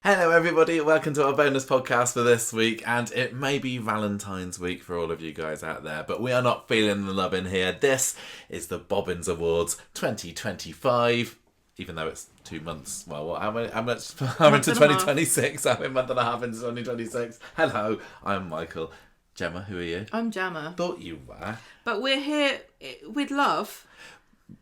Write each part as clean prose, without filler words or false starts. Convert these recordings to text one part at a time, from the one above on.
Hello everybody, welcome to our bonus podcast for this week, and it may be Valentine's week for all of you guys out there, but we are not feeling the love in here. This is the Bobbins Awards 2025, even though it's 2 months, well, how much into 2026, I'm a month and a half into 2026. Hello, I'm Michael. Gemma, who are you? I'm Gemma. Thought you were. But we're here with love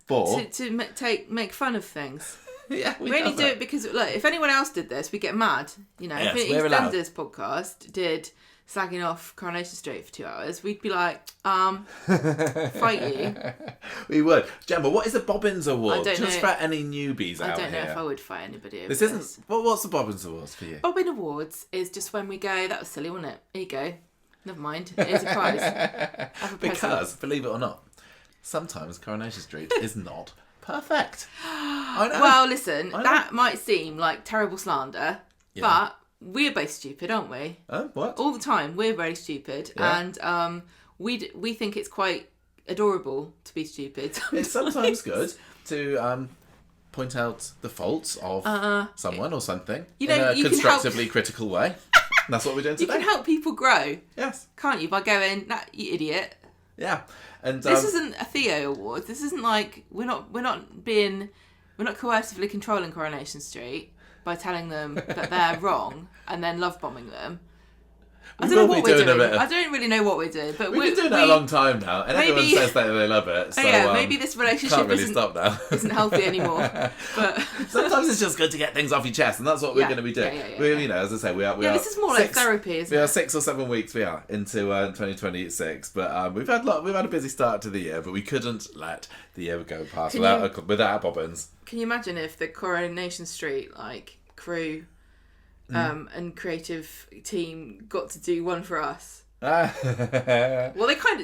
to make fun of things. Yeah, we only do it because, look, if anyone else did this, we get mad. You know, yes, if EastEnders podcast did slagging off Coronation Street for 2 hours, we'd be like, fight you. We would. Gemma, what is the Bobbins Awards? I don't Just know. for any newbies out here. I don't know if I would fight anybody over This isn't... What's the Bobbins Awards for you? Bobbins Awards is just when we go, that was silly, wasn't it? Here you go. Never mind. Here's a prize. Have a Because, present. believe it or not, sometimes Coronation Street is not perfect. I know. Well, listen, that might seem like terrible slander, but we're both stupid, aren't we? Oh, what? All the time, we're very stupid, and we think it's quite adorable to be stupid. It's sometimes good to point out the faults of someone or something in a constructively critical way. And that's what we're doing today. You can help people grow. Yes. Can't you? By going, nah, you idiot. Yeah. And this isn't a Theo Award. This isn't like we're not coercively controlling Coronation Street by telling them that they're wrong and then love bombing them. I don't know what we're doing. I don't really know what we're doing, but we've been doing it a long time now, and everyone says that they love it. So maybe this relationship isn't healthy anymore. But sometimes it's just good to get things off your chest, and that's what we're going to be doing. You know, as I say, we are. This is more like therapy, isn't it? We are 6 or 7 weeks. We are into 2026, but we've had a busy start to the year, but we couldn't let the year go past without Bobbins. Can you imagine if the Coronation Street crew? And creative team got to do one for us. Well, they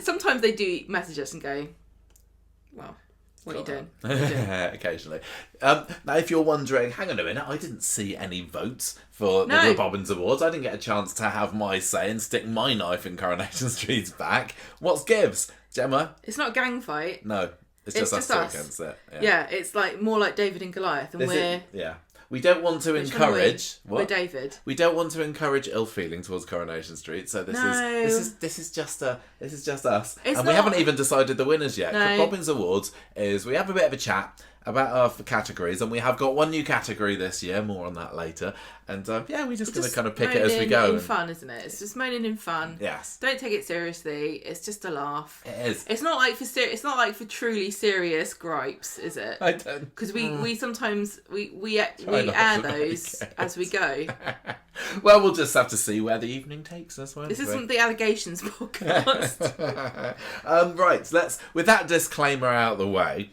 sometimes they do message us and go, well, what are you doing? Occasionally. Now, if you're wondering, hang on a minute, I didn't see any votes for the Bobbins Awards. I didn't get a chance to have my say and stick my knife in Coronation Street's back. What's gives, Gemma? It's not a gang fight. No, it's just us against it. Yeah, it's more like David and Goliath, and we don't want to encourage. We're David. We don't want to encourage ill feeling towards Coronation Street. So this is just us, we haven't even decided the winners yet. No. The Bobbins Awards is we have a bit of a chat about our categories, and we have got one new category this year. More on that later. And we're just going to kind of pick it as we go. It's fun, isn't it? It's just moaning in fun. Yes. Don't take it seriously. It's just a laugh. It is. It's not like for truly serious gripes, is it? I don't. Because we sometimes we air those as we go. Well, we'll just have to see where the evening takes us. This isn't the allegations podcast. Right. With that disclaimer out of the way.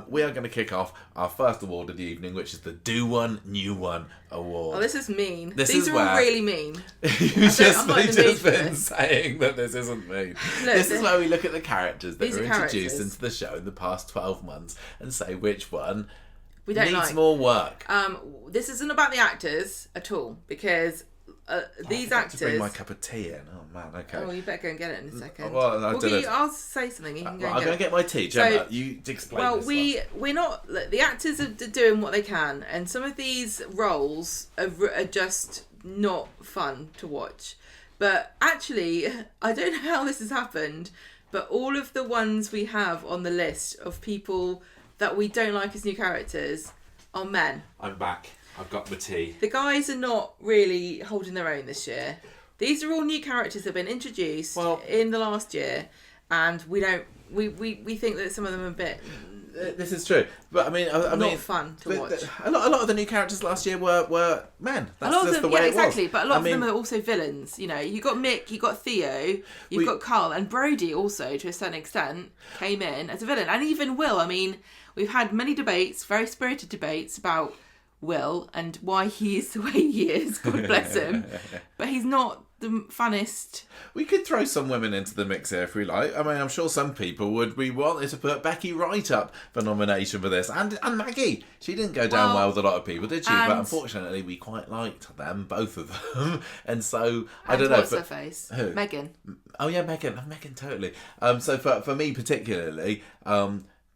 We are going to kick off our first award of the evening, which is the Do One, New One Award. Oh, this is mean. These are all really mean. You've just been saying that this isn't mean. Look, this is where we look at the characters that were introduced into the show in the past 12 months and say which one needs more work. This isn't about the actors at all, because these actors... to bring my cup of tea in. Oh, man, okay. Oh, you better go and get it in a second. Well, I'll say something. You can go and get it. I'm going to get my tea. Gemma, you explain this. Well, we're not... Look, the actors are doing what they can, and some of these roles are just not fun to watch. But actually, I don't know how this has happened, but all of the ones we have on the list of people that we don't like as new characters are men. I'm back. I've got my tea. The guys are not really holding their own this year. These are all new characters that have been introduced in the last year, and we think that some of them are a bit... This is true, but I mean, not fun to watch. A lot of the new characters last year were men. That's just the way it was. Exactly. But a lot of them are also villains. You know, you got Mick, you got Theo, you've got Carl, and Brody also, to a certain extent, came in as a villain, and even Will. I mean, we've had many debates, very spirited debates about Will and why he is the way he is. God bless him, but he's not the funnest. We could throw some women into the mix here if we like. I mean, I'm sure some people would be wanting to put Becky Wright up for nomination for this, and Maggie. She didn't go down well with a lot of people, did she? But unfortunately, we quite liked them, both of them, and so I don't know. What's her face? Who? Megan. Oh yeah, Megan, totally. So for me particularly,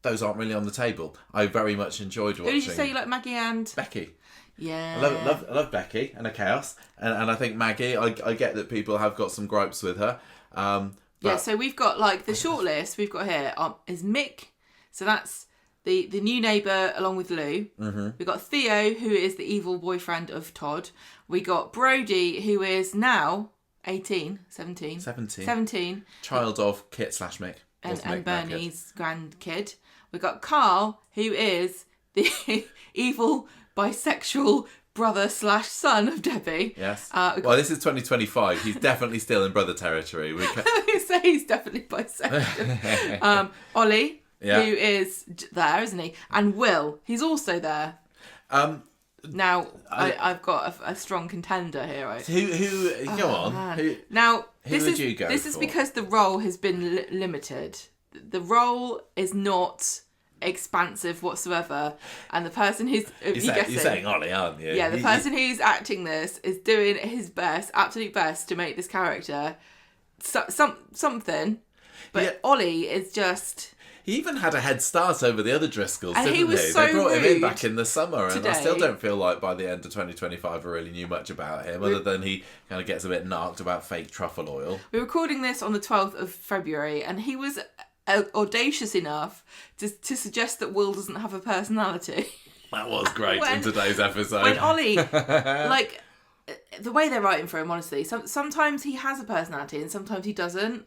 those aren't really on the table. I very much enjoyed watching. Who did you say you like, Maggie and? Becky. Yeah. I love Becky and her chaos. And I think Maggie, I get that people have got some gripes with her. Yeah, so we've got like the shortlist we've got here is Mick. So that's the new neighbour along with Lou. Mm-hmm. We've got Theo, who is the evil boyfriend of Todd. We got Brody, who is now 17. Child of Kit / Mick. And Bernie's grandkid. We got Carl, who is the evil bisexual brother / son of Debbie. Yes. Well, this is 2025. He's definitely still in brother territory. We say he's definitely bisexual. Ollie, who is there, isn't he? And Will, he's also there. Now, I've got a strong contender here. Right? Who? Go on. Who would you go This for? is because the role has been limited. The role is not expansive whatsoever, and the person who's you're saying Ollie, aren't you? Yeah, the person who's acting this is doing his best, absolute best, to make this character something. But Ollie is just. He even had a head start over the other Driscolls, and didn't he? Was so they brought him in rude back in the summer, and today. I still don't feel like by the end of 2025 I really knew much about him, other than he kind of gets a bit narked about fake truffle oil. We're recording this on the 12th of February, and he was audacious enough to suggest that Will doesn't have a personality. That was great in today's episode. When Ollie, like, the way they're writing for him, honestly, sometimes he has a personality and sometimes he doesn't.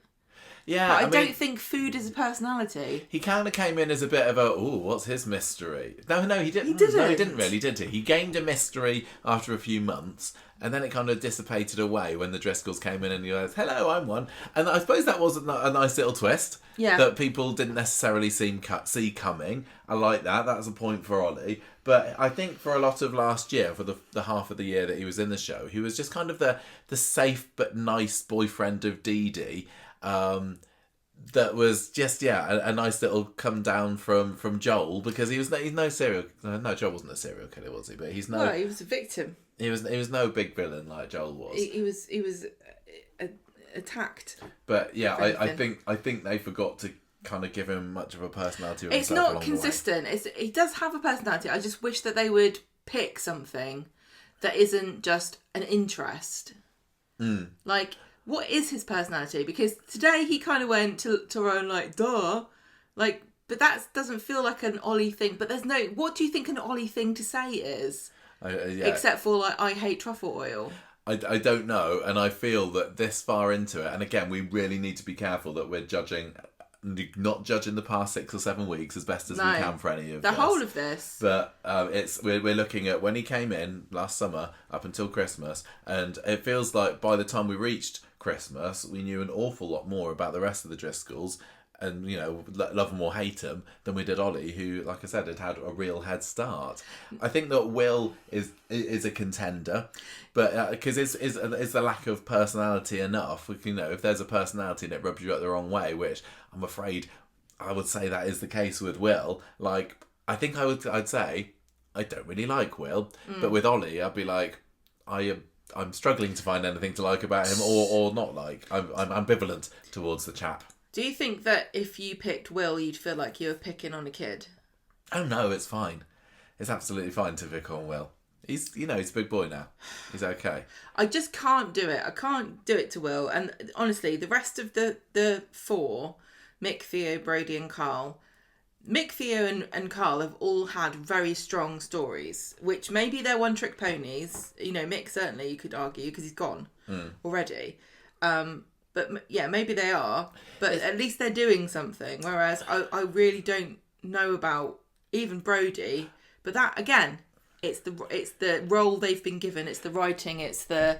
Yeah, but I don't think food is a personality. He kind of came in as a bit of a, what's his mystery? No, he didn't. He didn't. No, he didn't really, did he? He gained a mystery after a few months, and then it kind of dissipated away when the Driscolls came in and he goes, hello, I'm one. And I suppose that was a nice little twist that people didn't necessarily see coming. I like that. That was a point for Ollie. But I think for a lot of last year, for the half of the year that he was in the show, he was just kind of the safe but nice boyfriend of Dee Dee. That was just a nice little come down from Joel, because he's no serial. No, Joel wasn't a serial killer, was he? But he's no. No, he was a victim. He was no big villain like Joel was. He was attacked. But yeah, I think they forgot to kind of give him much of a personality. It's not consistent. He does have a personality. I just wish that they would pick something that isn't just an interest. Like, what is his personality? Because today he kind of went to Rowan like, duh. Like, but that doesn't feel like an Ollie thing. But there's no... What do you think an Ollie thing to say is? Except for, like, I hate truffle oil. I don't know. And I feel that this far into it, and again, we really need to be careful that we're not judging the past 6 or 7 weeks as best as we can for any of the this. whole of this. But we're looking at when he came in last summer up until Christmas, and it feels like by the time we reached Christmas, we knew an awful lot more about the rest of the Driscolls, and love them or hate them, than we did Ollie, who, like I said, had a real head start. I think that Will is a contender, but because is the lack of personality enough? If there's a personality and it rubs you up the wrong way, which I'm afraid I would say that is the case with Will. Like, I think I'd say I don't really like Will, but with Ollie, I'd be like, I'm struggling to find anything to like about him or not like. I'm ambivalent towards the chap. Do you think that if you picked Will, you'd feel like you were picking on a kid? Oh no, it's fine. It's absolutely fine to pick on Will. He's a big boy now. He's okay. I just can't do it. I can't do it to Will. And honestly, the rest of the 4, Mick, Theo, Brody and Carl, Mick, Theo and Carl have all had very strong stories, which maybe they're one-trick ponies. Mick certainly, you could argue, because he's gone already. But yeah, maybe they are. But at least they're doing something. Whereas I really don't know about even Brody. But that, again, it's the role they've been given. It's the writing. It's the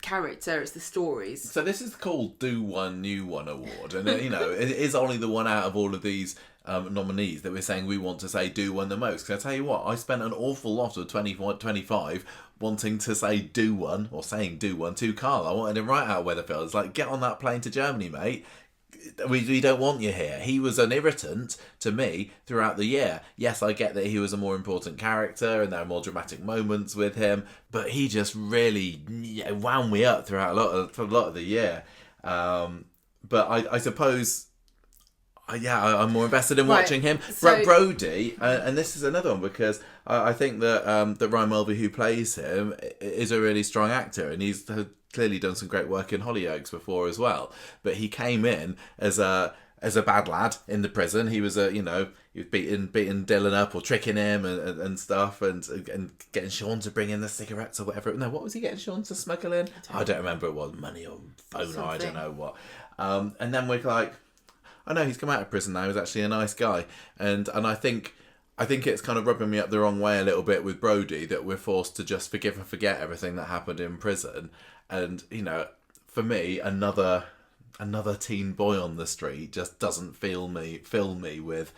character. It's the stories. So this is called Do One New One Award, and it is only the one out of all of these nominees that we're saying we want to say do one the most. Because I tell you what, I spent an awful lot of 25 wanting to say do one, or saying do one to Carl. I wanted him right out of Weatherfield. It's like, get on that plane to Germany, mate. We don't want you here. He was an irritant to me throughout the year. Yes, I get that he was a more important character and there are more dramatic moments with him, but he just really wound me up throughout a lot of the year. But I suppose I'm more invested in Right, watching him. so- Brody, and this is another one because I think that Ryan Welby, who plays him, is a really strong actor, and he's clearly done some great work in Hollyoaks before as well. But he came in as a bad lad in the prison. He was he was beating Dylan up or tricking him and stuff, and getting Sean to bring in the cigarettes or whatever. No, what was he getting Sean to smuggle in? I don't remember. It was money or phone or I don't know what. And then we're like, I know he's come out of prison now. He's actually a nice guy, and I think it's kind of rubbing me up the wrong way a little bit with Brody that we're forced to just forgive and forget everything that happened in prison. And for me, another teen boy on the street just doesn't fill me with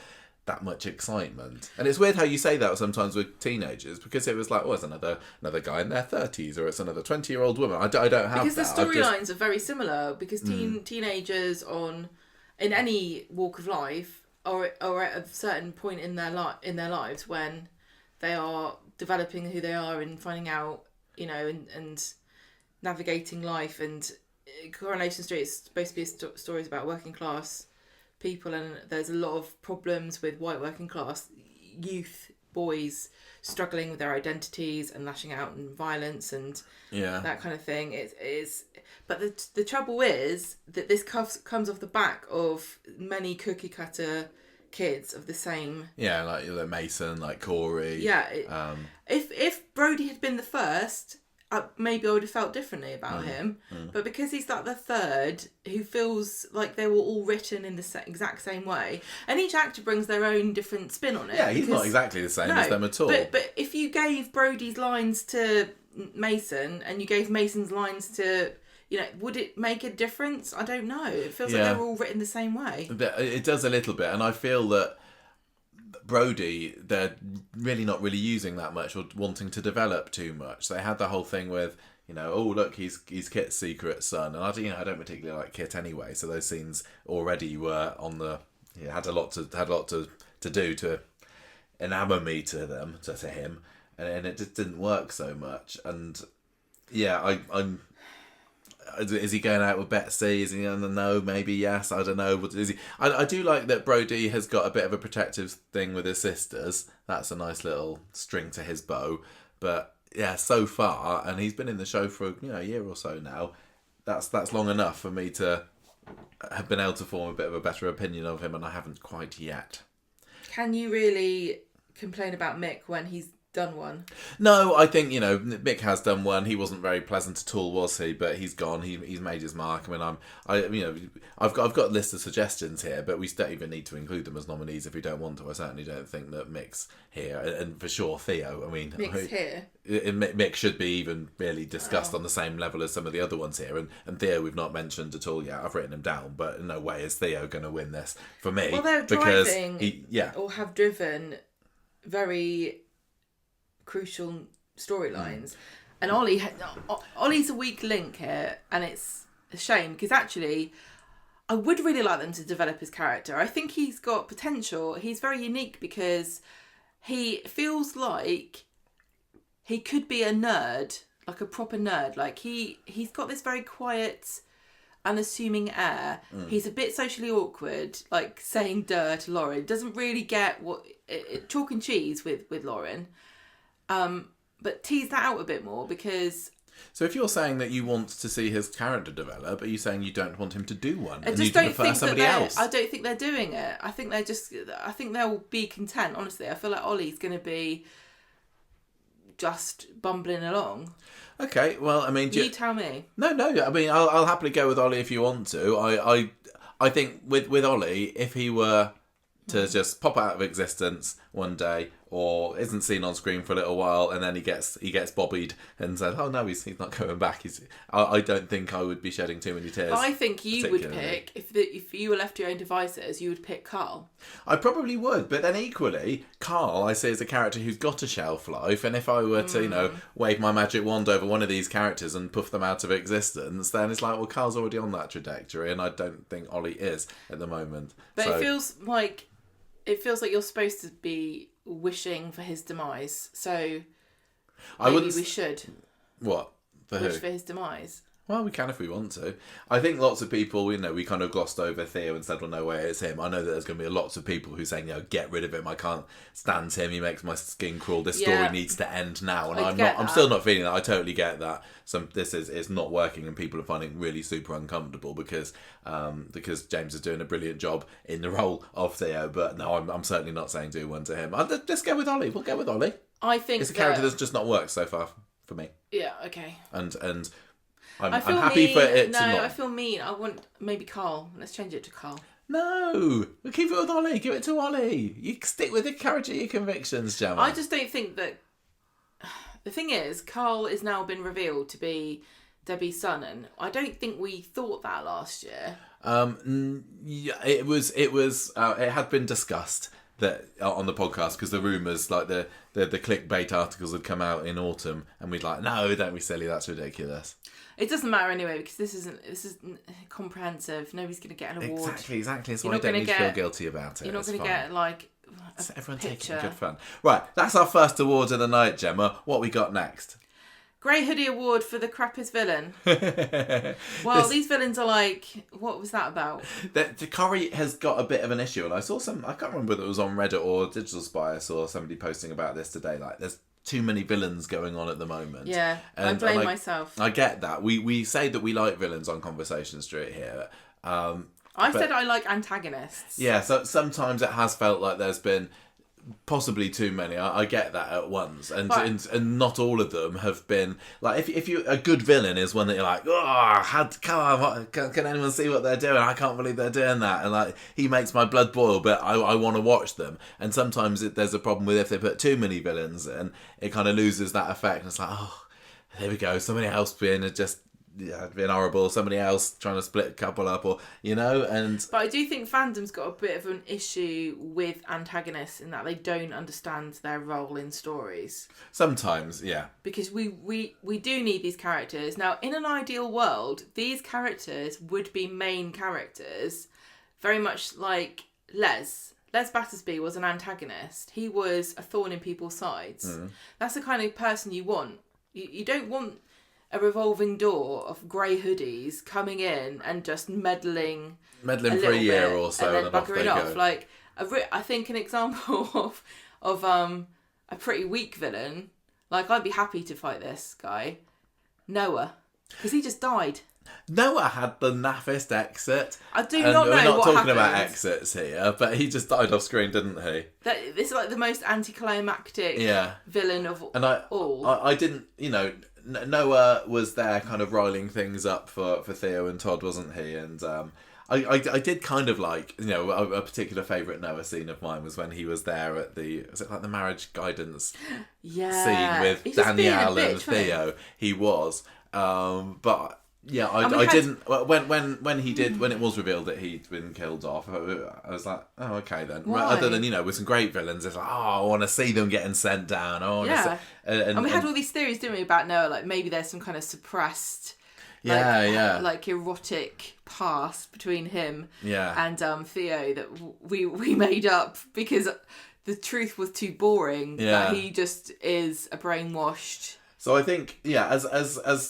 that much excitement. And it's weird how you say that sometimes with teenagers, because it was like, it's another guy in their 30s, or it's another 20-year-old woman. I don't have because that. the storylines are very similar, because teenagers in any walk of life are at a certain point in their lives when they are developing who they are and finding out, and navigating life. And Coronation Street is supposed to be stories about working class people, and there's a lot of problems with white working class youth boys struggling with their identities and lashing out in violence and that kind of thing. It is, but the trouble is that this comes off the back of many cookie cutter kids of the same. Yeah, like Mason, like Corrie. Yeah. If Brody had been the first, maybe I would have felt differently about him. But because he's like the third, who feels like they were all written in the exact same way, and each actor brings their own different spin on it. Yeah, he's not exactly the same as them at all. But if you gave Brody's lines to Mason and you gave Mason's lines to, would it make a difference? I don't know. It feels like they were all written the same way. It does a little bit, and I feel that Brody, they're really not really using that much or wanting to develop too much. They had the whole thing with, oh look, he's Kit's secret son, and I don't particularly like Kit anyway. So those scenes already were on the had a lot to do to enamour me to him, and it just didn't work so much. And I'm. Is he going out with Betsy? Is he no? Maybe yes. I don't know. Is he? I do like that Brody has got a bit of a protective thing with his sisters. That's a nice little string to his bow. But yeah, so far, and he's been in the show for a year or so now. That's long enough for me to have been able to form a bit of a better opinion of him, and I haven't quite yet. Can you really complain about Mick when he's done one? No, I think Mick has done one. He wasn't very pleasant at all, was he? But he's gone. He's made his mark. I mean, I've got a list of suggestions here, but we don't even need to include them as nominees if we don't want to. I certainly don't think that Mick's here, and for sure Theo. I mean, Mick's here. Mick should be even really discussed on the same level as some of the other ones here, and Theo we've not mentioned at all yet. I've written him down, but no way is Theo going to win this for me. Well, they're because driving or have driven very crucial storylines, and Ollie's a weak link here, and it's a shame because actually I would really like them to develop his character. I think he's got potential. He's very unique because he feels like he could be a nerd, like a proper nerd. Like he's got this very quiet, unassuming air. He's a bit socially awkward, like saying "duh" to Lauren. Doesn't really get what chalk and cheese with Lauren. But tease that out a bit more because... So if you're saying that you want to see his character develop, are you saying you don't want him to do one? I just don't think somebody else? I don't think they're doing it. I think they'll be content, honestly. I feel like Ollie's going to be just bumbling along. Okay, well, I mean... You tell me. No, I mean, I'll happily go with Ollie if you want to. I think with Ollie, if he were to just pop out of existence one day, or isn't seen on screen for a little while, and then he gets bobbied and said, "Oh no, he's not coming back." I don't think I would be shedding too many tears. I think you would pick if you were left to your own devices, you would pick Carl. I probably would, but then equally, Carl I see as a character who's got a shelf life, and if I were to wave my magic wand over one of these characters and puff them out of existence, then it's like, well, Carl's already on that trajectory, and I don't think Ollie is at the moment. But it feels like you're supposed to be wishing for his demise, so maybe we should wish for his demise. Well, we can if we want to. I think lots of people, we kind of glossed over Theo and said, well, no way, it's him. I know that there's going to be lots of people who saying, get rid of him. I can't stand him. He makes my skin crawl. This story needs to end now. And I'm still not feeling that. I totally get that. This is not working and people are finding it really super uncomfortable because James is doing a brilliant job in the role of Theo. But no, I'm certainly not saying do one to him. Let's go with Ollie. We'll go with Ollie. I think it's a character that's just not worked so far for me. Yeah, okay. And I'm happy for it to not. No, I feel mean. I want maybe Carl. Let's change it to Carl. No, we'll keep it with Ollie. Give it to Ollie. You stick with the courage of your convictions, Gemma. I just don't think that. The thing is, Carl is now been revealed to be Debbie's son, and I don't think we thought that last year. Yeah, it had been discussed that on the podcast because the rumours, like the clickbait articles, had come out in autumn, and we'd like, no, don't be silly. That's ridiculous. It doesn't matter anyway because this isn't comprehensive. Nobody's going to get an award. Exactly. That's why I don't need to feel guilty about it. You're not going to get like everyone picture. Taking good fun. Right, that's our first award of the night, Gemma. What we got next? Grey Hoodie Award for the crappiest villain. These villains are like, what was that about? The Corrie has got a bit of an issue, and I saw I can't remember whether it was on Reddit or Digital Spy. I saw somebody posting about this today. Like, there's too many villains going on at the moment. Yeah, I blame myself. I get that. We say that we like villains on Conversation Street here. I said I like antagonists. Yeah, so sometimes it has felt like there's been possibly too many. I get that at once, and not all of them have been like. If you a good villain is one that you're like, can anyone see what they're doing? I can't believe they're doing that, and like he makes my blood boil, but I want to watch them. And sometimes there's a problem with if they put too many villains, and it kind of loses that effect. And it's like, there we go, somebody else being horrible, somebody else trying to split a couple up, or But I do think fandom's got a bit of an issue with antagonists in that they don't understand their role in stories. Sometimes, yeah. Because we do need these characters. Now, in an ideal world, these characters would be main characters, very much like Les. Les Battersby was an antagonist. He was a thorn in people's sides. That's the kind of person you want. You don't want a revolving door of grey hoodies coming in and just meddling for a year or so, and then off they buggering off. go. Like I think an example of a pretty weak villain. Like, I'd be happy to fight this guy, Noah, because he just died. Noah had the naffest exit. I do not know what happened. We're not talking about exits here, but he just died off screen, didn't he? This is like the most anticlimactic villain of all. I didn't, Noah was there kind of riling things up for Theo and Todd, wasn't he? And I did kind of like, a particular favourite Noah scene of mine was when he was there at the marriage guidance scene with Danielle and Theo. He was. But yeah, I didn't. When it was revealed that he'd been killed off, I was like, oh, okay then. Why? Other than with some great villains, it's like, I want to see them getting sent down. And we had all these theories, didn't we, about Noah? Like maybe there's some kind of suppressed, like erotic past between him and Theo that we made up because the truth was too boring. That he just is a brainwashed. So I think, as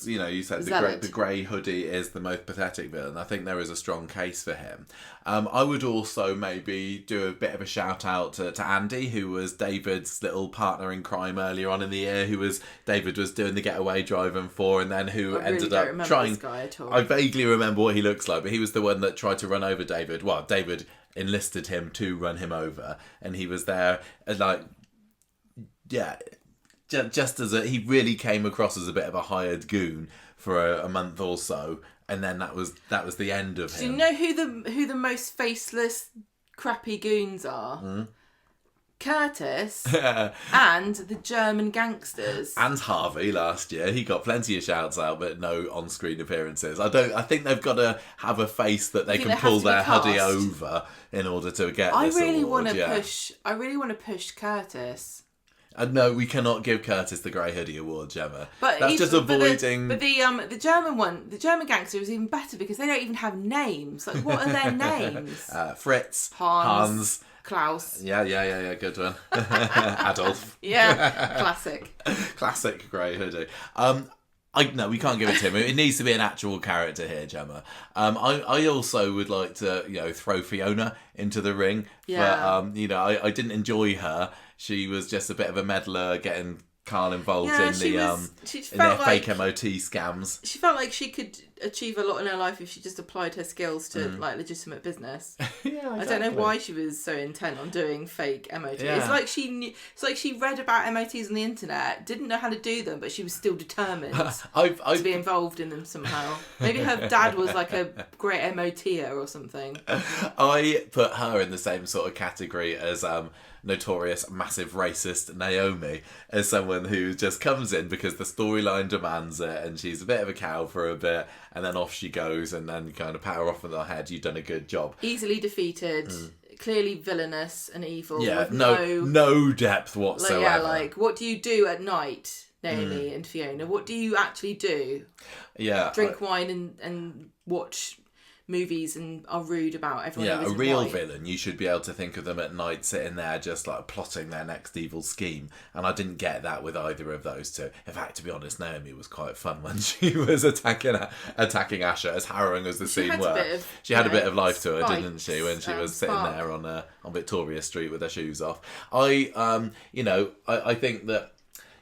you said, the grey hoodie is the most pathetic villain. I think there is a strong case for him. I would also maybe do a bit of a shout out to Andy, who was David's little partner in crime earlier on in the year. David was doing the getaway driving for, and then who ended up trying. This guy at all. I vaguely remember what he looks like, but he was the one that tried to run over David. Well, David enlisted him to run him over, and he was there just as he really came across as a bit of a hired goon for a month or so, and then that was the end of him. Do you know who the most faceless, crappy goons are? Curtis and the German gangsters. And Harvey last year. He got plenty of shouts out, but no on-screen appearances. I think they've got to have a face that they can pull their hoodie over in order to get this award. I really want to push Curtis. No, we cannot give Curtis the Grey Hoodie Award, Gemma. That's just avoiding. But the German one, the German gangster, is even better because they don't even have names. Like, what are their names? Fritz, Hans, Klaus. Yeah, good one. Adolf. Yeah, classic. Classic Grey Hoodie. No, we can't give it to him. It needs to be an actual character here, Gemma. I also would like to, throw Fiona into the ring. Yeah. But, I didn't enjoy her. She was just a bit of a meddler, getting Carl involved in their fake MOT scams. She felt like she could achieve a lot in her life if she just applied her skills to legitimate business. Yeah, exactly. I don't know why she was so intent on doing fake MOTs. Yeah. It's like she read about MOTs on the internet, didn't know how to do them, but she was still determined to be involved in them somehow. Maybe her dad was like a great MOTer or something. I put her in the same sort of category as notorious massive racist Naomi, as someone who just comes in because the storyline demands it, and she's a bit of a cow for a bit, and then off she goes, and then kind of pat her off on the head. You've done a good job. Easily defeated, clearly villainous and evil. Yeah, no depth whatsoever. What do you do at night, Naomi and Fiona? What do you actually do? Yeah, drink wine and watch movies and are rude about everyone. Yeah, a real villain, you should be able to think of them at night sitting there just like plotting their next evil scheme, and I didn't get that with either of those two. In fact, to be honest, Naomi was quite fun when she was attacking Asher, as harrowing as the scene was. She had a bit of life to her, didn't she, when she was sitting there on Victoria Street with her shoes off. I think that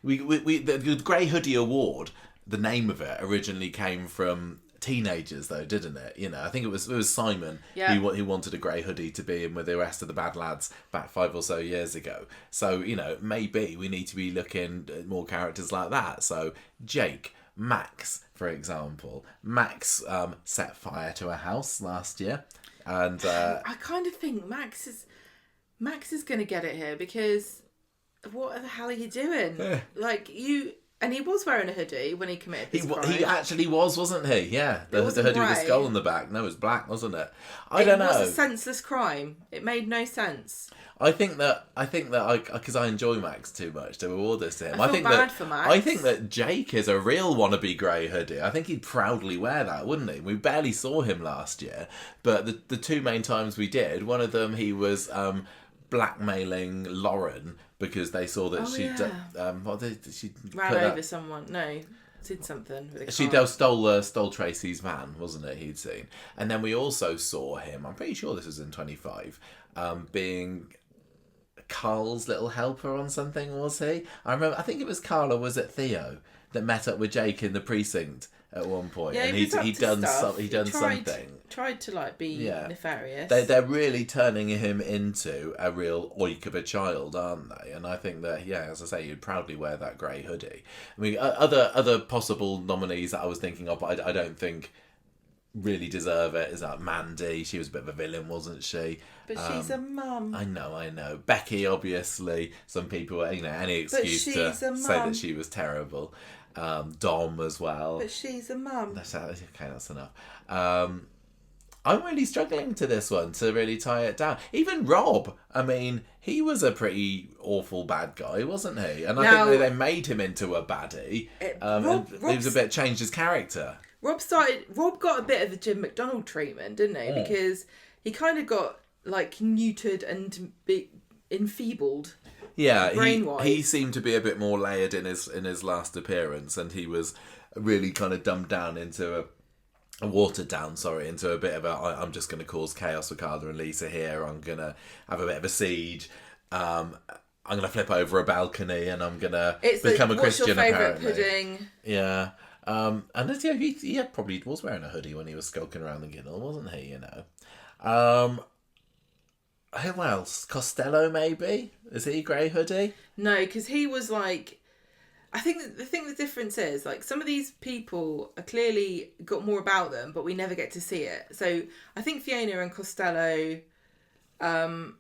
the Grey Hoodie Award, the name of it originally came from teenagers, though, didn't it? I think it was Simon who wanted a grey hoodie to be in with the rest of the bad lads back 5 or so years ago. So maybe we need to be looking at more characters like that. So Jake, Max, for example. Max set fire to a house last year, and I kind of think Max is going to get it here, because what the hell are you doing? And he was wearing a hoodie when he committed this crime. He actually wasn't he? Yeah. The hoodie with the skull on the back. No, it was black, wasn't it? I don't know. It was a senseless crime. It made no sense. I think that because I enjoy Max too much to award this to him. I feel bad for Max. I think that Jake is a real wannabe grey hoodie. I think he'd proudly wear that, wouldn't he? We barely saw him last year, but the two main times we did, one of them he was blackmailing Lauren because they saw that she ran over someone. No, did something with a car. She stole Tracy's van, wasn't it? He'd seen, and then we also saw him. I'm pretty sure this was in 25, being Carl's little helper on something. Was he? I think it was Carl, or was it Theo, that met up with Jake in the precinct at one point, and he'd done something. Tried to be nefarious. They're really turning him into a real oik of a child, aren't they? And I think that, as I say, you'd proudly wear that grey hoodie. I mean, other possible nominees that I was thinking of, but I don't think really deserve it, is that Mandy. She was a bit of a villain, wasn't she? But she's a mum. I know. Becky, obviously. Some people, any excuse to say that she was terrible. Dom as well. But she's a mum. That's enough. I'm really struggling to this one to really tie it down. Even Rob, I mean, he was a pretty awful bad guy, wasn't he? And I think they made him into a baddie. He was a bit changed his character. Rob got a bit of a Jim McDonald treatment, didn't he? Because he kind of got neutered and enfeebled. Yeah, he seemed to be a bit more layered in his last appearance, and he was really kind of dumbed down into watered down, into a bit of I'm just going to cause chaos for Carla and Lisa here. I'm going to have a bit of a siege. I'm going to flip over a balcony, and I'm going to become a Christian, what's your favourite apparently. pudding? Yeah. And he probably was wearing a hoodie when he was skulking around the Ginnel, wasn't he, Who else? Costello, maybe? Is he grey hoodie? No, because he was I think the difference is some of these people are clearly got more about them, but we never get to see it. So I think Fiona and Costello, I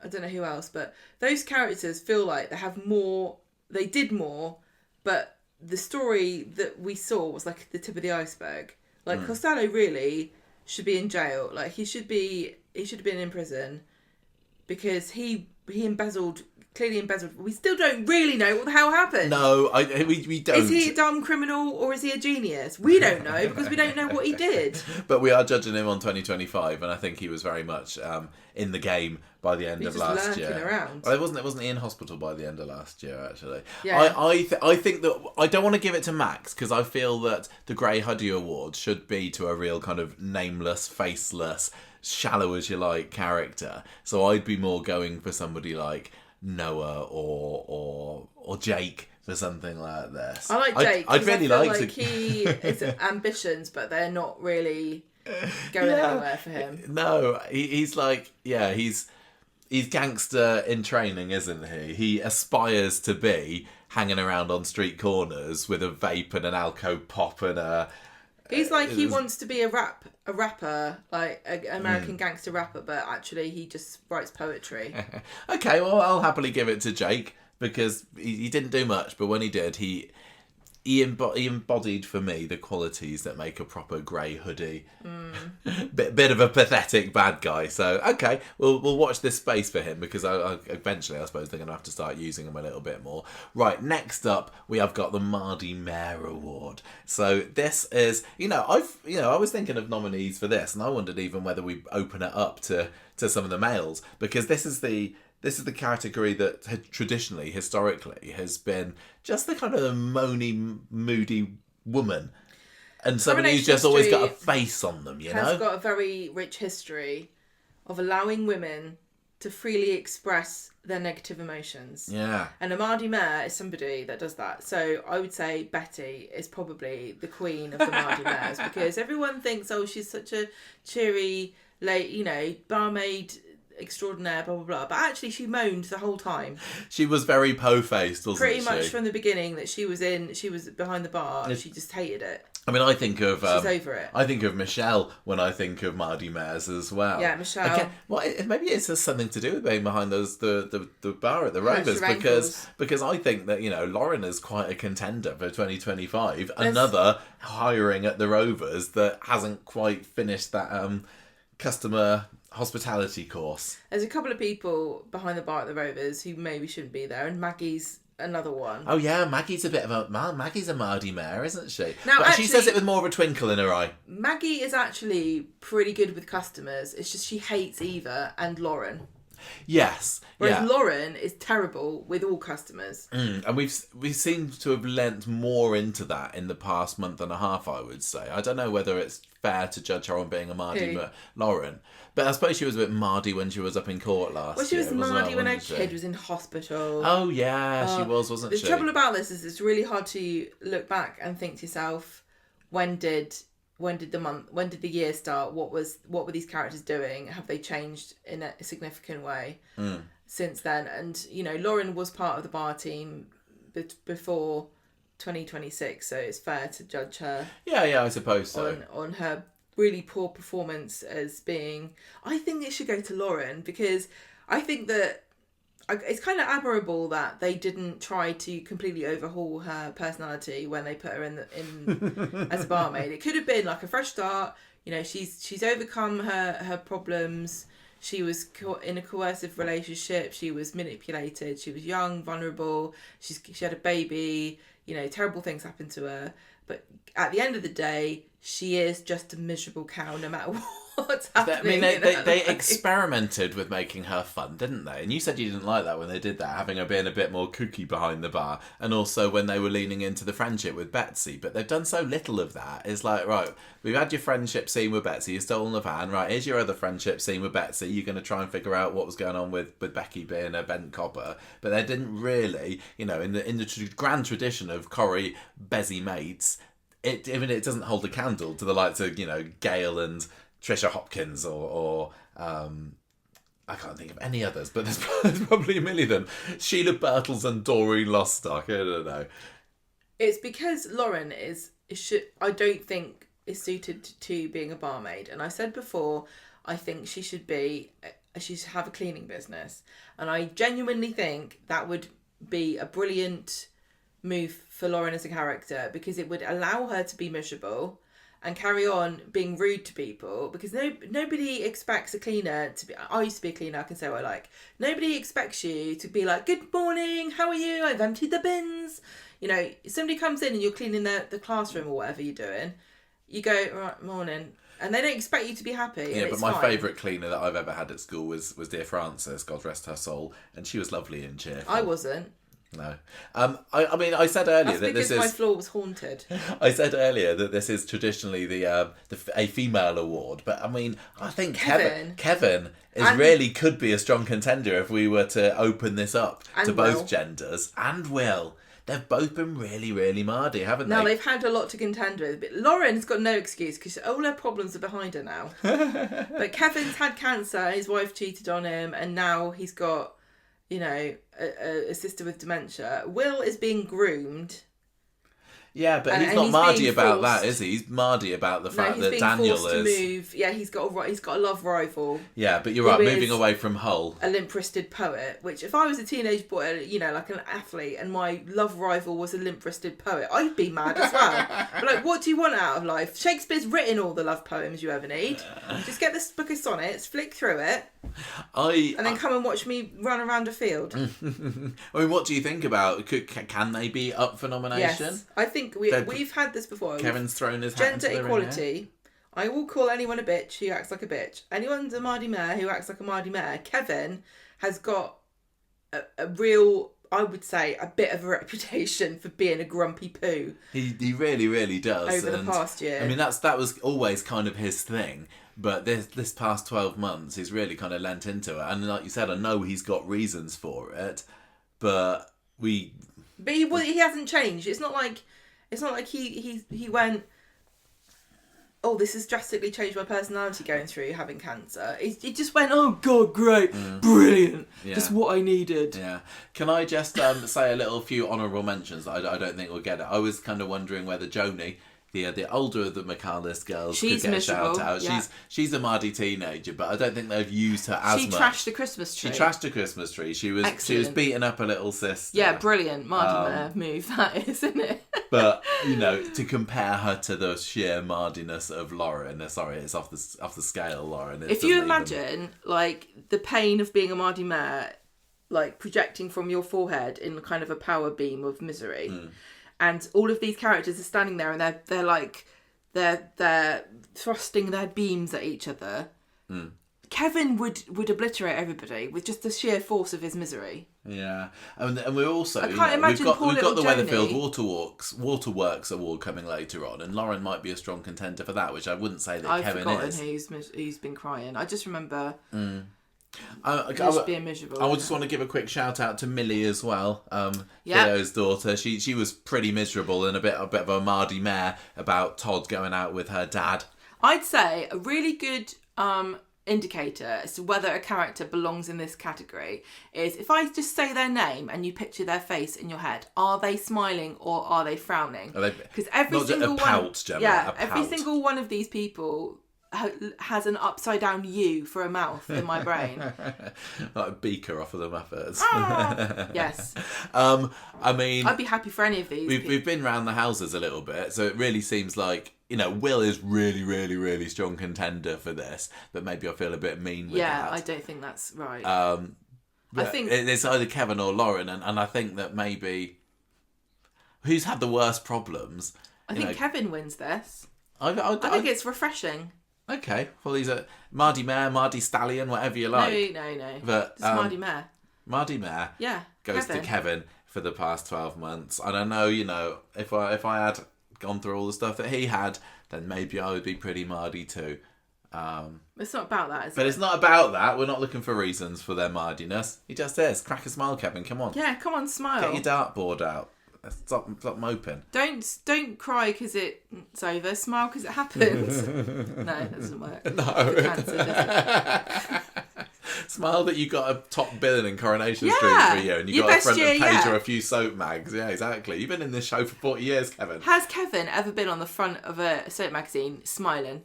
don't know who else, but those characters feel like they have more, they did more, but the story that we saw was the tip of the iceberg. Costello really should be in jail. He should have been in prison because he embezzled clearly embezzled. We still don't really know what the hell happened. No, we don't. Is he a dumb criminal or is he a genius? We don't know because we don't know what he did. But we are judging him on 2025, and I think he was very much in the game by the end of last year. Around. Well, wasn't he in hospital by the end of last year? Actually, yeah. I think that I don't want to give it to Max because I feel that the Grey Hoodie Award should be to a real kind of nameless, faceless, shallow as you like character. So I'd be more going for somebody like Noah or Jake for something like this. I like Jake. I'd really like to. He has ambitions, but they're not really going anywhere for him. No, he's like, he's gangster in training, isn't he? He aspires to be hanging around on street corners with a vape and an Alco pop and a. He's like he wants to be a rapper, like an American gangster rapper, but actually he just writes poetry. Okay, well, I'll happily give it to Jake because he didn't do much, but when he did, he embodied for me the qualities that make a proper grey hoodie. Bit of a pathetic bad guy. So okay, we'll watch this space for him because eventually I suppose they're going to have to start using him a little bit more. Right, next up we have got the Mare Award. So this is I was thinking of nominees for this, and I wondered even whether we open it up to some of the males because this is the category that had traditionally, historically, has been just the kind of moany, moody woman. And somebody who's just always got a face on them, has got a very rich history of allowing women to freely express their negative emotions. Yeah. And a mare is somebody that does that. So I would say Betty is probably the queen of the mares because everyone thinks, oh, she's such a cheery, barmaid extraordinaire, blah blah blah, but actually she moaned the whole time. She was very po-faced, wasn't pretty she? much from the beginning that she was behind the bar. She just hated it. I mean, I think of she's over it. I think of Michelle when I think of mares as well. Yeah, Michelle. Again, maybe it's just something to do with being behind the bar at the Rovers because I think that Lauren is quite a contender for 2025. Another hiring at the Rovers that hasn't quite finished that customer hospitality course. There's a couple of people behind the bar at the Rovers who maybe shouldn't be there, and Maggie's another one. Oh yeah, Maggie's a Mardy mare, isn't she? Now, but actually, she says it with more of a twinkle in her eye. Maggie is actually pretty good with customers. It's just she hates Eva and Lauren. Yes. Whereas Lauren is terrible with all customers. And we seem to have lent more into that in the past month and a half, I would say. I don't know whether it's fair to judge her on being a Mardy, but Lauren. But I suppose she was a bit Mardy when she was up in court last year. Well, she was Mardy when her kid was in hospital. Oh, yeah, she wasn't she? The trouble about this is it's really hard to look back and think to yourself, when did the year start? What were these characters doing? Have they changed in a significant way since then? And Lauren was part of the bar team before 2026, so it's fair to judge her. Yeah, I suppose so. On her really poor performance as being. I think it should go to Lauren because I think that it's kind of admirable that they didn't try to completely overhaul her personality when they put her in as a barmaid. It could have been like a fresh start. She's overcome her problems. She was in a coercive relationship. She was manipulated. She was young, vulnerable. She had a baby. Terrible things happened to her. But at the end of the day, she is just a miserable cow no matter what's happening. I mean, they experimented with making her fun, didn't they? And you said you didn't like that when they did that, having her being a bit more kooky behind the bar. And also when they were leaning into the friendship with Betsy. But they've done so little of that. It's like, right, we've had your friendship scene with Betsy. You've stolen the van. Right, here's your other friendship scene with Betsy. You're going to try and figure out what was going on with Becky being a bent copper. But they didn't really, in the grand tradition of Corrie, Bezzy mates, it doesn't hold a candle to the likes of, Gail and Trisha Hopkins or I can't think of any others, but there's probably a million of them. Sheila Birtles and Doreen Lostock, I don't know. It's because Lauren I don't think is suited to being a barmaid. And I said before, I think she should have a cleaning business. And I genuinely think that would be a brilliant move for Lauren as a character because it would allow her to be miserable and carry on being rude to people, because nobody expects a cleaner to be... I used to be a cleaner, I can say what I like. Nobody expects you to be like, good morning, how are you? I've emptied the bins. You know, somebody comes in and you're cleaning the classroom or whatever you're doing. You go, right, morning. And they don't expect you to be happy. Yeah, but my favourite cleaner that I've ever had at school was dear Frances, God rest her soul. And she was lovely and cheerful. I wasn't. No. I mean, I said earlier that this is... my floor was haunted. I said earlier that this is traditionally a female award, but I mean, I think Kevin really could be a strong contender if we were to open this up to both genders. And Will. They've both been really, really mardy, haven't they? No, they've had a lot to contend with. But Lauren's got no excuse because all her problems are behind her now. But Kevin's had cancer, his wife cheated on him, and now he's got... you know, a sister with dementia. Will is being groomed. Yeah, but he's not mardy about that, is he? He's mardy about the fact that Daniel is... to move. Yeah, he's got a love rival. Yeah, but you're right, moving away from Hull. A limp-wristed poet, which if I was a teenage boy, you know, like an athlete, and my love rival was a limp-wristed poet, I'd be mad as well. But like, what do you want out of life? Shakespeare's written all the love poems you ever need. Just get this book of sonnets, flick through it, and then come and watch me run around a field. I mean, what do you think about... Can they be up for nomination? Yes, I think we've had this before. Kevin's thrown his hat into the ring. Gender equality. I will call anyone a bitch who acts like a bitch. Anyone's a mardy mare who acts like a mardy mare. Kevin has got a real, I would say, a bit of a reputation for being a grumpy poo. He really, really does. Over the past year. I mean, that was always kind of his thing. But this past 12 months, he's really kind of lent into it. And like you said, I know he's got reasons for it, but he hasn't changed. It's not like he went, oh, this has drastically changed my personality going through having cancer. He just went, oh God, great, brilliant, just what I needed. Yeah. Can I just say a few honourable mentions that I don't think we'll get it. I was kind of wondering whether Joni, the older of the McAllis girls, could get miserable. A shout out. Yeah. She's a mardy teenager, but I don't think they've used her as much. She trashed the Christmas tree. She was beating up a little sister. Yeah, brilliant. Mardy move that is, isn't it? But you know, to compare her to the sheer mardiness of Lauren, sorry, it's off the scale, Lauren. If you imagine like the pain of being a mardy mare, like projecting from your forehead in kind of a power beam of misery. And all of these characters are standing there, and they're thrusting their beams at each other. Kevin would obliterate everybody with just the sheer force of his misery. Yeah, and we're also we've got the Weatherfield Waterworks Award coming later on, and Lauren might be a strong contender for that, which I wouldn't say that Kevin is. I've forgotten who's been crying. I just remember. Being miserable. I just want to give a quick shout out to Millie as well, Theo's daughter. She was pretty miserable and a bit of a mardy mare about Todd going out with her dad. I'd say a really good indicator as to whether a character belongs in this category is if I just say their name and you picture their face in your head. Are they smiling or are they frowning? Because every single one of these people has an upside down U for a mouth in my brain. Like a beaker off of the Muppets. Yes. I mean, I'd be happy for any of these. We've been round the houses a little bit, so it really seems like, you know, Will is really, really, really strong contender for this, but maybe I feel a bit mean with that. Yeah, I don't think that's right. I think it's either Kevin or Lauren, and I think that maybe who's had the worst problems? I think Kevin wins this. I think it's refreshing. Okay, well, he's a Mardy Mare, Mardy Stallion, whatever you like. No. But, just Mardy Mare. Mardy Mare goes to Kevin for the past 12 months. And I know, you know, if I had gone through all the stuff that he had, then maybe I would be pretty mardy too. It's not about that, is it? But it's not about that. We're not looking for reasons for their mardiness. He just is. Crack a smile, Kevin. Come on. Yeah, come on, smile. Get your dartboard out. Stop moping. Don't cry because it's over. Smile because it happens. No, that doesn't work. No. For cancer, does it? Smile that you got a top billing in Coronation Street for you, and you got a front page or a few soap mags. Yeah, exactly. You've been in this show for 40 years, Kevin. Has Kevin ever been on the front of a soap magazine smiling?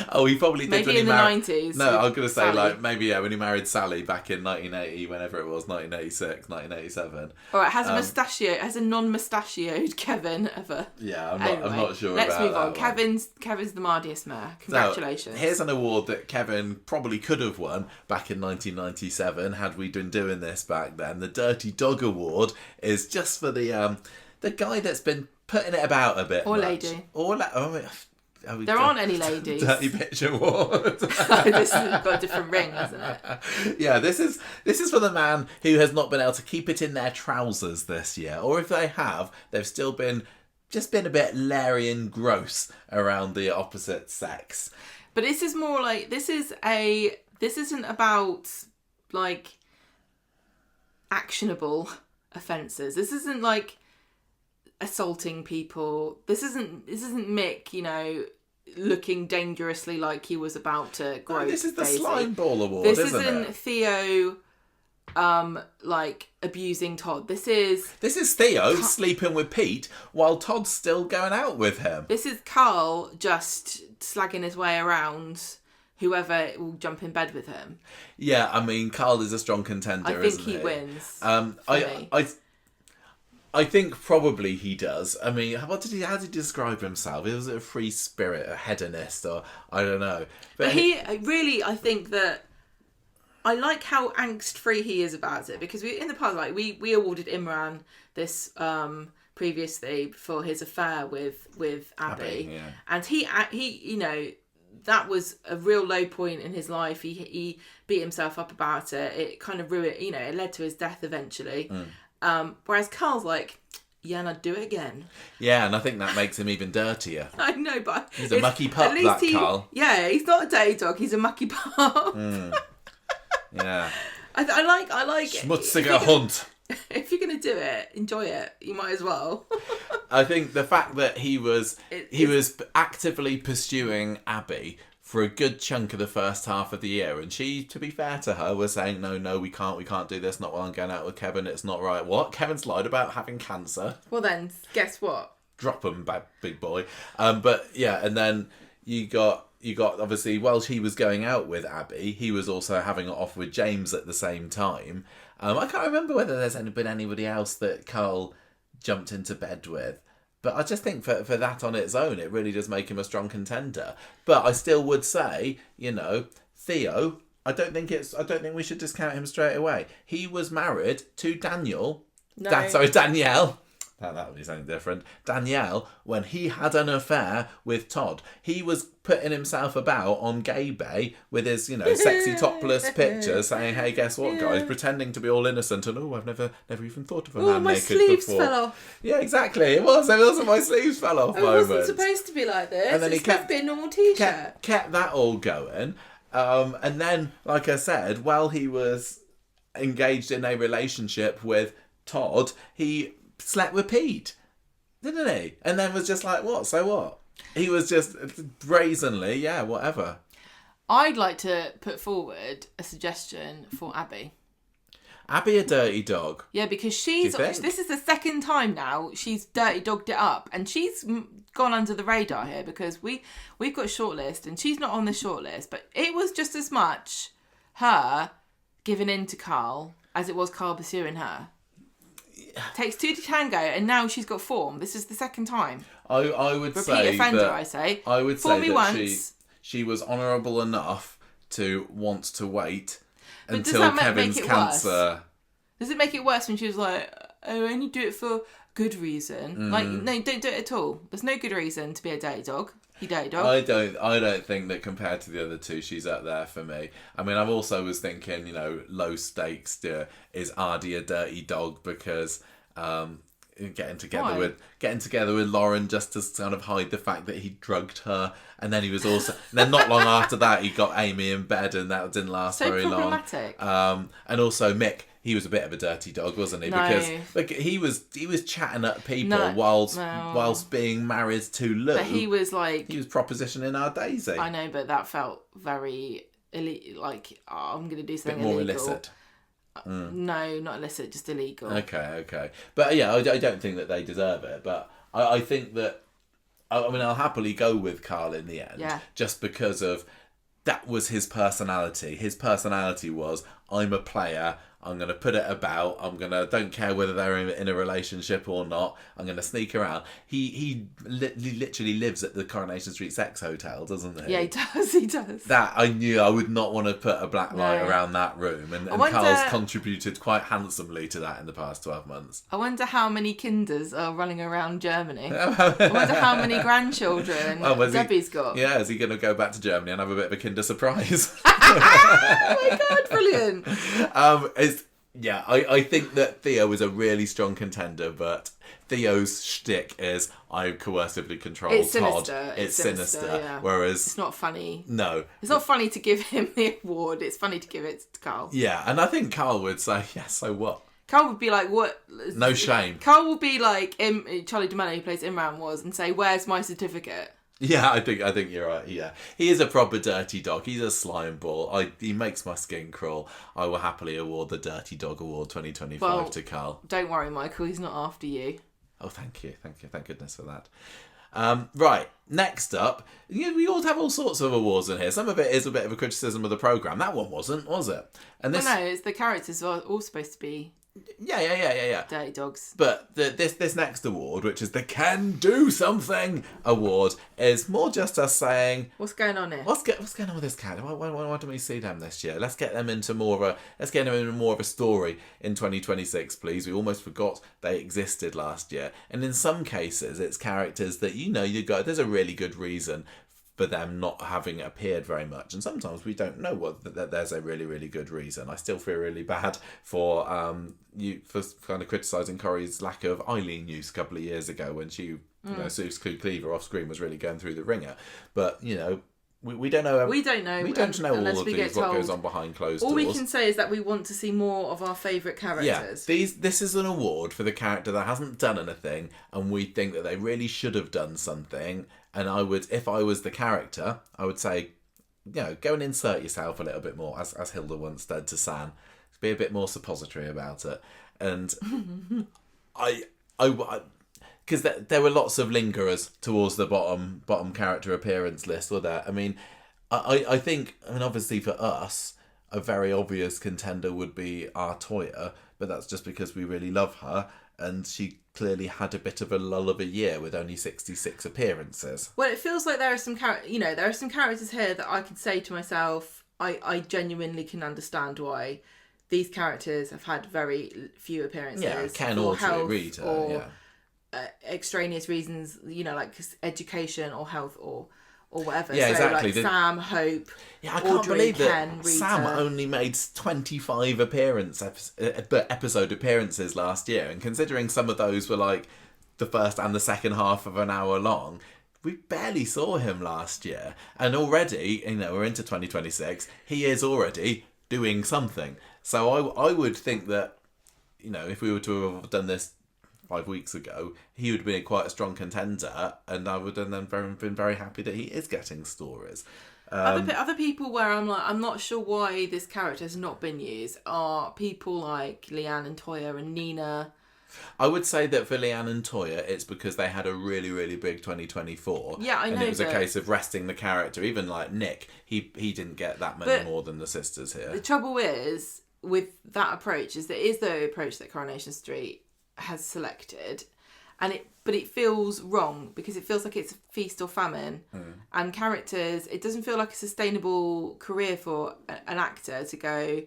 Oh, he probably did Maybe when he in the married... 90s. No, I was going to say, Sally. like, maybe, yeah, when he married Sally back in 1980, whenever it was, 1986, 1987. All right, has a non-mustachioed Kevin ever? Yeah, I'm Anyway, not sure let's about move on. that one. Kevin's the mardiest mare. Congratulations. So, here's an award that Kevin probably could have won back in 1997 had we been doing this back then. The Dirty Dog Award is just for the guy that's been putting it about a bit. Or much. lady. There aren't any ladies. Dirty Pitch Award. This has got a different ring, hasn't it? Yeah, this is for the man who has not been able to keep it in their trousers this year, or if they have, they've still been a bit leery and gross around the opposite sex. But this is more like this isn't about like actionable offences. This isn't like assaulting people. This isn't Mick, looking dangerously like he was about to grope. This is the Daisy. Slime Ball Award, This isn't it? Theo like abusing Todd. This is Theo sleeping with Pete while Todd's still going out with him. This is Carl just slagging his way around whoever will jump in bed with him. Yeah, I mean, Carl is a strong contender, I think isn't he wins. I think probably he does. I mean, how did he describe himself? He was a free spirit, a hedonist, or I don't know. But I think that I like how angst-free he is about it, because in the past, like we awarded Imran this previously for his affair with Abby, yeah. And he that was a real low point in his life. He beat himself up about it. It kind of ruined, it led to his death eventually. Whereas Carl's like, yeah, and I'd do it again. Yeah, and I think that makes him even dirtier. I know, but he's a mucky pup, Carl. Yeah, he's not a dirty dog. He's a mucky pup. Yeah. I like Schmutziger Hund. If you're going to do it, enjoy it. You might as well. I think the fact that he was actively pursuing Abby for a good chunk of the first half of the year, and she, to be fair to her, was saying, no, we can't do this, not while I'm going out with Kevin, it's not right. What? Kevin's lied about having cancer. Well then, guess what? Drop him, big boy. But yeah, and then you got obviously, while she was going out with Abby, he was also having it off with James at the same time. I can't remember whether there's been anybody else that Carl jumped into bed with. But I just think for that on its own, it really does make him a strong contender. But I still would say, Theo, I don't think we should discount him straight away. He was married to Danielle. Danielle. That would be something different. Danielle, when he had an affair with Todd, he was putting himself about on Gay Bay with his, sexy topless pictures, saying, "Hey, guess what, guys?" Pretending to be all innocent and I've never even thought of a man my naked sleeves before. fell off. Yeah, exactly. It wasn't my sleeves fell off. It wasn't supposed to be like this. And then it's supposed to be a normal t-shirt. Kept that all going, and then, like I said, while he was engaged in a relationship with Todd, he slept with Pete, didn't he? And then was just like, what? So what? He was just brazenly, yeah, whatever. I'd like to put forward a suggestion for Abby. Abby, a dirty dog. Yeah, because this is the second time now she's dirty dogged it up, and she's gone under the radar here because we've got a shortlist and she's not on the shortlist, but it was just as much her giving in to Carl as it was Carl pursuing her. Takes two to tango, and now she's got form. This is the second time. I would Repeat say offender, that, I say. I would Fool say me that once. she was honourable enough to want to wait But until does that Kevin's make it cancer. Worse? Does it make it worse when she was like, "Oh, I only do it for good reason"? Like, no, don't do it at all. There's no good reason to be a dirty dog. You dirty dog. I don't think that compared to the other two, she's up there for me. I mean, I also was thinking, low stakes. Is Ardy a dirty dog because getting together with Lauren just to kind of hide the fact that he drugged her, and then he was also then not long after that he got Amy in bed, and that didn't last very long. Problematic. And also Mick. He was a bit of a dirty dog, wasn't he? No. Because he was chatting up people whilst being married to Lou. But he was propositioning our Daisy. I know, but that felt very I'm going to do something a bit more illegal. illicit. No, not illicit, just illegal. Okay. But yeah, I don't think that they deserve it. But I think that I'll happily go with Carl in the end. Yeah. Just because of that was his personality. His personality was, I'm a player. I'm going to put it about. Don't care whether they're in a relationship or not. I'm going to sneak around. He literally lives at the Coronation Street Sex Hotel, doesn't he? Yeah, he does. He does. That, I knew I would not want to put a black light around that room. And Carl's contributed quite handsomely to that in the past 12 months. I wonder how many kinders are running around Germany. I wonder how many grandchildren Debbie's got. Yeah, is he going to go back to Germany and have a bit of a kinder surprise? Oh my God, brilliant. I think that Theo is a really strong contender, but Theo's shtick is, I coercively control Todd. It's sinister. Yeah. Whereas it's not funny. No. It's not funny to give him the award. It's funny to give it to Carl. Yeah, and I think Carl would say, yeah, so what? Carl would be like, what? No shame. Carl would be like Charlie D'Amelio, who plays Imran, was, and say, where's my certificate? Yeah, I think you're right. Yeah, he is a proper dirty dog. He's a slime ball. He makes my skin crawl. I will happily award the Dirty Dog Award 2025 to Carl. Don't worry, Michael. He's not after you. Oh, thank you. Thank goodness for that. Right, next up, we all have all sorts of awards in here. Some of it is a bit of a criticism of the programme. That one wasn't, was it? And this... no, it's the characters are all supposed to be... Yeah. Dirty dogs. But this next award, which is the Can Do Something Award, is more just us saying, what's going on here? What's going on with this character? Why don't we see them this year? Let's get them into more of a story in 2026, please. We almost forgot they existed last year. And in some cases, it's characters that there's a really good reason for them not having appeared very much, and sometimes we don't know that there's a really, really good reason. I still feel really bad for kind of criticising Corrie's lack of Eileen use a couple of years ago when she, Sue's Cleaver off screen was really going through the ringer. But we don't know. We don't know. We don't know all of these. What goes on behind closed doors. All we can say is that we want to see more of our favourite characters. Yeah, this is an award for the character that hasn't done anything, and we think that they really should have done something. And I would, if I was the character, I would say, go and insert yourself a little bit more, as Hilda once said to San. Be a bit more suppository about it. And because there were lots of lingerers towards the bottom character appearance list, were there? I mean, I think, obviously for us, a very obvious contender would be Artoya, but that's just because we really love her, and she clearly had a bit of a lull of a year with only 66 appearances. Well, it feels like there are some characters here that I could say to myself, I genuinely can understand why these characters have had very few appearances. Yeah, Ken or Rita, or extraneous reasons, like education or health or whatever. Yeah, so exactly. Like Sam, Hope, I can't Audrey, believe Ken, that Rita. Sam only made 25 episode appearances last year, and considering some of those were like the first and the second half of an hour long, we barely saw him last year. And already, we're into 2026, he is already doing something. So I would think that, if we were to have done this 5 weeks ago, he would be quite a strong contender, and I would have then been very happy that he is getting stories. Other people where I'm like, I'm not sure why this character has not been used are people like Leanne and Toya and Nina. I would say that for Leanne and Toya, it's because they had a really, really big 2024. Yeah, I know. And it was a case of resting the character. Even like Nick, he didn't get that many more than the sisters here. The trouble is, with that approach, is that is the approach that Coronation Street has selected, but it feels wrong because it feels like it's feast or famine, and characters. It doesn't feel like a sustainable career for an actor to go,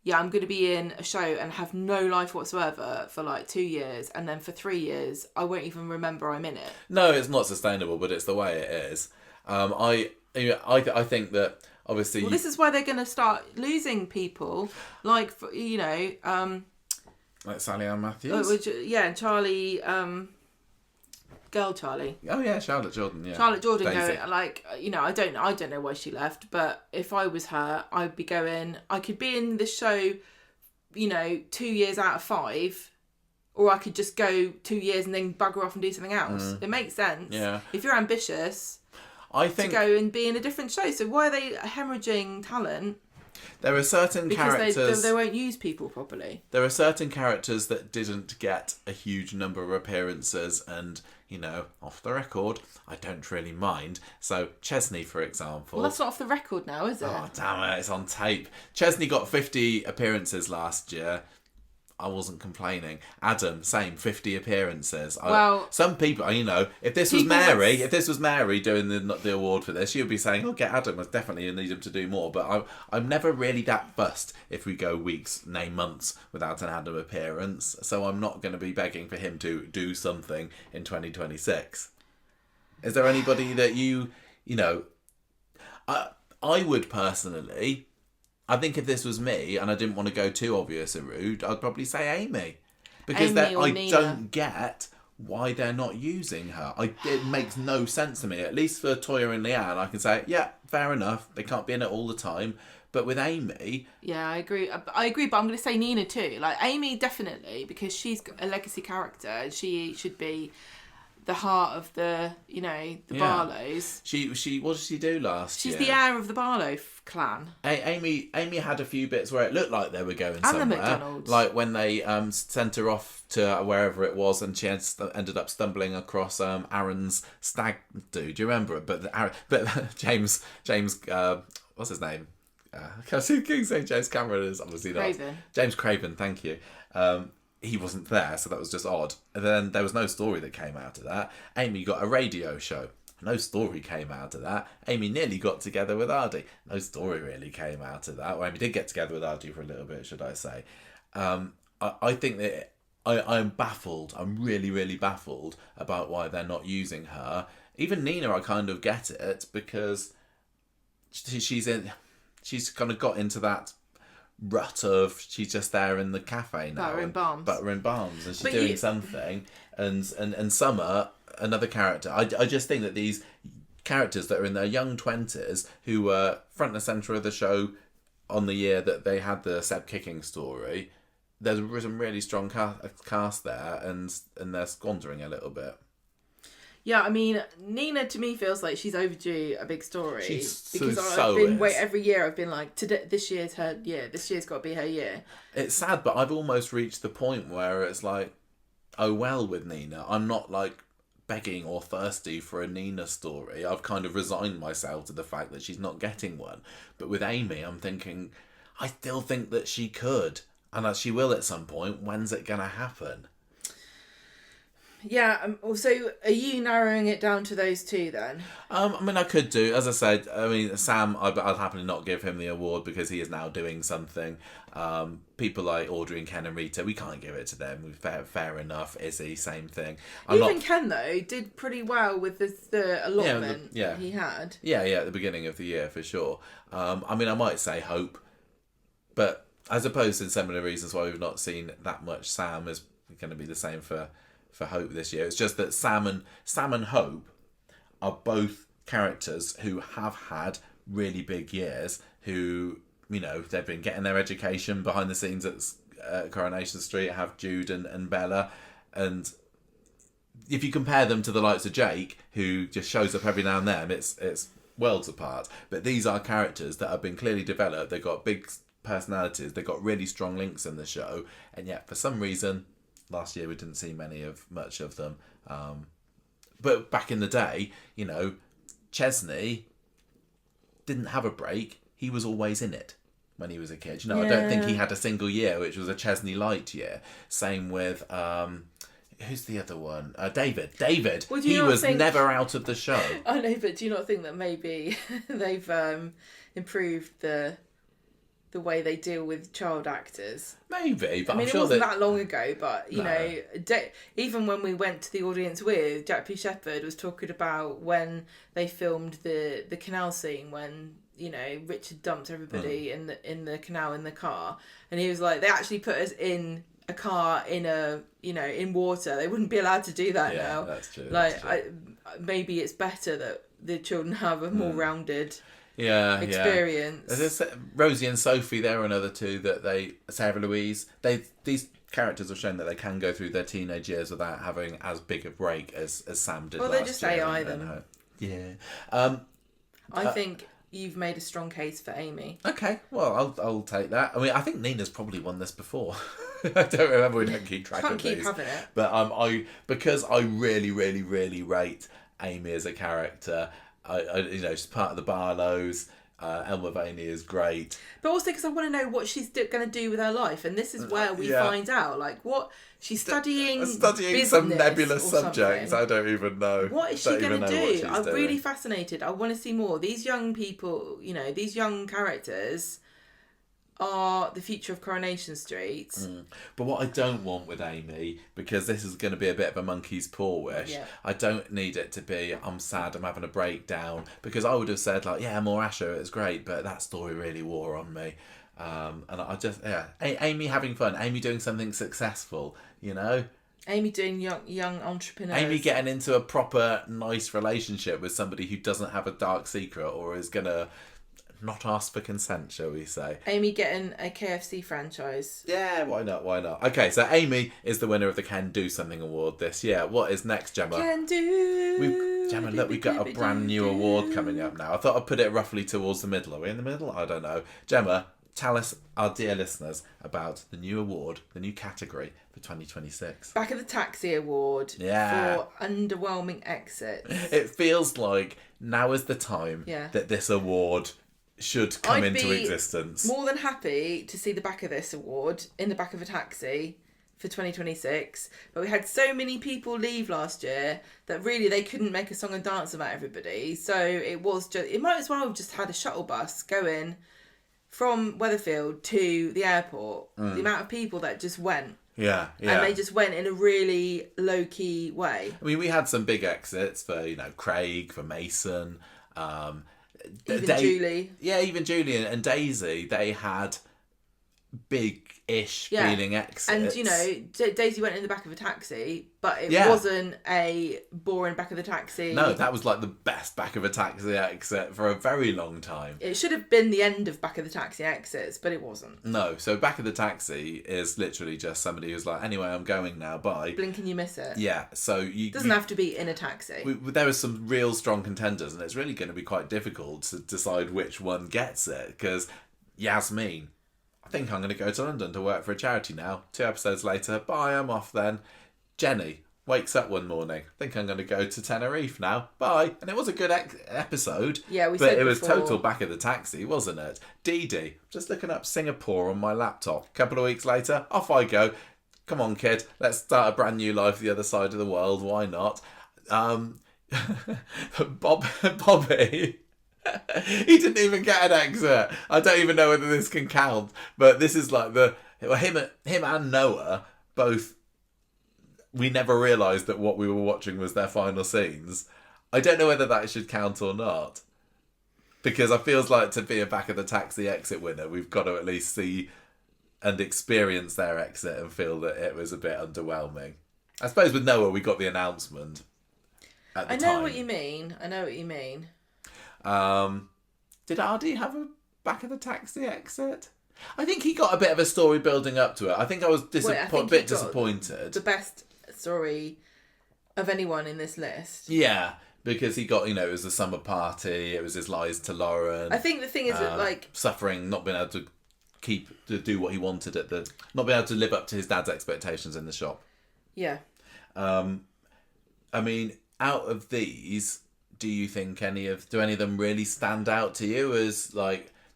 yeah, I'm going to be in a show and have no life whatsoever for like 2 years, and then for 3 years I won't even remember I'm in it. No, it's not sustainable, but it's the way it is. I think that obviously. Well, this is why they're going to start losing people, like like Sally Ann Matthews. And Charlie, girl Charlie. Oh yeah, Charlotte Jordan. Yeah, Charlotte Jordan. Daisy. I don't know why she left, but if I was her, I'd be going. I could be in this show, 2 years out of 5, or I could just go 2 years and then bugger off and do something else. It makes sense. Yeah. If you're ambitious, I think to go and be in a different show. So why are they hemorrhaging talent? There are certain because characters. they won't use people properly. There are certain characters that didn't get a huge number of appearances, and off the record, I don't really mind. So Chesney, for example. Well, that's not off the record now, is it? Oh damn it! It's on tape. Chesney got 50 appearances last year. I wasn't complaining. Adam, same, 50 appearances. Some people, if this was Mary doing the award for this, you'd be saying, "Oh, get Adam. I definitely need him to do more." But I'm never really that fussed if we go weeks, nay months, without an Adam appearance. So I'm not going to be begging for him to do something in 2026. Is there anybody that I would personally. I think if this was me and I didn't want to go too obvious and rude, I'd probably say Amy. Because I don't get why they're not using her. It makes no sense to me. At least for Toya and Leanne, I can say, yeah, fair enough. They can't be in it all the time. But with Amy... Yeah, I agree, but I'm going to say Nina too. Like, Amy, definitely, because she's a legacy character and she should be the heart of the Barlows. She what did she do last year? She's the heir of the Barlow clan. Amy had a few bits where it looked like they were going somewhere. And the McDonald's. Like when they sent her off to wherever it was, and she ended up stumbling across Aaron's stag do. Do you remember it? But James, what's his name? I keep saying James Cameron is obviously not. Craven. James Craven, thank you. He wasn't there, so that was just odd. And then there was no story that came out of that. Amy got a radio show. No story came out of that. Amy nearly got together with Ardy. No story really came out of that. Well, Amy did get together with Ardy for a little bit, should I say. I think that I'm baffled. I'm really, really baffled about why they're not using her. Even Nina, I kind of get it, because she's kind of got into that rut of she's just there in the cafe now. Butter and Balms. And she's doing something. And Summer, another character. I just think that these characters that are in their young 20s, who were front and centre of the show on the year that they had the Seb kicking story, there's some really strong cast there, and they're squandering a little bit. Yeah, I mean, Nina to me feels like she's overdue a big story. Every year I've been like, this year's her year. This year's got to be her year. It's sad, but I've almost reached the point where it's like, oh well with Nina. I'm not like begging or thirsty for a Nina story. I've kind of resigned myself to the fact that she's not getting one. But with Amy, I'm thinking, I still think that she could, and that she will at some point. When's it going to happen? Yeah, so are you narrowing it down to those two then? I mean, I could do. As I said, I mean, Sam, I'd happily not give him the award because he is now doing something. People like Audrey and Ken and Rita, we can't give it to them. Fair enough. Izzy, same thing. Ken, though, did pretty well with the allotment he had. Yeah, at the beginning of the year, for sure. I mean, I might say Hope, but as opposed to similar reasons why we've not seen that much Sam, is going to be the same for Hope this year. It's just that Sam and Hope are both characters who have had really big years, who, they've been getting their education behind the scenes at Coronation Street, have Jude and Bella, and if you compare them to the likes of Jake, who just shows up every now and then, it's worlds apart. But these are characters that have been clearly developed. They've got big personalities, they've got really strong links in the show, and yet for some reason last year we didn't see much of them. But back in the day, Chesney didn't have a break. He was always in it when he was a kid. I don't think he had a single year which was a Chesney light year. Same with who's the other one? David. Well, he was never out of the show. I know, but do you not think that maybe they've improved the way they deal with child actors? Maybe, but I mean, I'm sure it wasn't that long ago, but even when we went to the audience with Jack P. Shepherd was talking about when they filmed the canal scene when Richard dumped everybody in the canal in the car, and he was like, they actually put us in a car in water. They wouldn't be allowed to do that now. That's true. Maybe it's better that the children have a more rounded experience. Yeah. Rosie and Sophie, they're another two that Sarah Louise, these characters have shown that they can go through their teenage years without having as big a break as Sam did last year. Well, they just AI them. Yeah. I think you've made a strong case for Amy. Okay, well, I'll take that. I mean, I think Nina's probably won this before. I don't remember. We don't keep track of these. Can't keep having it. But because I really, really, really rate Amy as a character. She's part of the Barlows. Elma Vaney is great. But also because I want to know what she's going to do with her life. And this is where we find out. Like, what... She's studying some nebulous subjects. Something. I don't even know. What is she going to do? I'm really fascinated. I want to see more. These young people, these young characters are the future of Coronation Street. But what I don't want with Amy, because this is going to be a bit of a monkey's paw wish, I don't need it to be, I'm sad, I'm having a breakdown, because I would have said, like, yeah, more Asher, it's great, but that story really wore on me. And I just, Amy having fun, Amy doing something successful, Amy doing young entrepreneurs. Amy getting into a proper, nice relationship with somebody who doesn't have a dark secret or is going to not ask for consent, shall we say. Amy getting a KFC franchise. Yeah, why not? Okay, so Amy is the winner of the Can Do Something award this year. What is next, Gemma? Can do. Gemma, look, we've got a brand new award coming up now. I thought I'd put it roughly towards the middle. Are we in the middle? I don't know. Gemma, tell us, our dear listeners, about the new award, the new category for 2026. Back of the Taxi Award for underwhelming exits. It feels like now is the time that this award should come into existence. More than happy to see the back of this award in the back of a taxi for 2026. But we had so many people leave last year that really they couldn't make a song and dance about everybody. So it might as well have just had a shuttle bus going from Weatherfield to the airport. The amount of people that just went. Yeah. And they just went in a really low-key way. I mean, we had some big exits for, Craig, for Mason, Julie. Yeah, even Julie and Daisy, they had big-ish feeling exits. And, Daisy went in the back of a taxi, but it wasn't a boring back of the taxi. No, that was like the best back of a taxi exit for a very long time. It should have been the end of back of the taxi exits, but it wasn't. No, so back of the taxi is literally just somebody who's like, anyway, I'm going now, bye. Blink and you miss it. Yeah, so you... Doesn't have to be in a taxi. There are some real strong contenders, and it's really going to be quite difficult to decide which one gets it, because Yasmin... I think I'm going to go to London to work for a charity now. 2 episodes later, bye, I'm off then. Jenny wakes up one morning. I think I'm going to go to Tenerife now. Bye. And it was a good episode. Yeah, But it was total back of the taxi, wasn't it? Dee Dee, just looking up Singapore on my laptop. A couple of weeks later, off I go. Come on, kid. Let's start a brand new life the other side of the world. Why not? Bobby... he didn't even get an exit. I don't even know whether this can count, but this is like him and Noah both. We never realised that what we were watching was their final scenes. I don't know whether that should count or not, because I feels like to be a back of the taxi exit winner, we've got to at least see and experience their exit and feel that it was a bit underwhelming. I suppose with Noah we got the announcement at the time. I know what you mean. Did Ardy have a back of the taxi exit? I think he got a bit of a story building up to it. I think I was a bit disappointed. The best story of anyone in this list. Yeah, because he got, it was the summer party, it was his lies to Lauren. I think the thing is that, suffering, not being able to do what he wanted not being able to live up to his dad's expectations in the shop. Yeah. I mean, out of these... Do you think any of them really stand out to you as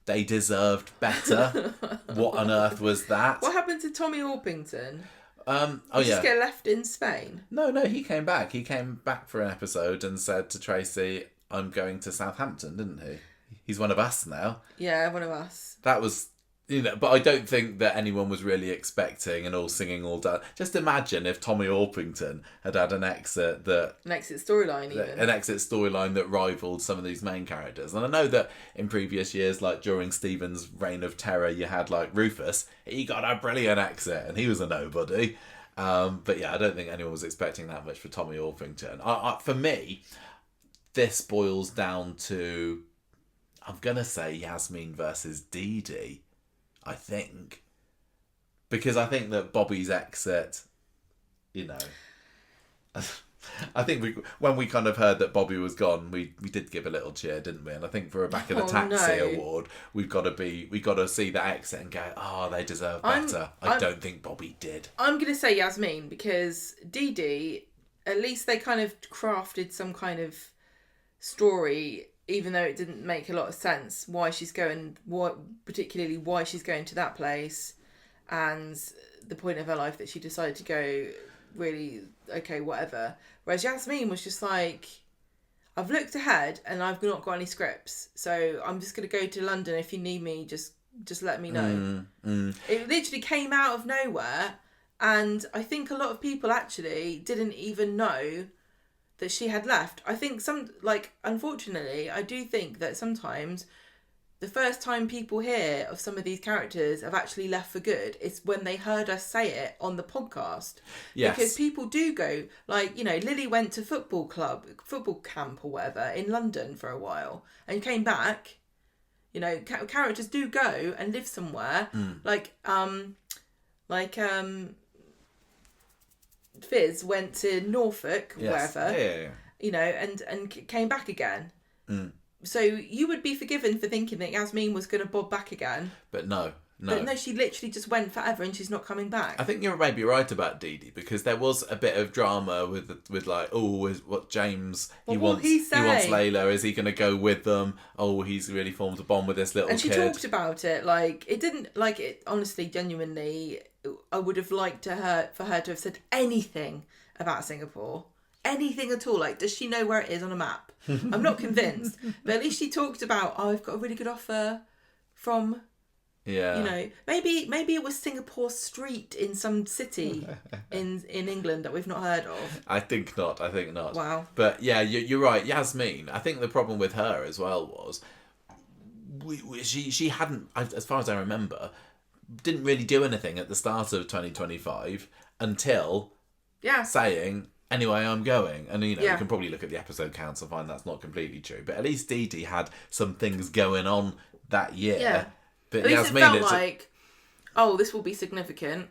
they deserved better? What on earth was that? What happened to Tommy Orpington? Did he just get left in Spain? No, he came back. He came back for an episode and said to Tracy, "I'm going to Southampton," didn't he? He's one of us now. Yeah, one of us. That was. But I don't think that anyone was really expecting an all singing, all done. Just imagine if Tommy Orpington had an exit storyline that rivaled some of these main characters. And I know that in previous years, like during Stephen's reign of terror, you had Rufus. He got a brilliant exit, and he was a nobody. But yeah, I don't think anyone was expecting that much for Tommy Orpington. For me, this boils down to, I'm gonna say Yasmin versus Dee Dee. I think. Because I think that Bobby's exit, I think when we kind of heard that Bobby was gone, we did give a little cheer, didn't we? And I think for a Back of the Taxi award, we've got to see the exit and go, oh, they deserve better. I don't think Bobby did. I'm going to say Yasmin because Dee Dee, at least they kind of crafted some kind of story, even though it didn't make a lot of sense why she's going, particularly why she's going to that place, and the point of her life that she decided to go. Really, okay, whatever. Whereas Yasmin was just like, I've looked ahead and I've not got any scripts, so I'm just going to go to London. If you need me, just let me know. It literally came out of nowhere, and I think a lot of people actually didn't even know that she had left. I think unfortunately, I do think that sometimes the first time people hear of some of these characters have actually left for good is when they heard us say it on the podcast. Yes. Because people do go, Lily went to football camp or whatever in London for a while and came back. Characters do go and live somewhere. Fizz went to Norfolk, wherever, and came back again. So you would be forgiven for thinking that Yasmin was going to bob back again. But no. But no, she literally just went forever and she's not coming back. I think you're maybe right about Dee Dee, because there was a bit of drama with what James, he wants Layla, is he going to go with them? Oh, he's really formed a bond with this little kid. And she talked about it, honestly, genuinely, I would have liked for her to have said anything about Singapore. Anything at all. Does she know where it is on a map? I'm not convinced. But at least she talked about, I've got a really good offer from... Yeah. Maybe it was Singapore Street in some city in England that we've not heard of. I think not. Wow. But yeah, you're right. Yasmin, I think the problem with her as well was she hadn't, as far as I remember, didn't really do anything at the start of 2025 until saying, anyway, I'm going. And, you can probably look at the episode counts and find that's not completely true. But at least Dee Dee had some things going on that year. Yeah. But at least Yasmin, it felt this will be significant.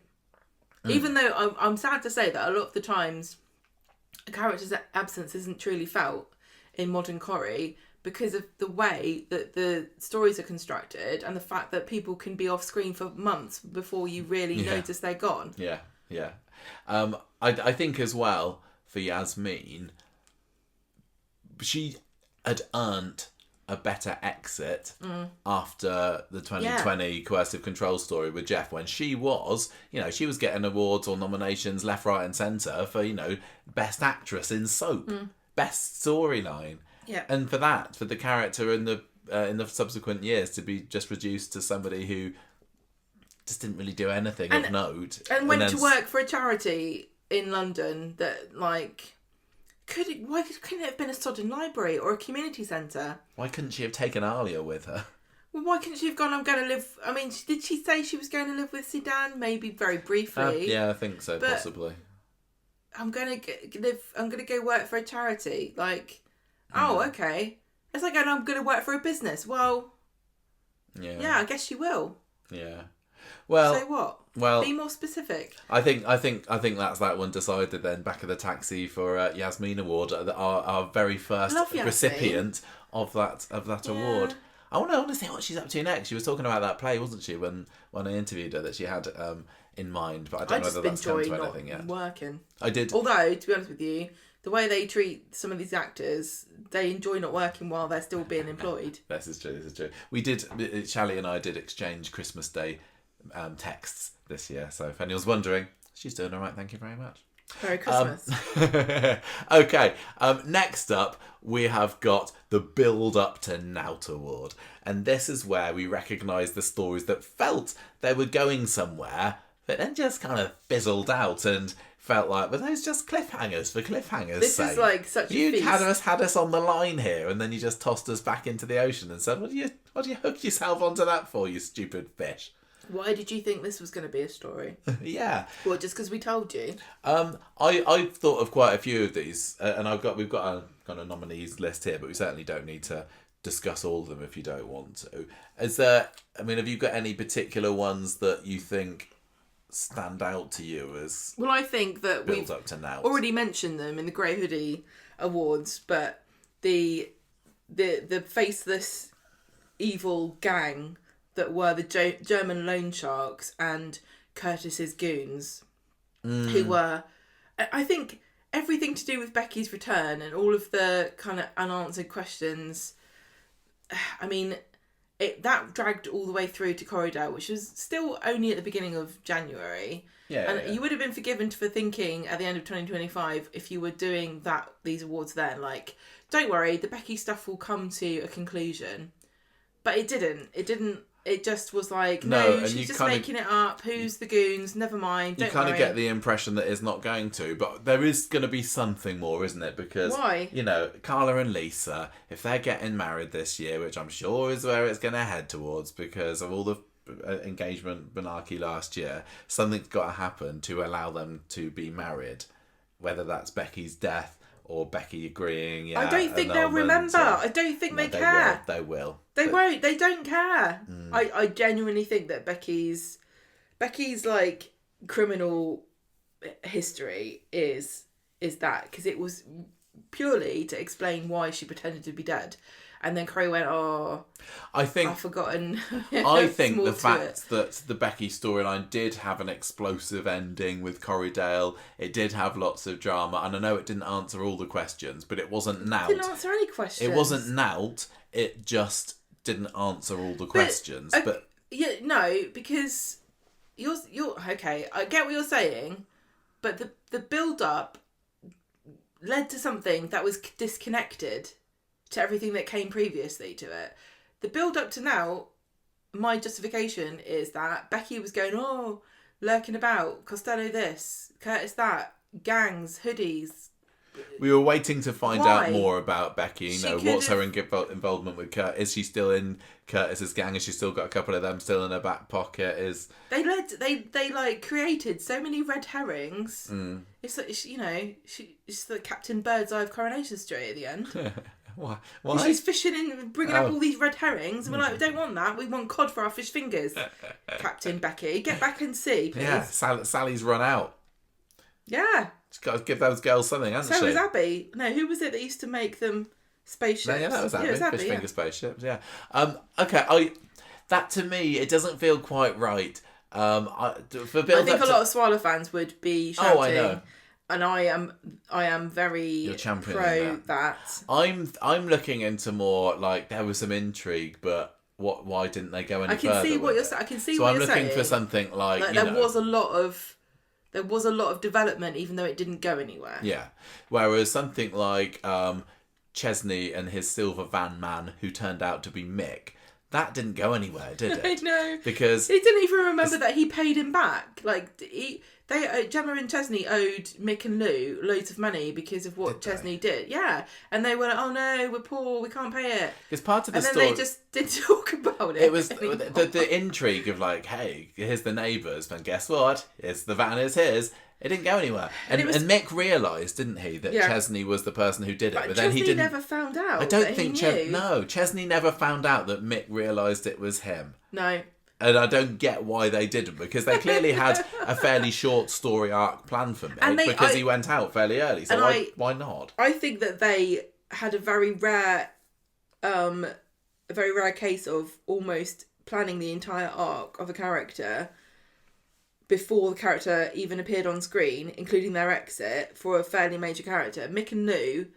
Even though I'm sad to say that a lot of the times a character's absence isn't truly felt in modern Corrie because of the way that the stories are constructed and the fact that people can be off screen for months before you really notice they're gone. Yeah. I think as well, for Yasmin, she had earned a better exit after the 2020 coercive control story with Jeff, when she was, she was getting awards or nominations left, right and centre for, best actress in soap, best storyline. Yeah. And for the character in the subsequent years to be just reduced to somebody who just didn't really do anything of note. And went to work for a charity in London that, why couldn't it have been a sodden library or a community centre? Why couldn't she have taken Alia with her? Well, why couldn't she have gone, I'm going to live... I mean, did she say she was going to live with Zidane? Maybe very briefly. Yeah, I think so, possibly. I'm going to go work for a charity. Okay. It's like, I'm going to work for a business. Well, yeah, I guess you will. Yeah. Well, so what? Well, be more specific. I think that's that one decided then. Back of the Taxi for Yasmin Award, our very first recipient of that award. I want to see what she's up to next. She was talking about that play, wasn't she, when I interviewed her, that she had in mind, but I don't know whether that's come to anything yet. Working. I did. Although, to be honest with you, the way they treat some of these actors, they enjoy not working while they're still being employed. This is true. We did. Shally and I did exchange Christmas Day texts this year, so if anyone's wondering, she's doing all right, thank you very much. Merry Christmas. Okay, next up we have got the Build Up to Nout Award, and this is where we recognise the stories that felt they were going somewhere but then just kind of fizzled out and felt like, were those just cliffhangers for cliffhangers' this sake? Is like such a feast. You had us on the line here, and then you just tossed us back into the ocean and said, what do you hook yourself onto that for, you stupid fish? Why did you think this was going to be a story? Yeah. Well, just because we told you? I've thought of quite a few of these, and we've got a kind of nominees list here, but we certainly don't need to discuss all of them if you don't want to. Have you got any particular ones that you think stand out to you as Well, I think that build we've up to now? already mentioned them in the Grey Hoodie Awards, but the faceless evil gang that were the German loan sharks and Curtis's goons, who were, I think, everything to do with Becky's return and all of the kind of unanswered questions. I mean, that dragged all the way through to Corrie, which was still only at the beginning of January. Yeah, you would have been forgiven for thinking at the end of 2025 if you were doing these awards then, like, don't worry, the Becky stuff will come to a conclusion. But it didn't. It just was like, no, she's just making it up. Who's the goons? Never mind. Don't worry. You kind of get the impression that it's not going to, but there is going to be something more, isn't it? Because, why? Carla and Lisa, if they're getting married this year, which I'm sure is where it's going to head towards because of all the engagement monarchy last year, something's got to happen to allow them to be married, whether that's Becky's death or Becky agreeing. Yeah, I don't think they'll remember. I don't think they care. They will. They won't. They don't care. I genuinely think that Becky's like criminal history is that, because it was purely to explain why she pretended to be dead. And then Corrie went, I've forgotten. I think the fact that the Becky storyline did have an explosive ending with Corrie, it did have lots of drama, and I know it didn't answer all the questions, but it wasn't nailed. It didn't answer any questions. It wasn't nailed. It just didn't answer all the questions. But yeah, no, because you're okay. I get what you're saying, but the build up led to something that was disconnected to everything that came previously to it. The build up to now, my justification is that Becky was going, lurking about, Costello this, Curtis that, gangs, hoodies. We were waiting to find Why? out more about Becky. What's her involvement with Curtis? Is she still in Curtis's gang? Has she still got a couple of them still in her back pocket? They like created so many red herrings. It's like, it's the Captain Birdseye of Coronation Street at the end. Why? She's fishing and bringing up all these red herrings, and we're like, we don't want that. We want cod for our fish fingers. Captain Becky, get back and see, please. Yeah, Sally's run out. Yeah. She's got to give those girls something, hasn't she? So was Abby. No, who was it that used to make them spaceships? Yeah, that was Abby. Yeah, it was Abby, fish finger spaceships, yeah. Okay, that to me, it doesn't feel quite right. I think a lot of Swallow fans would be shouting. Oh, I know. And I am very pro that. I'm looking into more like there was some intrigue, but why didn't they go any further? I can see what you're saying. So I'm looking for something like there was a lot of development, even though it didn't go anywhere. Yeah, whereas something like Chesney and his silver van man, who turned out to be Mick, that didn't go anywhere, did it? I know, because he didn't even remember that he paid him back. Like Gemma and Chesney owed Mick and Lou loads of money because of what Chesney did. Yeah. And they were like, oh no, we're poor, we can't pay it. It's part of the story. And then they just didn't talk about it. It was the intrigue of like, hey, here's the neighbours, but guess what? It's the van is his. It didn't go anywhere. And Mick realised, didn't he, that Chesney was the person who did it. But then he didn't. Chesney never found out. I don't think Chesney never found out that Mick realised it was him. No. And I don't get why they didn't, because they clearly had a fairly short story arc planned for Mick because he went out fairly early. So why not? I think that they had a very rare case of almost planning the entire arc of a character before the character even appeared on screen, including their exit for a fairly major character. Mick and Lou,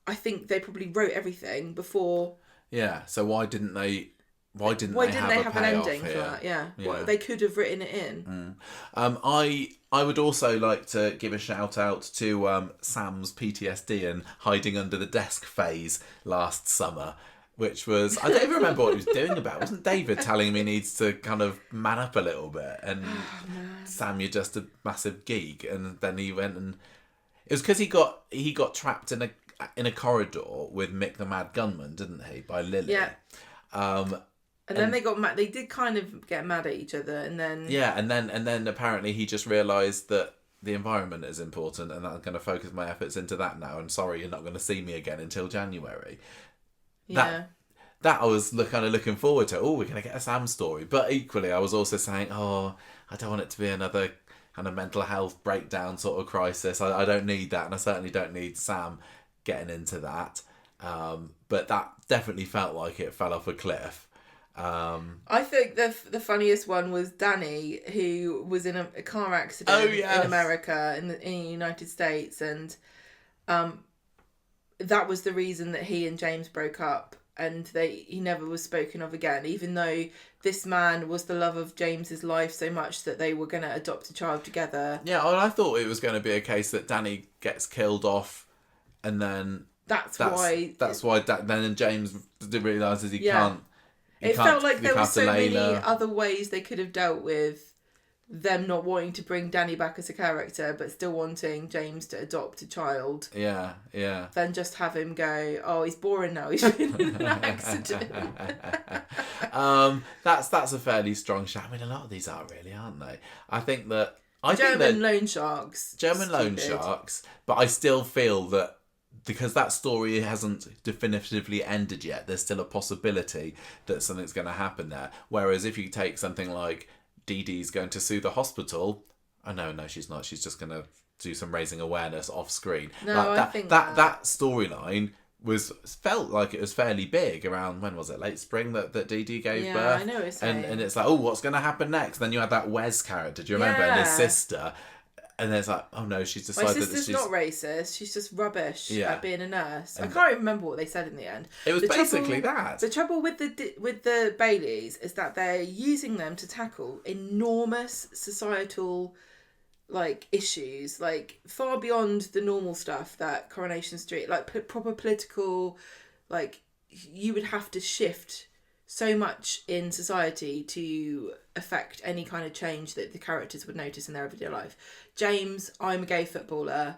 I think they probably wrote everything before. Yeah. So why didn't they? Why didn't they have an ending for that? Yeah. Well, they could have written it in. I would also like to give a shout out to Sam's PTSD and hiding under the desk phase last summer, which was, I don't even remember what he was doing about. Wasn't David telling him he needs to kind of man up a little bit? And Sam, you're just a massive geek. And then he went and it was because he got trapped in a corridor with Mick the Mad Gunman, didn't he? By Lily. Yeah. And then they got mad. They did kind of get mad at each other, and then and then apparently he just realised that the environment is important, and I'm going to focus my efforts into that now. And sorry, you're not going to see me again until January. Yeah. That I was kind of looking forward to. Oh, we're going to get a Sam story, but equally, I was also saying, I I don't want it to be another kind of mental health breakdown sort of crisis. I don't need that, and I certainly don't need Sam getting into that. But that definitely felt like it fell off a cliff. I think the funniest one was Danny, who was in a car accident in America, in the United States, and that was the reason that he and James broke up, and he never was spoken of again, even though this man was the love of James's life so much that they were going to adopt a child together. Yeah, well, I thought it was going to be a case that Danny gets killed off, and then that's why then James realises he can't. It felt like there were so many other ways they could have dealt with them not wanting to bring Danny back as a character, but still wanting James to adopt a child. Yeah. Then just have him go, oh, he's boring now, he's been in an accident. That's a fairly strong shout. I mean, a lot of these are really, aren't they? I think that... German loan sharks. But I still feel that because that story hasn't definitively ended yet, there's still a possibility that something's going to happen there. Whereas if you take something like Dee Dee's going to sue the hospital, oh no, she's not. She's just going to do some raising awareness off screen. No, I think that storyline felt like it was fairly big around, when was it, late spring that Dee Dee gave birth? I know it's saying. And it's like, oh, what's going to happen next? Then you had that Wes character, do you remember? And his sister. And then it's like, oh no, she's decided that she's... My sister's not racist, she's just rubbish at being a nurse. And I can't even remember what they said in the end. It was basically that. The trouble with the Baileys is that they're using them to tackle enormous societal issues, far beyond the normal stuff that Coronation Street, proper political, you would have to shift so much in society to affect any kind of change that the characters would notice in their everyday life. James, I'm a gay footballer,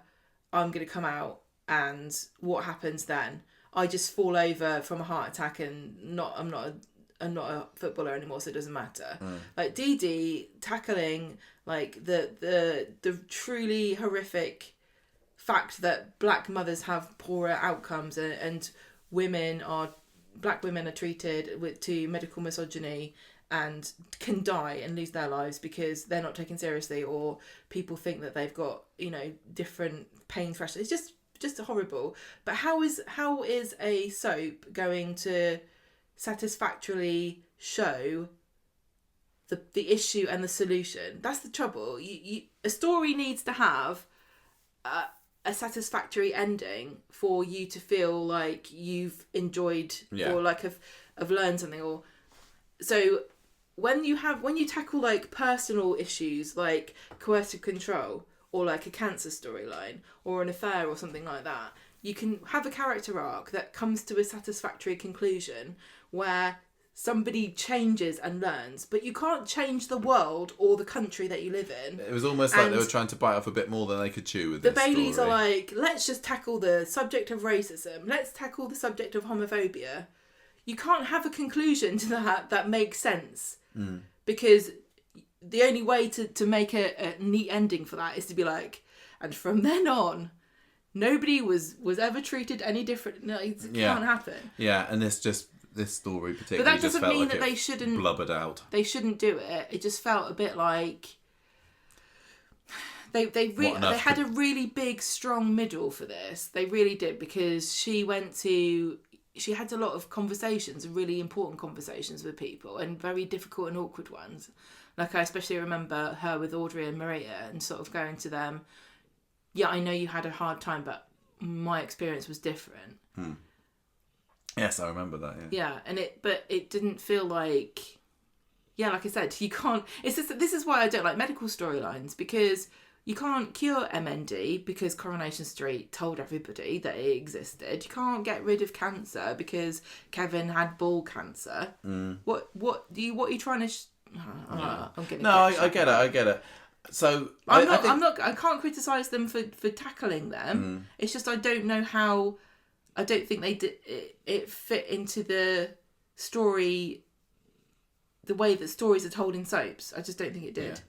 I'm going to come out, and what happens then? I just fall over from a heart attack and I'm not a footballer anymore, so it doesn't matter. Dee Dee tackling the truly horrific fact that black mothers have poorer outcomes and black women are treated to medical misogyny and can die and lose their lives because they're not taken seriously, or people think that they've got, different pain thresholds. It's just horrible. But how is a soap going to satisfactorily show the issue and the solution? That's the trouble. A story needs to have a satisfactory ending for you to feel like you've enjoyed or have learned something. Or so when you tackle personal issues like coercive control or a cancer storyline or an affair or something like that, you can have a character arc that comes to a satisfactory conclusion where somebody changes and learns, but you can't change the world or the country that you live in. It was almost like they were trying to bite off a bit more than they could chew with this story. The Baileys are let's just tackle the subject of racism. Let's tackle the subject of homophobia. You can't have a conclusion to that makes sense. Because the only way to make a neat ending for that is to be and from then on, nobody was ever treated any different. No, it can't happen. Yeah, and this story particularly, but that doesn't mean that they shouldn't blubbered out. They shouldn't do it. It just felt a bit like they had a really big strong middle for this. They really did, because she had a lot of conversations, really important conversations with people, and very difficult and awkward ones. I especially remember her with Audrey and Maria, and sort of going to them, yeah, I know you had a hard time, but my experience was different. Yes, I remember that. Yeah, but it didn't feel like I said, you can't. It's just this is why I don't like medical storylines, because you can't cure MND because Coronation Street told everybody that it existed. You can't get rid of cancer because Kevin had ball cancer. What are you trying to? I'm getting I get it. So I can't criticise them for tackling them. It's just I don't know how. I don't think they did it fit into the story, the way that stories are told in soaps. I just don't think it did.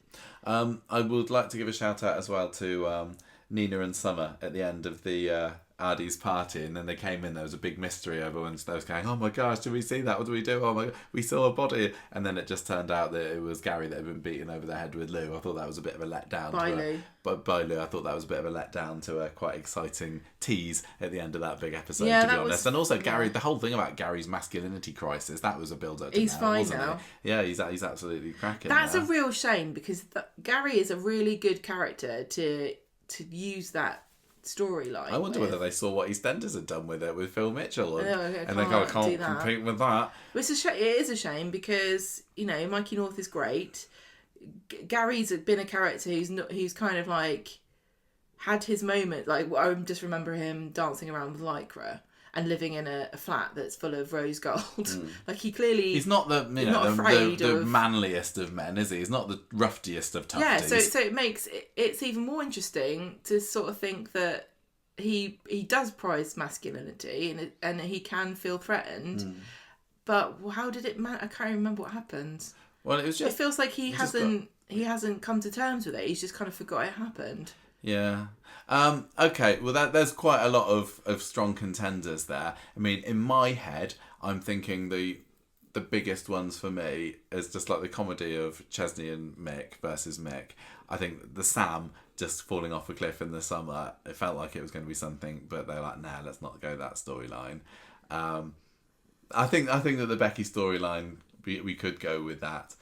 I would like to give a shout out as well to Nina and Summer at the end of the Ardy's party, and then they came in, there was a big mystery. Everyone was going, oh my gosh, did we see that? What do we do? Oh my god, we saw a body. And then it just turned out that it was Gary that had been beaten over the head with Lou. I thought that was a bit of a letdown. By Lou, I thought that was a bit of a letdown to a quite exciting tease at the end of that big episode, to be honest. And also Gary, the whole thing about Gary's masculinity crisis, that was a build-up to he's now, fine wasn't now. He? Yeah, he's absolutely cracking. That's now. a real shame, because Gary is a really good character to use that storyline. I wonder whether they saw what EastEnders had done with it with Phil Mitchell, and they can't compete with that. It is a shame, because Mikey North is great. Gary's been a character who's kind of like had his moment. Like, I just remember him dancing around with Lycra and living in a flat that's full of rose gold. Like, he's not the the manliest of men, is he? He's not the ruffiest of toughies. Yeah, so it makes it's even more interesting to sort of think that he does prize masculinity, and he can feel threatened. But how did it? I can't remember what happened. Well, it feels like he hasn't come to terms with it. He's just kind of forgot it happened. Yeah. Okay, well, there's quite a lot of strong contenders there. I mean, in my head, I'm thinking the biggest ones for me is just like the comedy of Chesney and Mick versus Mick. I think the Sam just falling off a cliff in the summer, it felt like it was going to be something, but they're like, nah, let's not go that storyline. I think that the Becky storyline, we could go with that.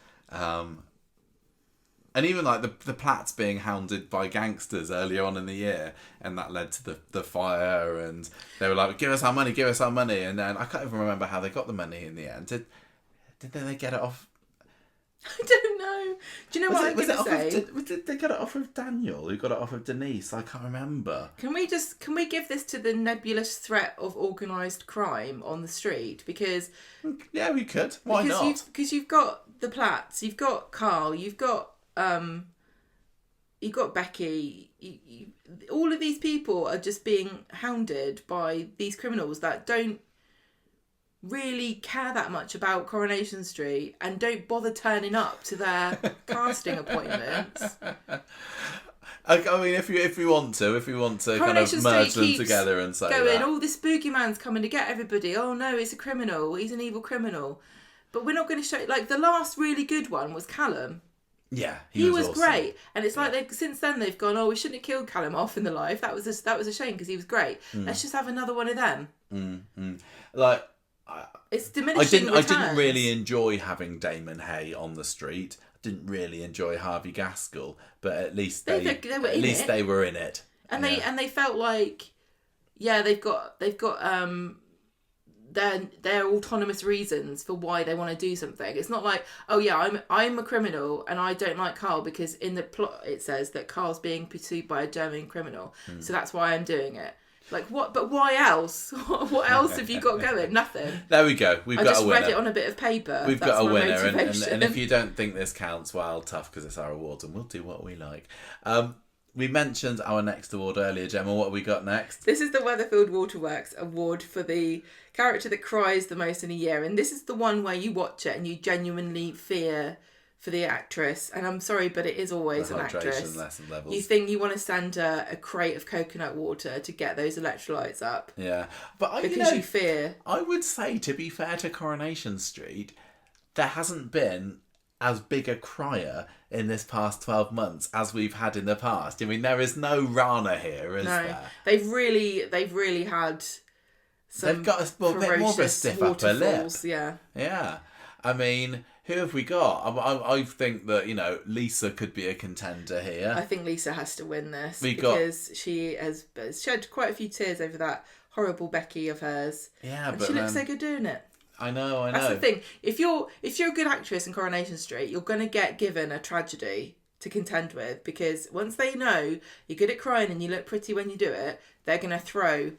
And even like the Platts being hounded by gangsters earlier on in the year, and that led to the fire, and they were like, give us our money, and then I can't even remember how they got the money in the end. Did they get it off? I don't know. Do you know what I'm going to say? Did they get it off of Daniel, who got it off of Denise? I can't remember. Can we give this to the nebulous threat of organised crime on the street? Because yeah, we could. Why not? Because you've got the Platts, you've got Carl, you've got Becky. All of these people are just being hounded by these criminals that don't really care that much about Coronation Street and don't bother turning up to their casting appointments. I mean, if we want to kind of merge them together and say that. Oh, this boogeyman's coming to get everybody. Oh no, he's a criminal. He's an evil criminal. But we're not going to show. Like, the last really good one was Callum. Yeah, he was awesome. Great, and it's like since then they've gone, oh, we shouldn't have killed Callum off in the life. That was a shame, because he was great. Let's just have another one of them. Like, it's diminishing returns. I didn't really enjoy having Damon Hay on the street. I didn't really enjoy Harvey Gaskell, but at least they were in it. And they felt like, yeah, they've got their autonomous reasons for why they want to do something. It's not like, oh yeah, I'm a criminal and I don't like Carl because in the plot it says that Carl's being pursued by a German criminal, so that's why I'm doing it. Like, what? But why else? What else have you got going? Nothing. There we go. I just read it on a bit of paper. We've got a winner, and if you don't think this counts, well, tough, because it's our awards and we'll do what we like. We mentioned our next award earlier, Gemma. What have we got next? This is the Weatherfield Waterworks Award for the character that cries the most in a year. And this is the one where you watch it and you genuinely fear for the actress. And I'm sorry, but it is always an actress. Levels. You think you want to stand a crate of coconut water to get those electrolytes up. Yeah. But you fear. I would say, to be fair to Coronation Street, there hasn't been as big a crier in this past 12 months as we've had in the past. I mean, there is no Rana here, is there? They've really had some. They've got a bit more of a stiff upper lip. Yeah. Yeah. I mean, who have we got? I think that, Lisa could be a contender here. I think Lisa has to win this because she has shed quite a few tears over that horrible Becky of hers. Yeah, and she looks so good doing it. I know. That's the thing. If you're a good actress in Coronation Street, you're going to get given a tragedy to contend with, because once they know you're good at crying and you look pretty when you do it, they're going to throw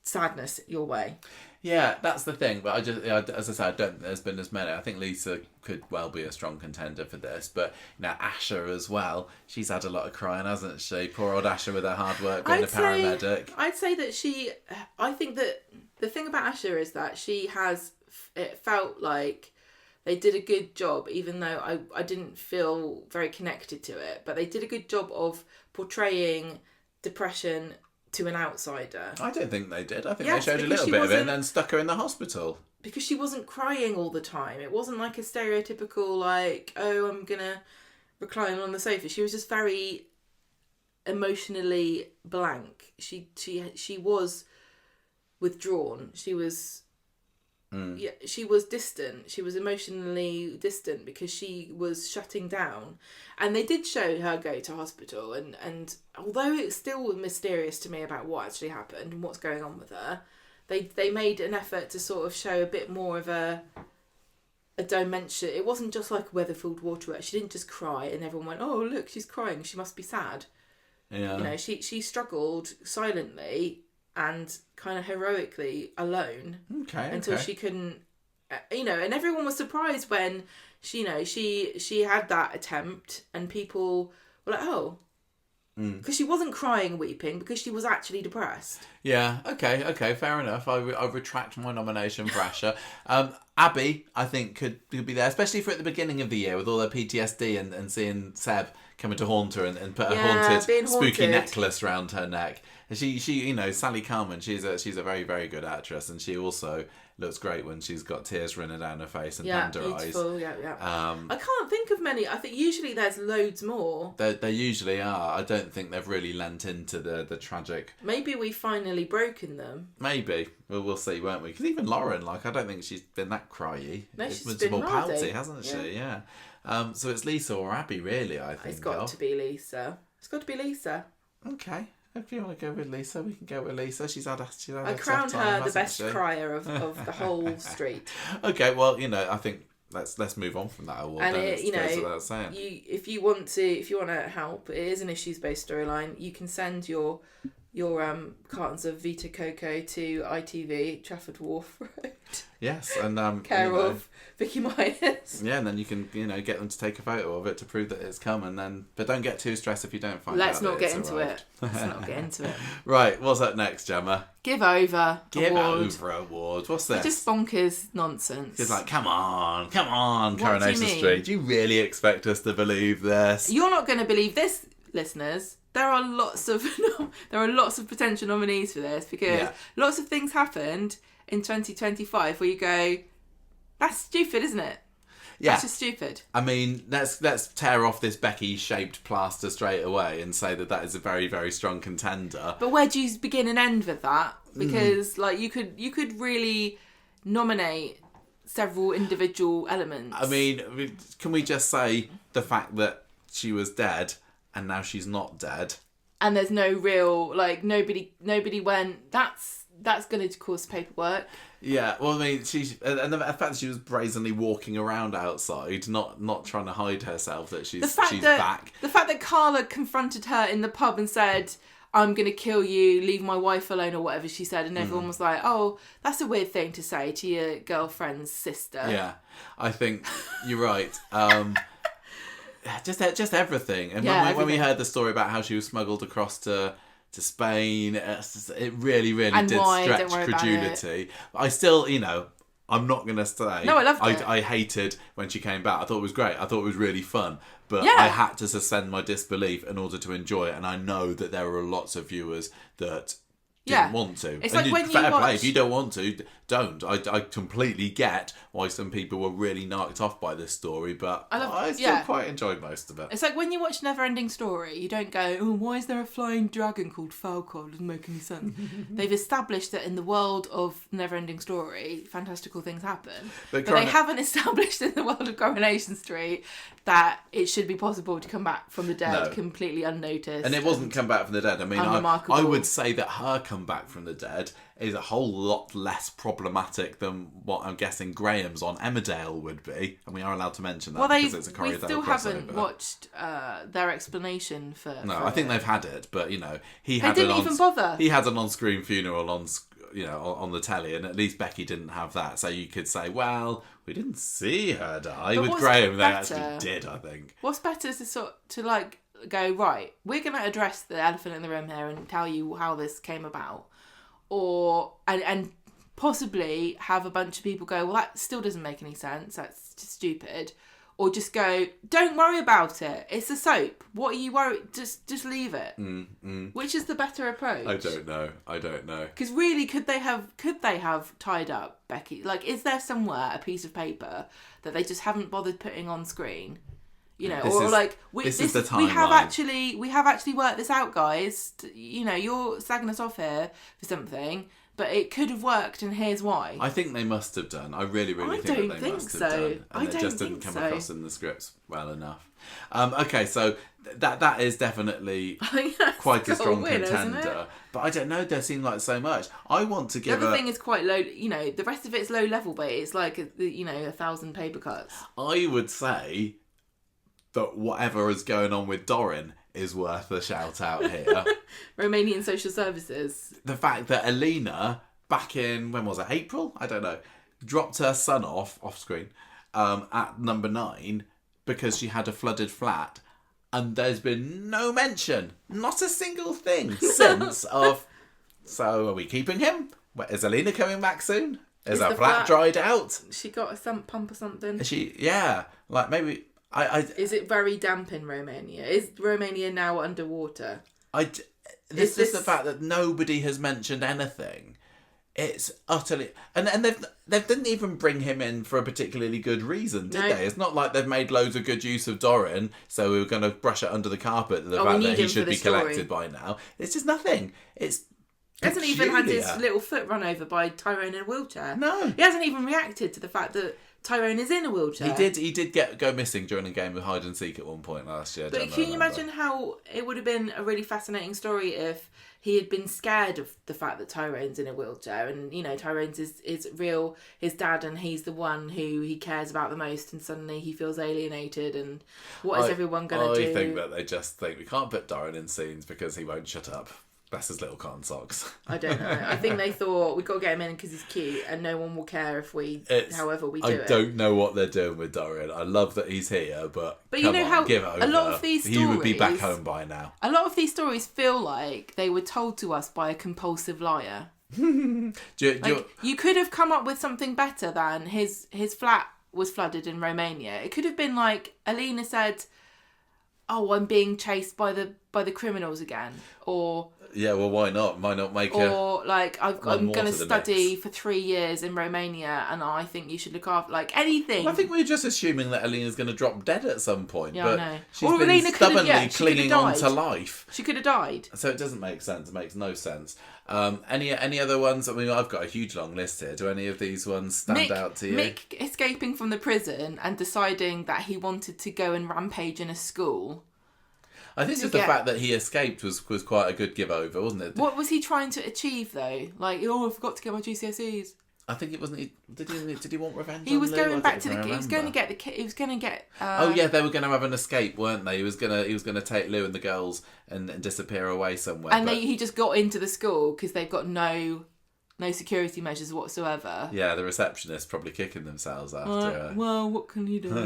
sadness your way. Yeah, that's the thing. But as I said, I don't think there's been as many. I think Lisa could well be a strong contender for this. But Asha as well. She's had a lot of crying, hasn't she? Poor old Asha with her hard work being a paramedic. I'd say that I think that the thing about Asha is that it felt like they did a good job, even though I didn't feel very connected to it. But they did a good job of portraying depression to an outsider. I don't think they did. I think Yes, they showed a because little she bit of it and wasn't- then stuck her in the hospital. Because she wasn't crying all the time. It wasn't like a stereotypical, like, oh, I'm going to recline on the sofa. She was just very emotionally blank. She was withdrawn. She was... Yeah, she was distant. She was emotionally distant because she was shutting down. And they did show her go to hospital. And although it's still mysterious to me about what actually happened and what's going on with her, they made an effort to sort of show a bit more of a dimension. It wasn't just like a weather-filled waterworks. She didn't just cry and everyone went, oh, look, she's crying. She must be sad. Yeah. You know, she struggled silently and kind of heroically alone until she couldn't, and everyone was surprised when she had that attempt and people were like, oh, because she wasn't crying and weeping, because she was actually depressed. Yeah, okay, fair enough. I retract my nomination for Asher. Abby, I think, could be there, especially for at the beginning of the year with all her PTSD and seeing Seb coming to haunt her and put a haunted spooky necklace around her neck. She Sally Carman, she's a very, very good actress, and she also looks great when she's got tears running down her face and panda beautiful, eyes. Yeah. I can't think of many. I think usually there's loads more. There usually are. I don't think they've really lent into the tragic. Maybe we've finally broken them. Maybe. Well, we'll see, won't we? Because even Lauren, I don't think she's been that cryy. No, she's been been more mardy, pouty, hasn't she? Yeah. So it's Lisa or Abby, really, I think. It's got to be Lisa. Okay. If you want to go with Lisa, we can go with Lisa. She's had I crowned her the best crier of the whole street. Okay, well, I think let's move on from that award. And then. if you want to help, it is an issues-based storyline. You can send your cartons of Vita Coco to ITV Trafford Wharf Road. Yes, and care of Vicky Myers. Yeah, and then you can get them to take a photo of it to prove that it's come, but don't get too stressed if you don't find Let's out. not get into it. Let's not get into it. Right, what's up next, Gemma? Give over award. What's this? Just bonkers nonsense. It's like, come on, Coronation Street. Do you really expect us to believe this? You're not going to believe this, listeners. There are lots of potential nominees for this because lots of things happened in 2025 where you go, that's stupid, isn't it? Yeah. That's just stupid. I mean, let's tear off this Becky-shaped plaster straight away and say that is a very, very strong contender. But where do you begin and end with that? Because you could really nominate several individual elements. I mean, can we just say the fact that she was dead and now she's not dead? And there's no real, nobody went, that's going to cause paperwork. Yeah, well, I mean, and the fact that she was brazenly walking around outside, not trying to hide herself, that she's back. The fact that Carla confronted her in the pub and said, I'm going to kill you, leave my wife alone, or whatever she said, and everyone was like, oh, that's a weird thing to say to your girlfriend's sister. Yeah, I think you're right. Just everything. And when we heard the story about how she was smuggled across to Spain, it really, really and did why? Stretch credulity. I still, I'm not going to say... No, I loved it. I hated when she came back. I thought it was great. I thought it was really fun. But I had to suspend my disbelief in order to enjoy it. And I know that there were lots of viewers that didn't want to. It's and like when you fair watch... play. If you don't want to, don't. I completely get why some people were really knocked off by this story, but I still quite enjoyed most of it. It's like when you watch Neverending Story, you don't go, oh, why is there a flying dragon called Falcon? It doesn't make any sense. They've established that in the world of Neverending Story, fantastical things happen. But they haven't established in the world of Coronation Street that it should be possible to come back from the dead completely unnoticed. And it wasn't come back from the dead. I mean, I would say that her comeback from the dead is a whole lot less problematic than what I'm guessing Graham's on Emmerdale would be. And we are allowed to mention that because it's a Corrie we still haven't watched their explanation for... No, I think they've had it, but, he didn't even bother. He had an on-screen funeral on the telly, and at least Becky didn't have that. So you could say, well, we didn't see her die. But with Graham, they actually did, I think. What's better is to go, right, we're going to address the elephant in the room here and tell you how this came about. And possibly have a bunch of people go, well, that still doesn't make any sense. That's just stupid. or just go, don't worry about it. It's a soap. What are you worried? Just leave it. Which is the better approach? I don't know. Because really, could they have tied up Becky? Like, is there somewhere a piece of paper that they just haven't bothered putting on screen? You know, this is the timeline. we have actually worked this out, guys. You know, you're slagging us off here for something, but it could have worked, and here's why. I think they must have done. I really think that they must have done. And it just didn't come across in the scripts well enough. Okay, so that is definitely quite a strong contender. But I don't know, there seemed like so much. I want to give the other thing is quite low, you know, the rest of it's low level, but it's like, 1,000 paper cuts. I would say that whatever is going on with Dorin is worth a shout out here. Romanian social services. The fact that Alina, back in, when was it, April? I don't know, dropped her son off screen, at number 9 because she had a flooded flat. And there's been no mention, not a single thing since of, so are we keeping him? Is Alina coming back soon? Is her flat dried out? She got a sump pump or something? Like maybe... Is it very damp in Romania? Is Romania now underwater? This is the fact that nobody has mentioned anything. It's utterly... And they didn't even bring him in for a particularly good reason, did they? It's not like they've made loads of good use of Dorin, so we were going to brush it under the carpet, the fact that he should be collected by now. It's just nothing. It's... He hasn't even had his little foot run over by Tyrone in a wheelchair. No. He hasn't even reacted to the fact that Tyrone is in a wheelchair. He did go missing during a game of hide and seek at one point last year. But can you imagine how it would have been a really fascinating story if he had been scared of the fact that Tyrone's in a wheelchair, and Tyrone's is real, his dad, and he's the one who he cares about the most, and suddenly he feels alienated, and what is everyone going to do? I think that they just think we can't put Dorin in scenes because he won't shut up. That's his little cotton socks. I don't know. I think they thought we've got to get him in because he's cute and no one will care if however we do it. I don't know what they're doing with Dorin. I love that he's here, but you know how give over. A lot of these stories, he would be back home by now. A lot of these stories feel like they were told to us by a compulsive liar. You could have come up with something better than his flat was flooded in Romania. It could have been like Alina said, "Oh, I'm being chased by the criminals again," or... Yeah, well, why not? Why not make or like I'm going to study for 3 years in Romania, and I think you should look after anything. Well, I think we're just assuming that Alina's going to drop dead at some point. Yeah, but I know. She's been Alina stubbornly clinging on to life. She could have died. So it doesn't make sense. It makes no sense. Any other ones? I mean, I've got a huge long list here. Do any of these ones stand out to you? Mick escaping from the prison and deciding that he wanted to go and rampage in a school. I think just the fact that he escaped was quite a good give over, wasn't it? What was he trying to achieve though? Like, I forgot to get my GCSEs. I think it wasn't. Did he want revenge? He was going back to He was going to get the kid. He was going to get. Oh yeah, they were going to have an escape, weren't they? He was going to take Lou and the girls and disappear away somewhere. And he just got into the school because they've got no security measures whatsoever. Yeah, the receptionists probably kicking themselves after. Well, what can you do?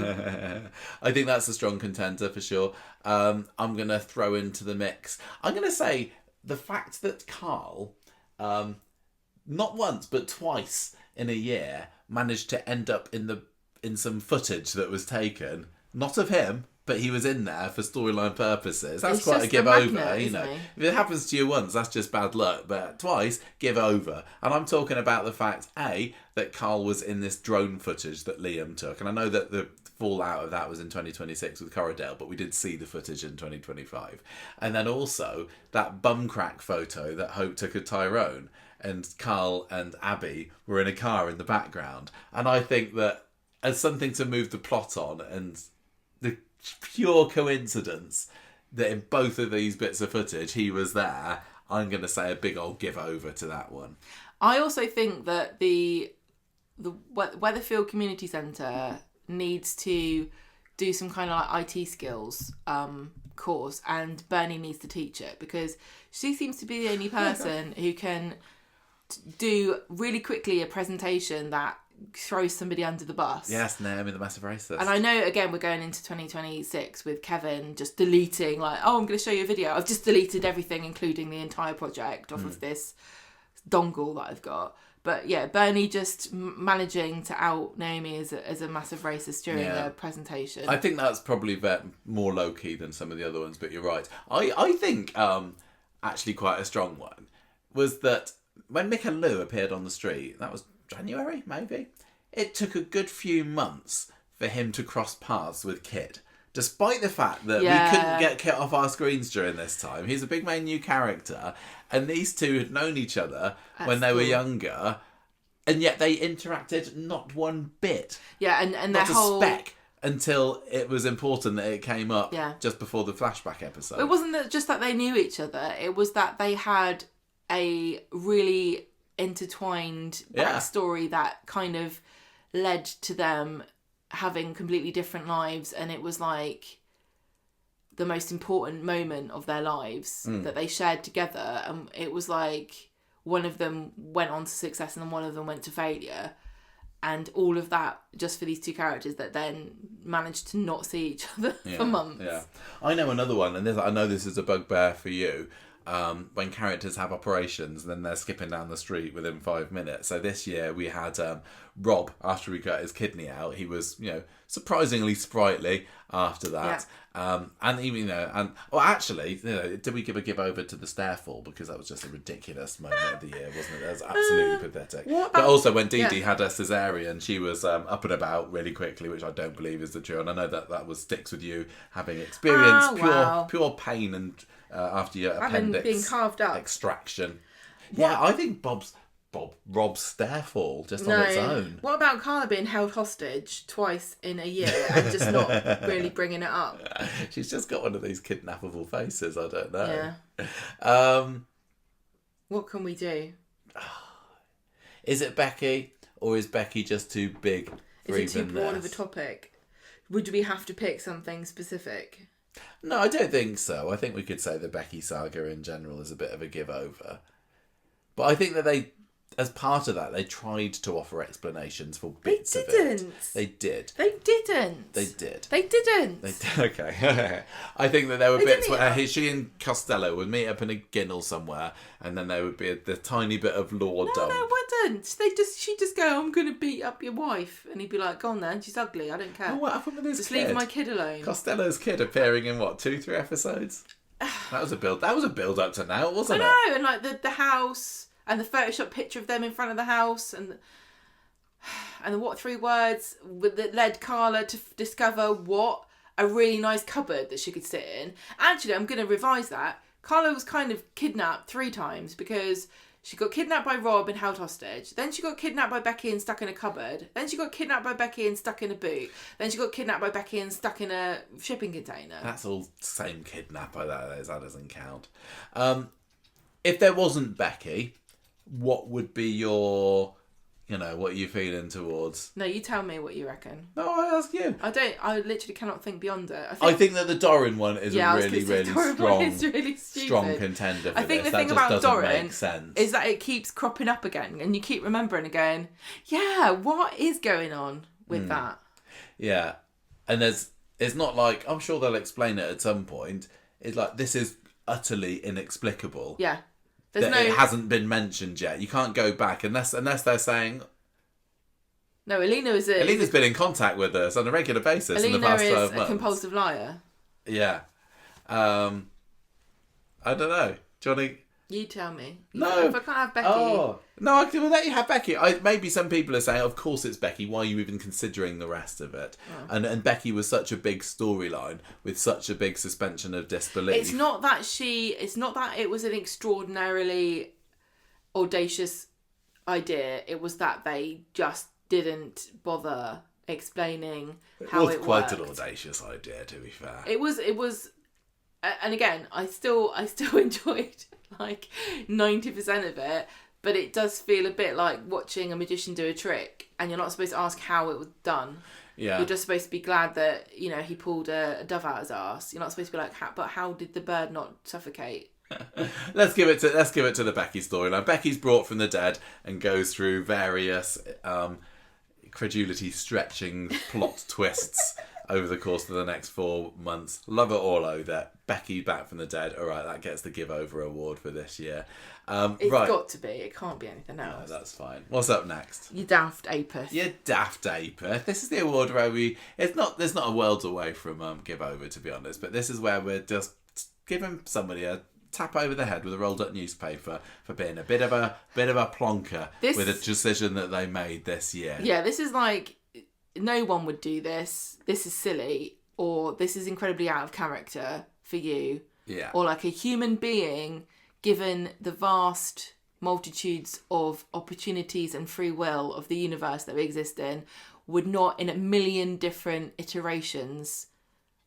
I think that's a strong contender for sure. I'm going to throw into the mix. I'm going to say the fact that Carl, not once but twice in a year, managed to end up in some footage that was taken, not of him, but he was in there for storyline purposes. That's quite a give over, you know. If it happens to you once, that's just bad luck. But twice, give over. And I'm talking about the fact, A, that Carl was in this drone footage that Liam took. And I know that the fallout of that was in 2026 with Corrie, but we did see the footage in 2025. And then also that bum crack photo that Hope took of Tyrone. And Carl and Abby were in a car in the background. And I think that as something to move the plot on, and the pure coincidence that in both of these bits of footage he was there, I'm going to say a big old give over to that one. I also think that the Weatherfield Community Centre needs to do some kind of IT skills course, and Bernie needs to teach it, because she seems to be the only person who can do really quickly a presentation that throws somebody under the bus. Yes, Naomi the Massive Racist. And I know, again, we're going into 2026 with Kevin just deleting, I'm going to show you a video. I've just deleted everything, including the entire project, off of this dongle that I've got. But yeah, Bernie just managing to out Naomi as a massive racist during the presentation. I think that's probably more low key than some of the other ones, but you're right. I think actually quite a strong one was that when Mick and Lou appeared on the street, that was January maybe. It took a good few months for him to cross paths with Kid. Despite the fact that we couldn't get Kit off our screens during this time. He's a big main new character. And these two had known each other when they were younger. And yet they interacted not one bit. Yeah, and not their a speck until it was important that it came up just before the flashback episode. It wasn't just that they knew each other. It was that they had a really intertwined backstory that kind of led to them having completely different lives, and it was like the most important moment of their lives that they shared together, and it was like one of them went on to success and then one of them went to failure, and all of that just for these two characters that then managed to not see each other for months. I know another one, and I know this is a bugbear for you, when characters have operations and then they're skipping down the street within 5 minutes. So this year we had Rob, after he got his kidney out, he was, surprisingly sprightly after that. And even, actually, did we give over to the stair fall? Because that was just a ridiculous moment of the year, wasn't it? That was absolutely pathetic. But also when Dee Dee had her cesarean, she was up and about really quickly, which I don't believe is the truth. And I know that was sticks with you, having experienced pure pain and after your appendix being carved up extraction. Yeah, I think Rob's stair fall just on its own. What about Carla being held hostage twice in a year and just not really bringing it up? She's just got one of these kidnappable faces. I don't know. Yeah. What can we do? Is it Becky, or is Becky just too big for Is it too even broad this? of a topic? Would we have to pick something specific? No, I don't think so. I think we could say the Becky saga in general is a bit of a give over. But I think that they, as part of that, they tried to offer explanations for bits of it. They did. They didn't. They did. They didn't. They did. Okay. I think that there were bits where she and Costello would meet up in a ginnel somewhere, and then there would be the tiny bit of lore dump. No, wouldn't. She'd just go, I'm going to beat up your wife. And he'd be like, go on then, she's ugly, I don't care. Oh, what happened with his Just kid? leave my kid alone. Costello's kid appearing in, 2-3 episodes? That was a build up to now, wasn't it? I know, and like the house... And the Photoshop picture of them in front of the house, and the what 3 words that led Carla to discover what a really nice cupboard that she could sit in. Actually, I'm going to revise that. Carla was kind of kidnapped 3 times because she got kidnapped by Rob and held hostage. Then she got kidnapped by Becky and stuck in a cupboard. Then she got kidnapped by Becky and stuck in a boot. Then she got kidnapped by Becky and stuck in a shipping container. That's all same kidnapper. That doesn't count. If there wasn't Becky, what would be your, what are you feeling towards? No, you tell me what you reckon. No, I ask you. I literally cannot think beyond it. I think that the Doran one is a really strong contender for I think this. The thing that about just Doran doesn't make sense. Is that it keeps cropping up again, and you keep remembering and going, yeah, what is going on with that? Yeah, and it's not like, I'm sure they'll explain it at some point. It's like, this is utterly inexplicable. Yeah. It hasn't been mentioned yet. You can't go back unless they're saying... No, Alina's been in contact with us on a regular basis in the past 12 months. Alina is a compulsive liar. Yeah. I don't know. Do you want to... You tell me. No. If I can't have Becky... Oh. No, I can let you have Becky. Maybe some people are saying, of course it's Becky. Why are you even considering the rest of it? Oh. And Becky was such a big storyline with such a big suspension of disbelief. It's not that it was an extraordinarily audacious idea. It was that they just didn't bother explaining how it worked. It was quite an audacious idea, to be fair. It was, and again, I still enjoyed like 90% of it, but it does feel a bit like watching a magician do a trick, and you're not supposed to ask how it was done. Yeah. You're just supposed to be glad that, he pulled a dove out his arse. You're not supposed to be like, but how did the bird not suffocate? Let's give it to the Becky storyline. Becky's brought from the dead and goes through various credulity stretching plot twists over the course of the next 4 months. Love it or loathe it. Becky back from the dead. All right, that gets the Give Over award for this year. It's got to be. It can't be anything else. No, that's fine. What's up next? You daft Apis. You daft Apis. This is the award where there's not a world away from Give Over, to be honest, but this is where we're just giving somebody a tap over the head with a rolled up newspaper for being a bit of a plonker with a decision that they made this year. Yeah, this is like, no one would do this. This is silly, or this is incredibly out of character for you. Yeah. Or like a human being, given the vast multitudes of opportunities and free will of the universe that we exist in, would not, in a million different iterations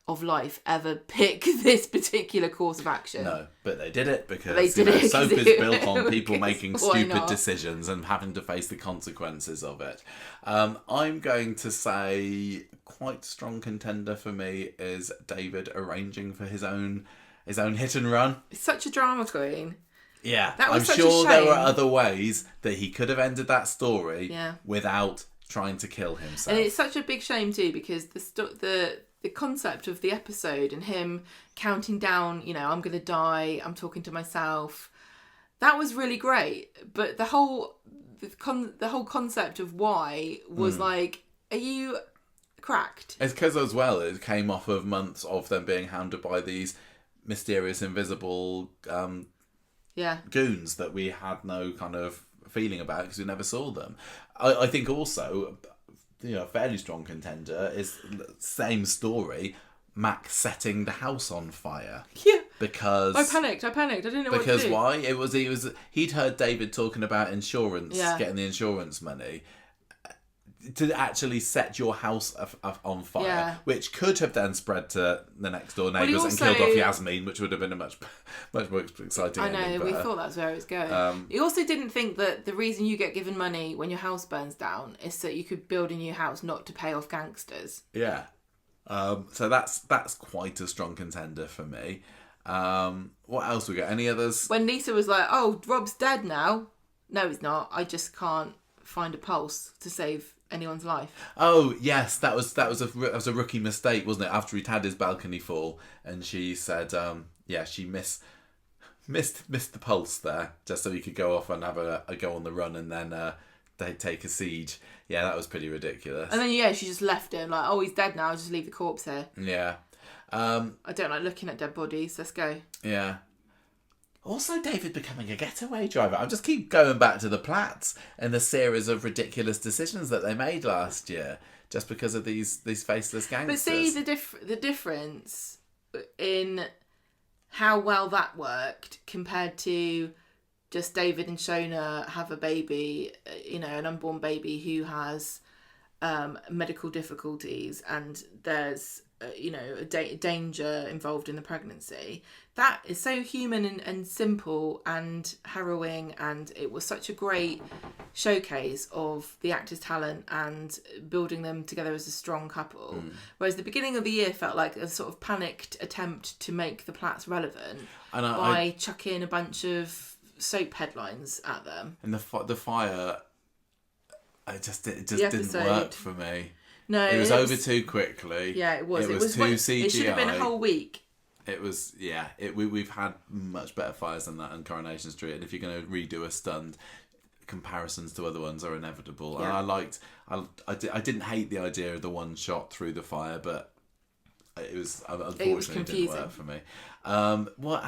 of life, ever pick this particular course of action. No, but they did it because soap is built on people making stupid not? decisions and having to face the consequences of it. I'm going to say quite strong contender for me is David arranging for his own hit and run. It's such a drama queen. Yeah, that was I'm such sure a there shame. were other ways that he could have ended that story without trying to kill himself. And it's such a big shame too, because the concept of the episode and him counting down, I'm going to die, I'm talking to myself, that was really great. But the whole concept of why was like, are you cracked? It's because as well it came off of months of them being hounded by these mysterious invisible goons that we had no kind of feeling about because we never saw them. I think also, a fairly strong contender is same story, Mac setting the house on fire. Yeah. Because I panicked. I didn't know what to do. Because why? He'd heard David talking about insurance, getting the insurance money. To actually set your house on fire, which could have then spread to the next door neighbours and killed off Yasmin, which would have been a much more exciting ending. I know, we thought that's where it was going. You also didn't think that the reason you get given money when your house burns down is so you could build a new house, not to pay off gangsters. Yeah. So that's quite a strong contender for me. What else we got? Any others? When Lisa was like, "Oh, Rob's dead now." No, he's not. I just can't find a pulse to save anyone's life. Oh yes, that was a rookie mistake, wasn't it? After he'd had his balcony fall, and she said, she missed the pulse there, just so he could go off and have a go on the run, and then they take a siege. Yeah, that was pretty ridiculous. And then she just left him like, oh, he's dead now. I'll just leave the corpse here. Yeah. I don't like looking at dead bodies. Let's go. Yeah. Also, David becoming a getaway driver. I just keep going back to the Platts and the series of ridiculous decisions that they made last year, just because of these faceless gangsters. But see the difference in how well that worked compared to just David and Shona have a baby, an unborn baby who has medical difficulties, and there's a danger involved in the pregnancy. That is so human and simple and harrowing, and it was such a great showcase of the actors' talent and building them together as a strong couple. Whereas the beginning of the year felt like a sort of panicked attempt to make the Platts relevant by chucking a bunch of soap headlines at them. And the fire, it just didn't work for me. No, it was over too quickly. Yeah, it was. It was too CGI. It should have been a whole week. It was, we've had much better fires than that in Coronation Street, and if you're going to redo a stunt, comparisons to other ones are inevitable. Yeah. And I didn't hate the idea of the one shot through the fire, but unfortunately it didn't work for me.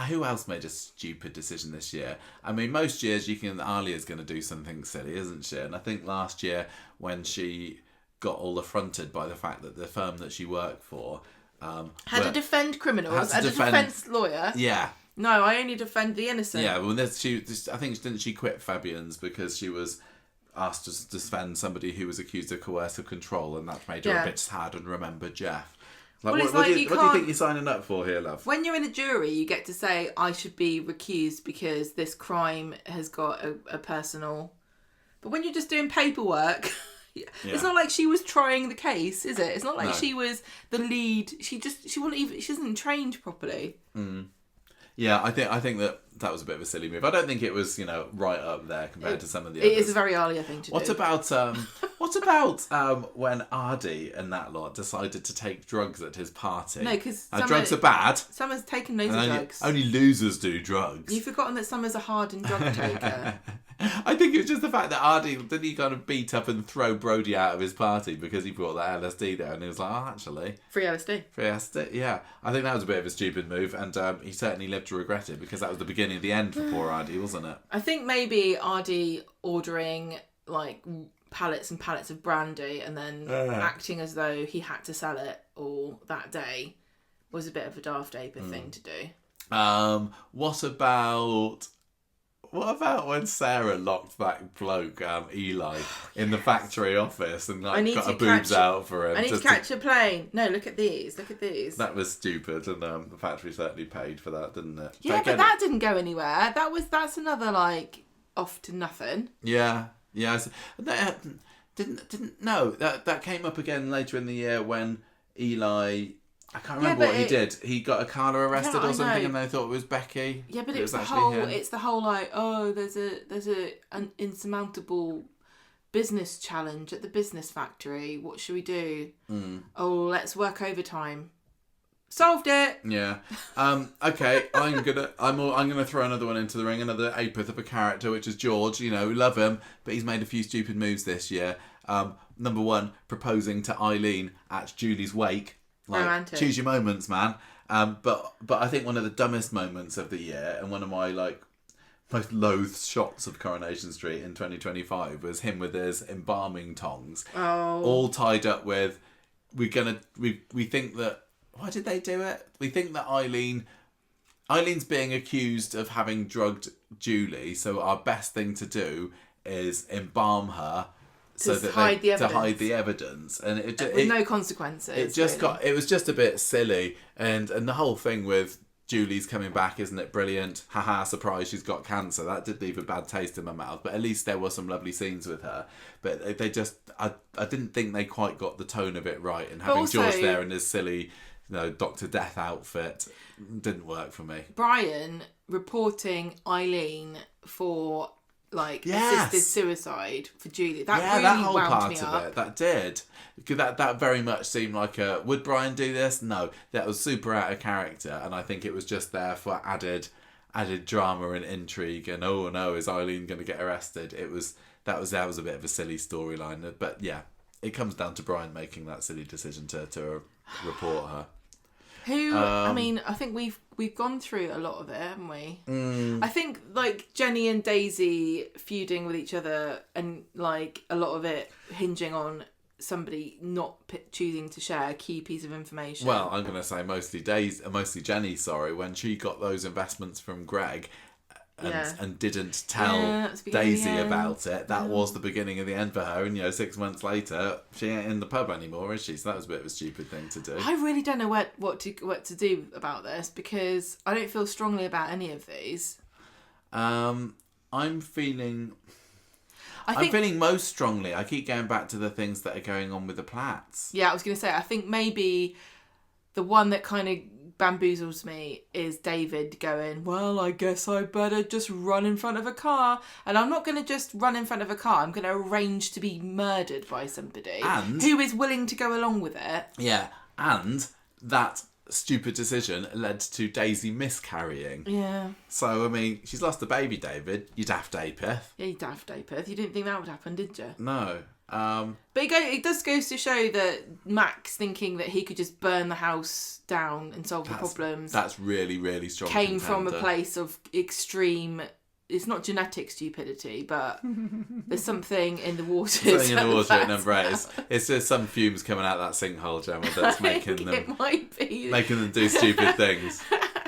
Who else made a stupid decision this year? I mean, most years Alia's going to do something silly, isn't she? And I think last year when she got all affronted by the fact that the firm that she worked for had to defend criminals, had a defence lawyer. Yeah. No, I only defend the innocent. Yeah, well, didn't she quit Fabian's because she was asked to defend somebody who was accused of coercive control, and that made her a bit sad and remember Jeff. What do you think you're signing up for here, love? When you're in a jury, you get to say, I should be recused because this crime has got a personal... But when you're just doing paperwork... It's not like she was trying the case, is it? It's not like she was the lead. She isn't trained properly. Yeah, I think that was a bit of a silly move. I don't think it was right up there compared to some of the others. It is a very Alia thing to do. What about What about when Ardy and that lot decided to take drugs at his party? No, because drugs are bad. Summer's taken loads of drugs. Only losers do drugs. You've forgotten that Summer's a hardened drug taker. I think it was just the fact that Ardy, didn't he kind of beat up and throw Brody out of his party because he brought that LSD there, and he was like, oh, actually. Free LSD, yeah. I think that was a bit of a stupid move, and he certainly lived to regret it, because that was the beginning of the end for poor Ardy, wasn't it? I think maybe Ardy ordering, like, pallets and pallets of brandy and then acting as though he had to sell it all that day was a bit of a daft ape thing to do. What about when Sarah locked that bloke, Eli, in the factory office and got her boobs out for him? I need to catch a plane. No, look at these. That was stupid, and the factory certainly paid for that, didn't it? Yeah, but that didn't go anywhere. That's another, like, off to nothing. Yeah. That came up again later in the year when Eli... I can't remember what he did. He got a Carla arrested or something, and they thought it was Becky. Yeah, but it's the whole like, oh, there's an insurmountable business challenge at the business factory. What should we do? Oh, let's work overtime. Solved it. Yeah. Okay. I'm gonna throw another one into the ring. Another apith of a character, which is George. You know, we love him, but he's made a few stupid moves this year. Number one, proposing to Eileen at Julie's wake. Like, romantic. Choose your moments, man. But I think one of the dumbest moments of the year, and one of my most loathed shots of Coronation Street in 2025, was him with his embalming tongs, all tied up with. We think that. Why did they do it? We think that Eileen's being accused of having drugged Julie, so our best thing to do is embalm her. To hide the evidence, and with no consequences. It was just a bit silly, and the whole thing with Julie's coming back, isn't it brilliant? Haha, surprise, she's got cancer. That did leave a bad taste in my mouth, but at least there were some lovely scenes with her. But I didn't think they quite got the tone of it right, and having George there in his silly, Dr. Death outfit didn't work for me. Brian reporting Eileen for assisted suicide for Julie. That whole wound part me up. That did. That very much seemed like would Brian do this? No, that was super out of character, and I think it was just there for added drama and intrigue. And oh no, is Eileen going to get arrested? That was a bit of a silly storyline, but yeah, it comes down to Brian making that silly decision to report her. I think we've gone through a lot of it, haven't we? I think Jenny and Daisy feuding with each other, and a lot of it hinging on somebody not choosing to share a key piece of information. Well, I'm going to say mostly Jenny. Sorry, when she got those investments from Greg. And didn't tell Daisy about it. That was the beginning of the end for her. And 6 months later, she ain't in the pub anymore, is she? So that was a bit of a stupid thing to do. I really don't know what to do about this, because I don't feel strongly about any of these. I'm feeling most strongly. I keep going back to the things that are going on with the Platts. Yeah, I was going to say, I think maybe the one that kind of bamboozles me is David going, well, I guess I better just run in front of a car. And I'm not going to just run in front of a car. I'm going to arrange to be murdered by somebody who is willing to go along with it. Yeah, and that stupid decision led to Daisy miscarrying. Yeah. So, she's lost a baby, David. You daft apith. Yeah, you daft apith. You didn't think that would happen, did you? No. But it does goes to show that Max thinking that he could just burn the house down and solve the problems. That's really, really strong. Came from a place of extreme. It's not genetic stupidity, but there's something in the water. Something in the water at number 8. It's just some fumes coming out that sinkhole, Gemma, that's making them. It might be making them do stupid things.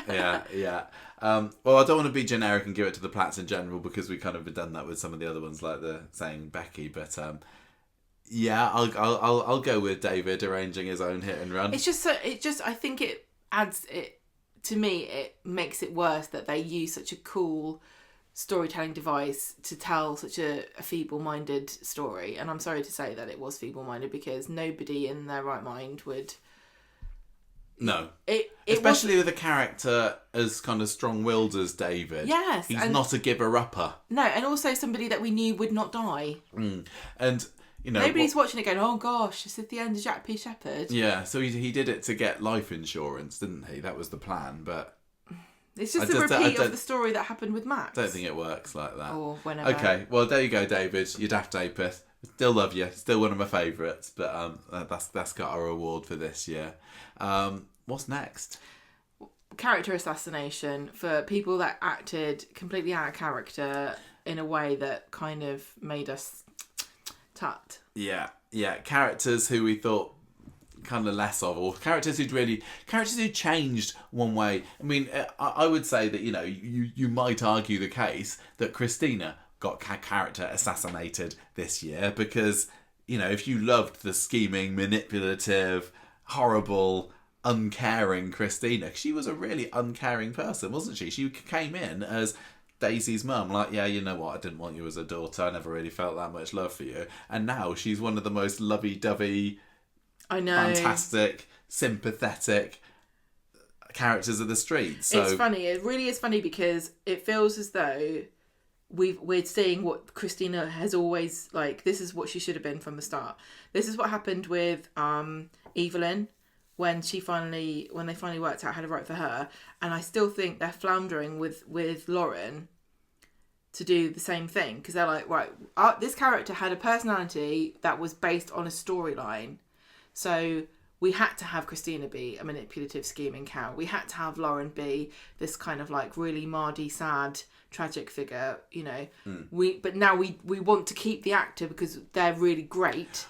Yeah. Well, I don't want to be generic and give it to the Platts in general, because we kind of have done that with some of the other ones, like the saying Becky, but. Yeah, I'll go with David arranging his own hit and run. It's just I think it adds it to me. It makes it worse that they use such a cool storytelling device to tell such a feeble-minded story. And I'm sorry to say that it was feeble-minded, because nobody in their right mind would. No. Especially with a character as kind of strong-willed as David. Yes. He's not a giver-upper. No, and also somebody that we knew would not die. And You know, nobody's watching it going, oh gosh, is it the end of Jack P. Shepherd? Yeah, so he did it to get life insurance, didn't he? That was the plan, but it's just a repeat of the story that happened with Max. I don't think it works like that. Or whenever. Okay, well there you go, David. You're Daft Apith. Still love you. Still one of my favourites, but that's got our award for this year. What's next? Character assassination for people that acted completely out of character in a way that kind of made us tut. Yeah. Characters who we thought kind of less of, or characters who changed one way. I mean, I would say that you might argue the case that Christina got character assassinated this year because if you loved the scheming, manipulative, horrible, uncaring Christina, she was a really uncaring person, wasn't she? She came in as Daisy's mum, like, yeah, you know what, I didn't want you as a daughter, I never really felt that much love for you, and now she's one of the most lovey-dovey, fantastic, sympathetic characters of the street. So it's funny, it really is funny, because it feels as though we're seeing what Christina has always, like, this is what she should have been from the start. This is what happened with Evelyn when they finally worked out how to write for her, and I still think they're floundering with Lauren to do the same thing, because they're like, right, this character had a personality that was based on a storyline, so we had to have Christina be a manipulative, scheming cow. We had to have Lauren be this kind of like really mardy, sad, tragic figure, But now we want to keep the actor because they're really great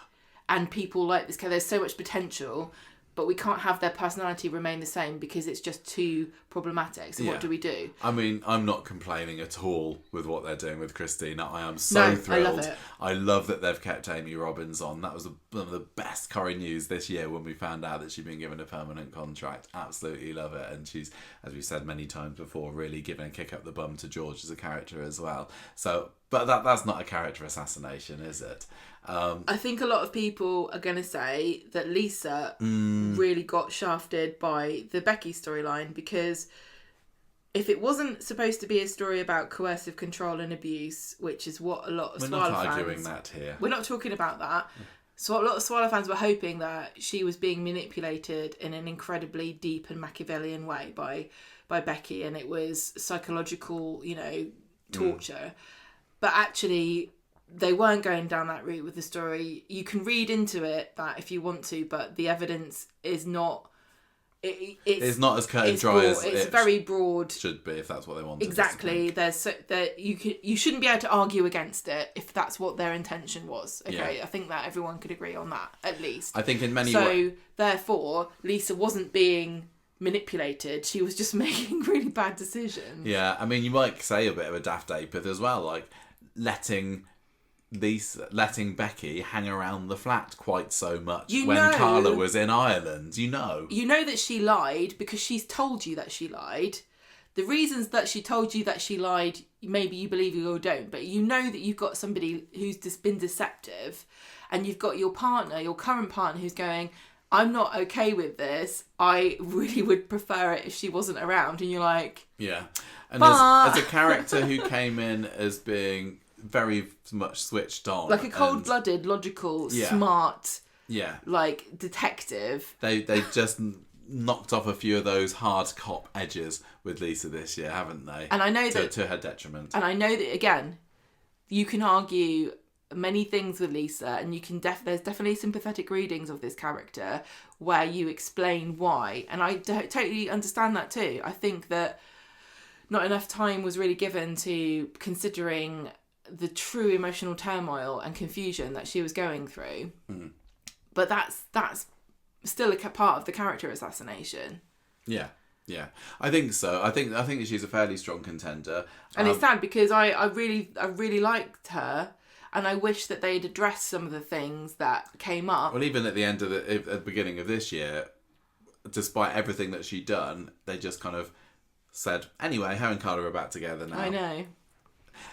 and people like this character. There's so much potential, but we can't have their personality remain the same because it's just too problematic. So what do we do? I mean, I'm not complaining at all with what they're doing with Christina. I am so thrilled. I love it. I love that they've kept Amy Robbins on. That was one of the best Corrie news this year when we found out that she'd been given a permanent contract. Absolutely love it. And she's, as we said many times before, really giving a kick up the bum to George as a character as well. So, but that's not a character assassination, is it? I think a lot of people are going to say that Lisa really got shafted by the Becky storyline, because if it wasn't supposed to be a story about coercive control and abuse, which is what a lot of Swallow fans... We're not arguing that here. We're not talking about that. So a lot of Swallow fans were hoping that she was being manipulated in an incredibly deep and Machiavellian way by Becky, and it was psychological, torture. But actually, they weren't going down that route with the story. You can read into it that if you want to, but the evidence is not... It's not as cut and dry as it's very broad. Should be, if that's what they wanted. Exactly. You shouldn't be able to argue against it if that's what their intention was. Okay, yeah. I think that everyone could agree on that, at least. I think in many ways. So therefore, Lisa wasn't being manipulated. She was just making really bad decisions. Yeah, I mean, you might say a bit of a Daft Apith as well, like letting Becky hang around the flat quite so much when Carla was in Ireland. You know that she lied because she's told you that she lied. The reasons that she told you that she lied, maybe you believe it or don't, but you know that you've got somebody who's just been deceptive, and you've got your current partner, who's going, I'm not okay with this. I really would prefer it if she wasn't around. And you're like... Yeah. And as a character who came in as being very much switched on, like a cold-blooded, logical, smart, like detective. They just knocked off a few of those hard cop edges with Lisa this year, haven't they? And I know that to her detriment. And I know that, again, you can argue many things with Lisa, and you can there's definitely sympathetic readings of this character where you explain why, and I totally understand that too. I think that not enough time was really given to considering the true emotional turmoil and confusion that she was going through. But that's still a part of the character assassination. Yeah, I think so. I think that she's a fairly strong contender, and it's sad because I really liked her, and I wish that they'd addressed some of the things that came up. Well, even at the end of at the beginning of this year, despite everything that she'd done, they just kind of said, anyway, her and Carla are back together now. I know.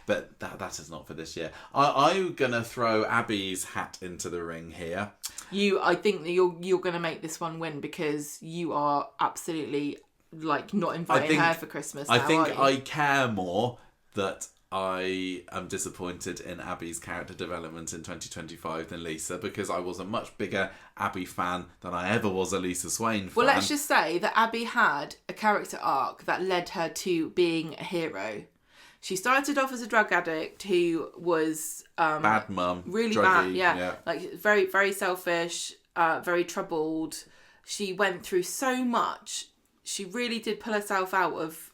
But that is not for this year. I'm going to throw Abby's hat into the ring here. I think that you're going to make this one win because you are absolutely, like, not inviting her for Christmas now, I think I care more that I am disappointed in Abby's character development in 2025 than Lisa, because I was a much bigger Abby fan than I ever was a Lisa Swain fan. Well, let's just say that Abby had a character arc that led her to being a hero. She started off as a drug addict who was bad mum, really druggy, bad, yeah, like very, very selfish, very troubled. She went through so much. She really did pull herself out of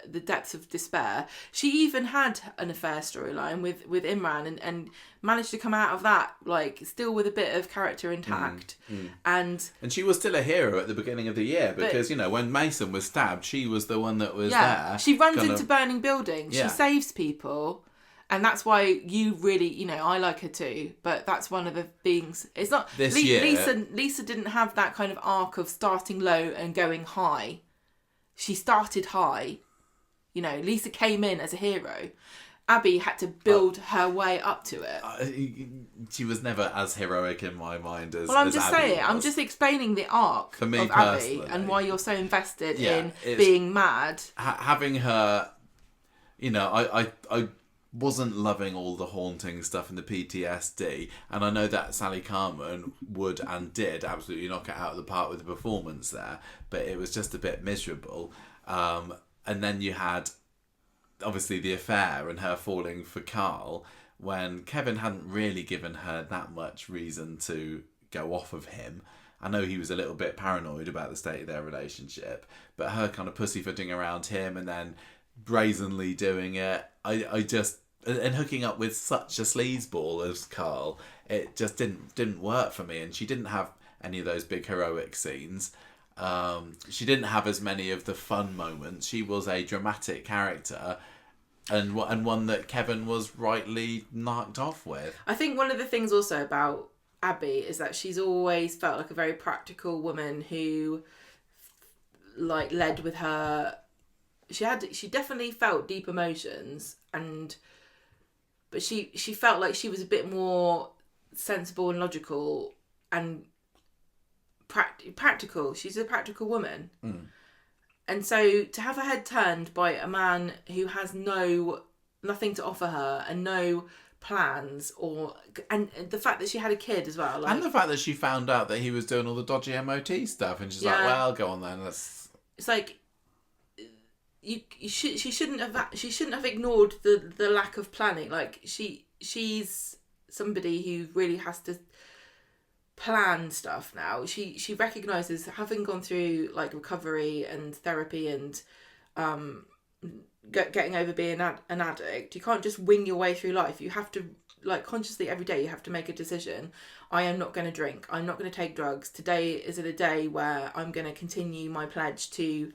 the depths of despair. She even had an affair storyline with Imran and managed to come out of that like still with a bit of character intact. And she was still a hero at the beginning of the year, because when Mason was stabbed, she was the one that was there. She runs into burning buildings. Yeah. She saves people. And that's why you really, I like her too. But that's one of the things. It's not this year. Lisa didn't have that kind of arc of starting low and going high. She started high. Lisa came in as a hero. Abby had to build her way up to it. She was never as heroic in my mind as. Well, I'm as just Abby saying. was. I'm just explaining the arc For me of Abby personally. and why you're so invested in it's- being mad. Having her, I wasn't loving all the haunting stuff and the PTSD, and I know that Sally Carman would and did absolutely knock it out of the park with the performance there, but it was just a bit miserable. And then you had obviously the affair and her falling for Carl when Kevin hadn't really given her that much reason to go off of him. I know he was a little bit paranoid about the state of their relationship, but her kind of pussyfooting around him and then brazenly doing it, I just, and hooking up with such a sleazeball as Carl, it just didn't work for me. And she didn't have any of those big heroic scenes. She didn't have as many of the fun moments. She was a dramatic character, and one that Kevin was rightly knocked off with. I think one of the things also about Abby is that she's always felt like a very practical woman who, like, led with her. She definitely felt deep emotions, but she felt like she was a bit more sensible and logical and practical. She's a practical woman. And so to have her head turned by a man who has nothing to offer her and no plans, and the fact that she had a kid as well, and the fact that she found out that he was doing all the dodgy MOT stuff, and she's like, well, go on then, it's like she shouldn't have ignored the lack of planning. Like she's somebody who really has to plan stuff now. She recognises, having gone through like recovery and therapy and getting over being an addict, you can't just wing your way through life. You have to, like, consciously every day you have to make a decision. I am not going to drink. I'm not going to take drugs. Today is a day where I'm going to continue my pledge to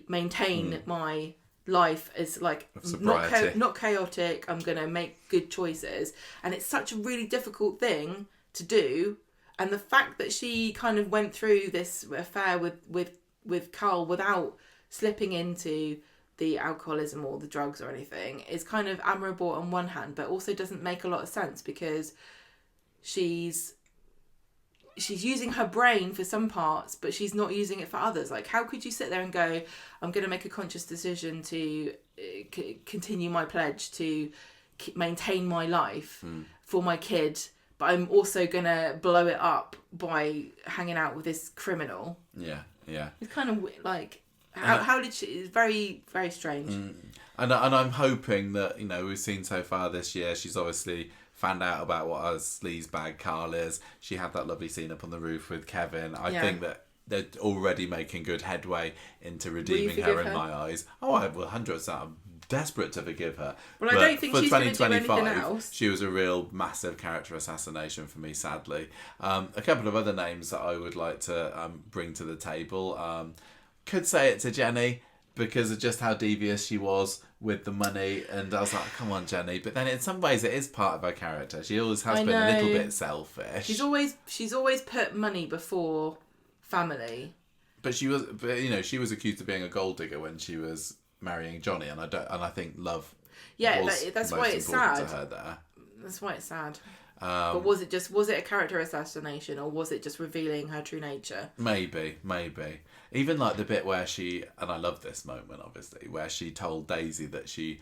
maintain my life as like not chaotic. I'm going to make good choices. And it's such a really difficult thing to do. And the fact that she kind of went through this affair with Carl without slipping into the alcoholism or the drugs or anything is kind of admirable on one hand, but also doesn't make a lot of sense, because she's using her brain for some parts, but she's not using it for others. Like, how could you sit there and go, I'm going to make a conscious decision to continue my pledge to maintain my life for my kid, but I'm also going to blow it up by hanging out with this criminal? Yeah. It's kind of like, how did she... It's very, very strange. And I'm hoping that, we've seen so far this year, she's obviously found out about what a sleazebag Carl is. She had that lovely scene up on the roof with Kevin. I think that they're already making good headway into redeeming her in my eyes. Oh, I will 100%. I'm desperate to forgive her. Well, I don't think she's going to do anything else. She was a real massive character assassination for me, sadly. A couple of other names that I would like to bring to the table. Could say it to Jenny, because of just how devious she was with the money, and I was like, come on, Jenny. But then in some ways it is part of her character. She always has been a little bit selfish. She's always put money before family. But she was accused of being a gold digger when she was marrying Johnny, and I think love that's why it's sad to her there. That's why it's sad. But was it a character assassination, or was it just revealing her true nature? Maybe. Even like the bit where she, and I love this moment obviously, where she told Daisy that she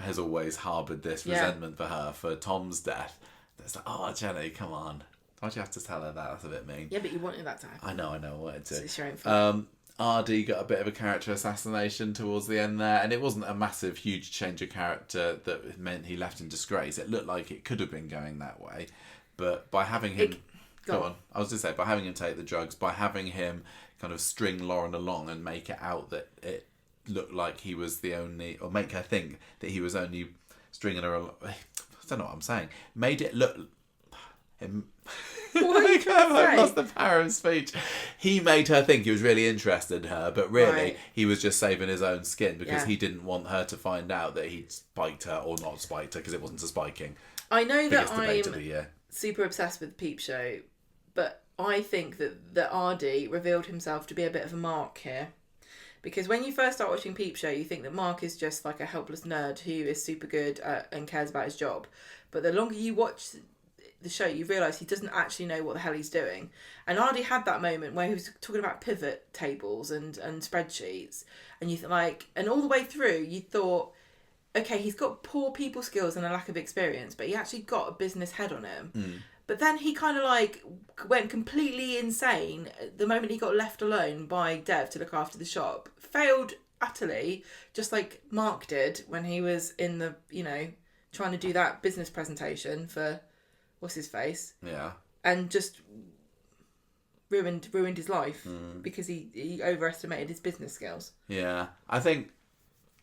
has always harboured this resentment for her for Tom's death. It's like, oh, Jenny, come on. Why'd you have to tell her that? That's a bit mean. Yeah, but you wanted that to happen. I know, I wanted to. It's your own fault. Ardy got a bit of a character assassination towards the end there, and it wasn't a massive, huge change of character that meant he left in disgrace. It looked like it could have been going that way, but by having him... Go on. I was going to say, by having him take the drugs, by having him kind of string Lauren along and make it out that it looked like he was the only... Or make her think that he was only stringing her along... I don't know what I'm saying. Made it look... I've lost the power of speech. He made her think he was really interested in her, but really he was just saving his own skin because he didn't want her to find out that he'd spiked her, or not spiked her, because it wasn't a spiking. I know that I'm super obsessed with Peep Show, but I think that Ardy revealed himself to be a bit of a mark here. Because when you first start watching Peep Show, you think that Mark is just like a helpless nerd who is super good and cares about his job. But the longer you watch the show, you realise he doesn't actually know what the hell he's doing. And Ardy had that moment where he was talking about pivot tables and spreadsheets, and and all the way through you thought, okay, he's got poor people skills and a lack of experience, but he actually got a business head on him. But then he kind of went completely insane the moment he got left alone by Dev to look after the shop. Failed utterly, just like Mark did when he was in the, trying to do that business presentation for what's his face. Yeah. And just ruined his life because he overestimated his business skills. Yeah. I think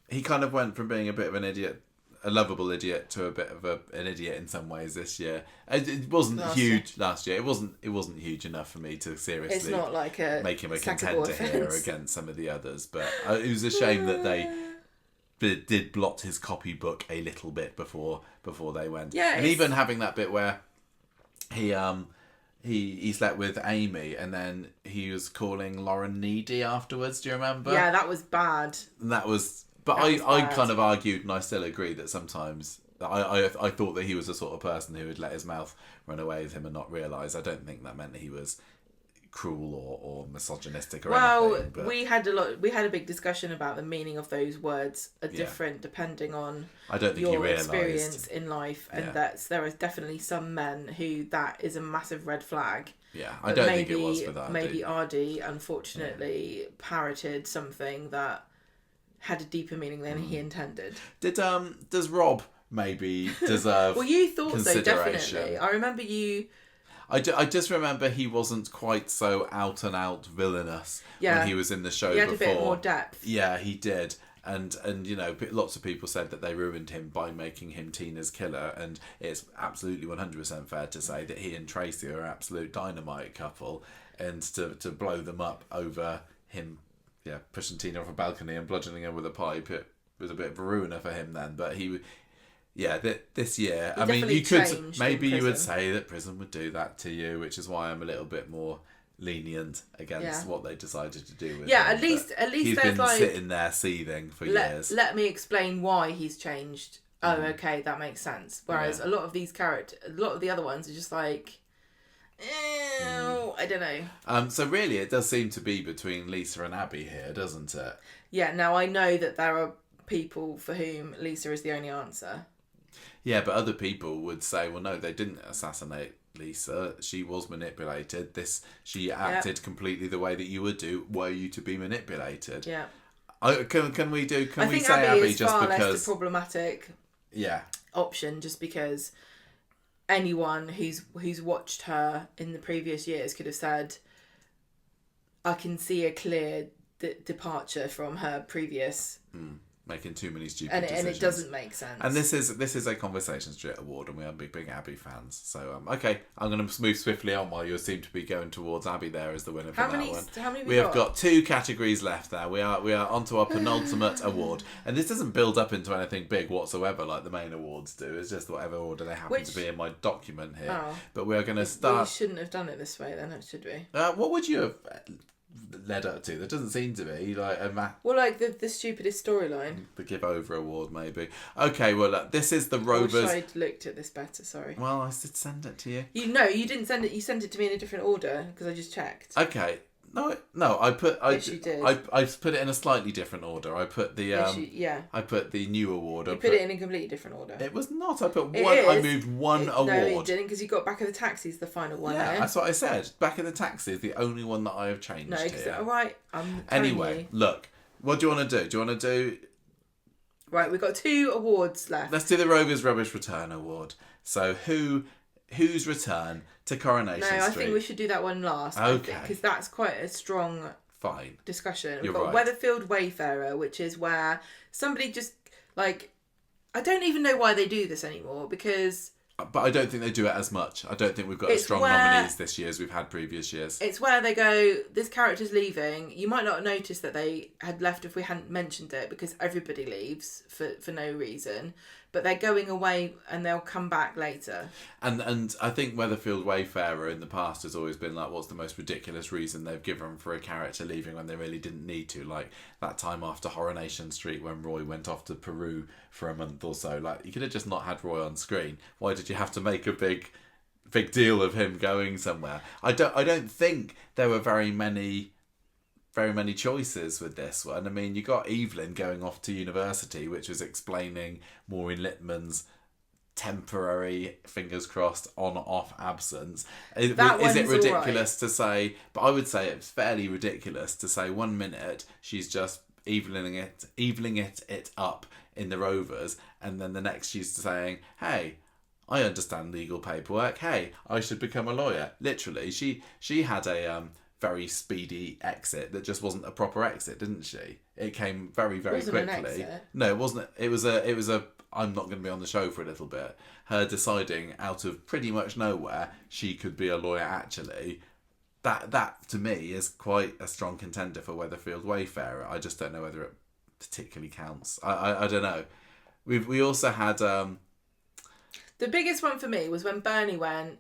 he kind of went from being a bit of an idiot, a lovable idiot, to a bit of an idiot in some ways this year. It wasn't huge last year. It wasn't huge enough for me to seriously it's not like make him a contender here against some of the others. But it was a shame that they did blot his copybook a little bit before they went. Yeah, and even having that bit where he slept with Amy and then he was calling Lauren needy afterwards. Do you remember? Yeah, that was bad. I kind of argued, and I still agree, that sometimes I thought that he was the sort of person who would let his mouth run away with him and not realise. I don't think that meant that he was cruel or misogynistic or anything. But we had a big discussion about the meaning of those words are different depending on your experience in life, and that there are definitely some men who that is a massive red flag. Yeah, I don't think it was with Ardy. Maybe Ardy unfortunately parroted something that had a deeper meaning than he intended. Does Rob maybe deserve well, you thought so, consideration? Definitely. I remember you... I just remember he wasn't quite so out and out villainous when he was in the show before. He had a bit more depth. Yeah, he did. And lots of people said that they ruined him by making him Tina's killer, and it's absolutely 100% fair to say that he and Tracy are an absolute dynamite couple, and to blow them up over him pushing Tina off a balcony and bludgeoning her with a pipe, it was a bit of a ruiner for him then. But this year, I mean, you would say that prison would do that to you, which is why I'm a little bit more lenient against what they decided to do with him. At least he's been sitting there seething for years. Let me explain why he's changed. Oh, okay, that makes sense. Whereas a lot of these a lot of the other ones are just like, I don't know. So really, it does seem to be between Lisa and Abby here, doesn't it? Yeah. Now I know that there are people for whom Lisa is the only answer. Yeah, but other people would say, well, no, they didn't assassinate Lisa. She was manipulated. She acted completely the way that you would do were you to be manipulated. Yeah. Can we say Abby Abby is just far because less the problematic option, just because anyone who's watched her in the previous years could have said, I can see a clear departure from her previous making too many stupid decisions. And it doesn't make sense. And this is a Conversation Street award, and we are big Abby fans. So okay, I'm going to move swiftly on while you seem to be going towards Abby there as the winner for that one. How many we have got 2 categories left there. We are onto our penultimate award, and this doesn't build up into anything big whatsoever like the main awards do. It's just whatever order they happen to be in my document here. But we are going to start. We shouldn't have done it this way then, should we? What would you have led up to? There doesn't seem to be like a like the stupidest storyline. The Give Over award, maybe. Okay, well, this is the Rovers. I wish I'd looked at this better. Sorry. Well, I did send it to you. You didn't send it. You sent it to me in a different order because I just checked. Okay, No. Yes, you did. I put it in a slightly different order. I put the I put the new award. You put it in a completely different order. It was not. I put It one. is. I moved one award. No, it didn't, because you got Back of the Taxi is the final one. Yeah, that's what I said. Back in the Taxi is the only one that I have changed. No, because here. all right. Anyway, look. What do you want to do? Do you want to do? Right, we've got 2 awards left. Let's do the Rovers Rubbish Return Award. So whose return to Coronation Street? No, I think we should do that one last. Okay. Because that's quite a strong discussion. We've got Weatherfield Wayfarer, which is where somebody just, like, I don't even know why they do this anymore, because... But I don't think they do it as much. I don't think we've got as strong nominees this year as we've had previous years. It's where they go, this character's leaving. You might not have noticed that they had left if we hadn't mentioned it, because everybody leaves for no reason. But they're going away and they'll come back later. And I think Weatherfield Wayfarer in the past has always been like, what's the most ridiculous reason they've given for a character leaving when they really didn't need to? Like that time after Coronation Street when Roy went off to Peru for a month or so. Like, you could have just not had Roy on screen. Why did you have to make a big deal of him going somewhere? I don't think there were very many choices with this one. I mean, you got Evelyn going off to university, which was explaining Maureen Littman's temporary, fingers crossed, on-off absence. Is it ridiculous to say? But I would say it's fairly ridiculous to say 1 minute she's just evening it up in the Rovers, and then the next she's saying, "Hey, I understand legal paperwork. Hey, I should become a lawyer." Literally, she had a very speedy exit that just wasn't a proper exit, didn't she? It came very, very quickly. An exit. No, it wasn't. It was a I'm not going to be on the show for a little bit. Her deciding out of pretty much nowhere she could be a lawyer actually. That to me is quite a strong contender for Weatherfield Wayfarer. I just don't know whether it particularly counts. I don't know. We also had the biggest one for me was when Bernie went,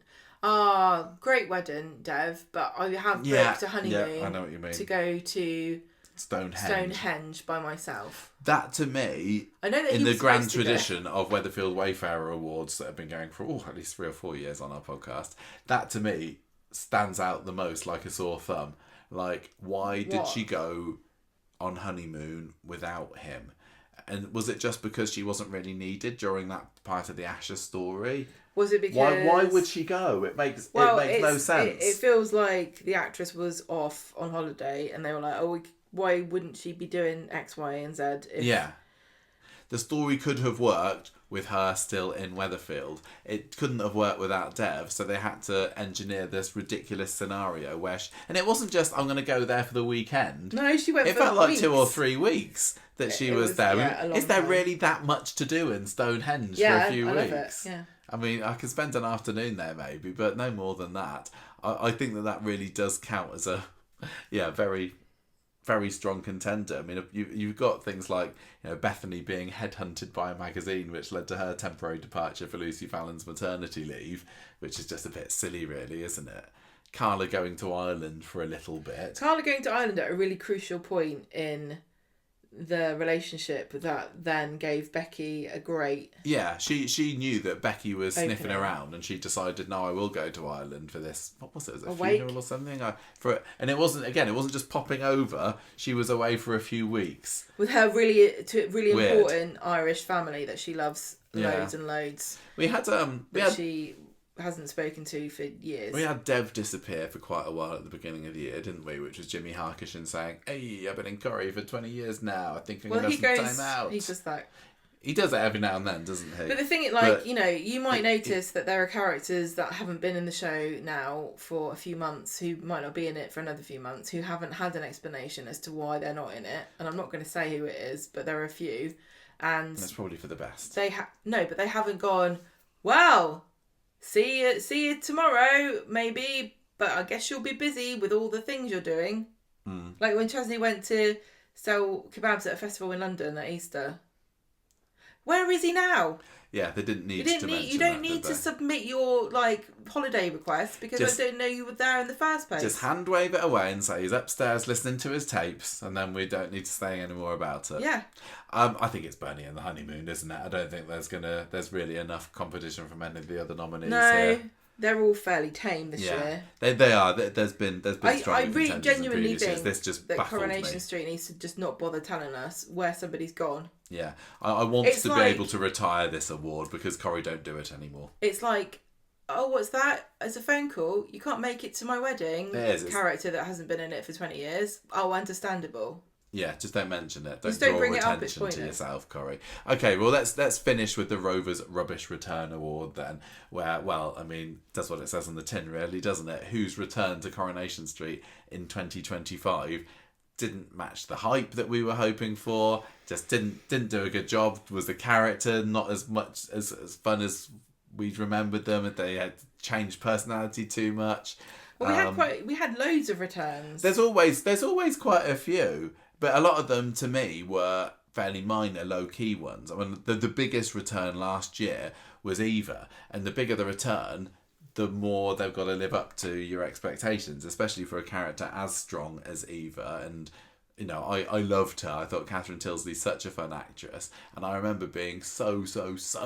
great wedding, Dev, but I have booked a honeymoon I know what you mean. to go to Stonehenge by myself. That to me, I know that in the grand tradition of Weatherfield Wayfarer Awards that have been going for at least 3 or 4 years on our podcast, that to me stands out the most like a sore thumb. Like, why did she go on honeymoon without him? And was it just because she wasn't really needed during that part of the Asher story? Was it because... Why would she go? It makes no sense. It feels like the actress was off on holiday and they were like, why wouldn't she be doing X, Y and Z? Yeah. The story could have worked with her still in Weatherfield. It couldn't have worked without Dev, so they had to engineer this ridiculous scenario where and it wasn't just, I'm going to go there for the weekend. No, she went for It felt like weeks. 2 or 3 weeks that she was there. Yeah, is there really that much to do in Stonehenge for a few weeks? Love it. Yeah. I mean, I could spend an afternoon there maybe, but no more than that. I think that really does count as a very, very strong contender. I mean, you've got things like Bethany being headhunted by a magazine, which led to her temporary departure for Lucy Fallon's maternity leave, which is just a bit silly, really, isn't it? Carla going to Ireland for a little bit. Carla going to Ireland at a really crucial point in the relationship that then gave Becky a great... Yeah, she knew that Becky was sniffing around and she decided, no, I will go to Ireland for this. What was it? Was it a funeral or something? And it wasn't just popping over. She was away for a few weeks. With her really important Irish family that she loves loads and loads. We had... she hasn't spoken to for years. We had Dev disappear for quite a while at the beginning of the year, didn't we? Which was Jimmy Harkishan saying, "Hey, I've been in Corrie for 20 years now. I think I'm going to have some time out." He's just like... He does it every now and then, doesn't he? But the thing is, you might notice that there are characters that haven't been in the show now for a few months, who might not be in it for another few months, who haven't had an explanation as to why they're not in it. And I'm not going to say who it is, but there are a few. And that's probably for the best. But they haven't gone, well... See you tomorrow, maybe, but I guess you'll be busy with all the things you're doing. Like when Chesney went to sell kebabs at a festival in London at Easter. Where is he now? Yeah, they didn't need to mention that. You don't need to submit your holiday request because I don't know you were there in the first place. Just hand wave it away and say he's upstairs listening to his tapes, and then we don't need to say any more about it. Yeah. I think it's Bernie and the honeymoon, isn't it? I don't think there's really enough competition from any of the other nominees here. they're all fairly tame this year. They are. There's been I really genuinely think this just that baffled Coronation me. Street needs to just not bother telling us where somebody's gone. Yeah, I want to be able to retire this award because Corrie don't do it anymore. It's like, oh, what's that? It's a phone call. You can't make it to my wedding. It is. Character that hasn't been in it for 20 years. Oh, understandable. Yeah, just don't mention it. Don't don't draw bring it up, attention it's to pointless. yourself, Corrie. Okay, well let's finish with the Rovers Rubbish Return Award then. Where, well, I mean, that's what it says on the tin, really, doesn't it? Whose return to Coronation Street in 2025 didn't match the hype that we were hoping for. Just didn't do a good job. Was the character not as much as fun as we'd remembered them? They had changed personality too much. Well, we had loads of returns. There's always quite a few. But a lot of them, to me, were fairly minor, low-key ones. I mean, the biggest return last year was Eva. And the bigger the return, the more they've got to live up to your expectations, especially for a character as strong as Eva. And, you know, I loved her. I thought Catherine Tilsley's such a fun actress. And I remember being so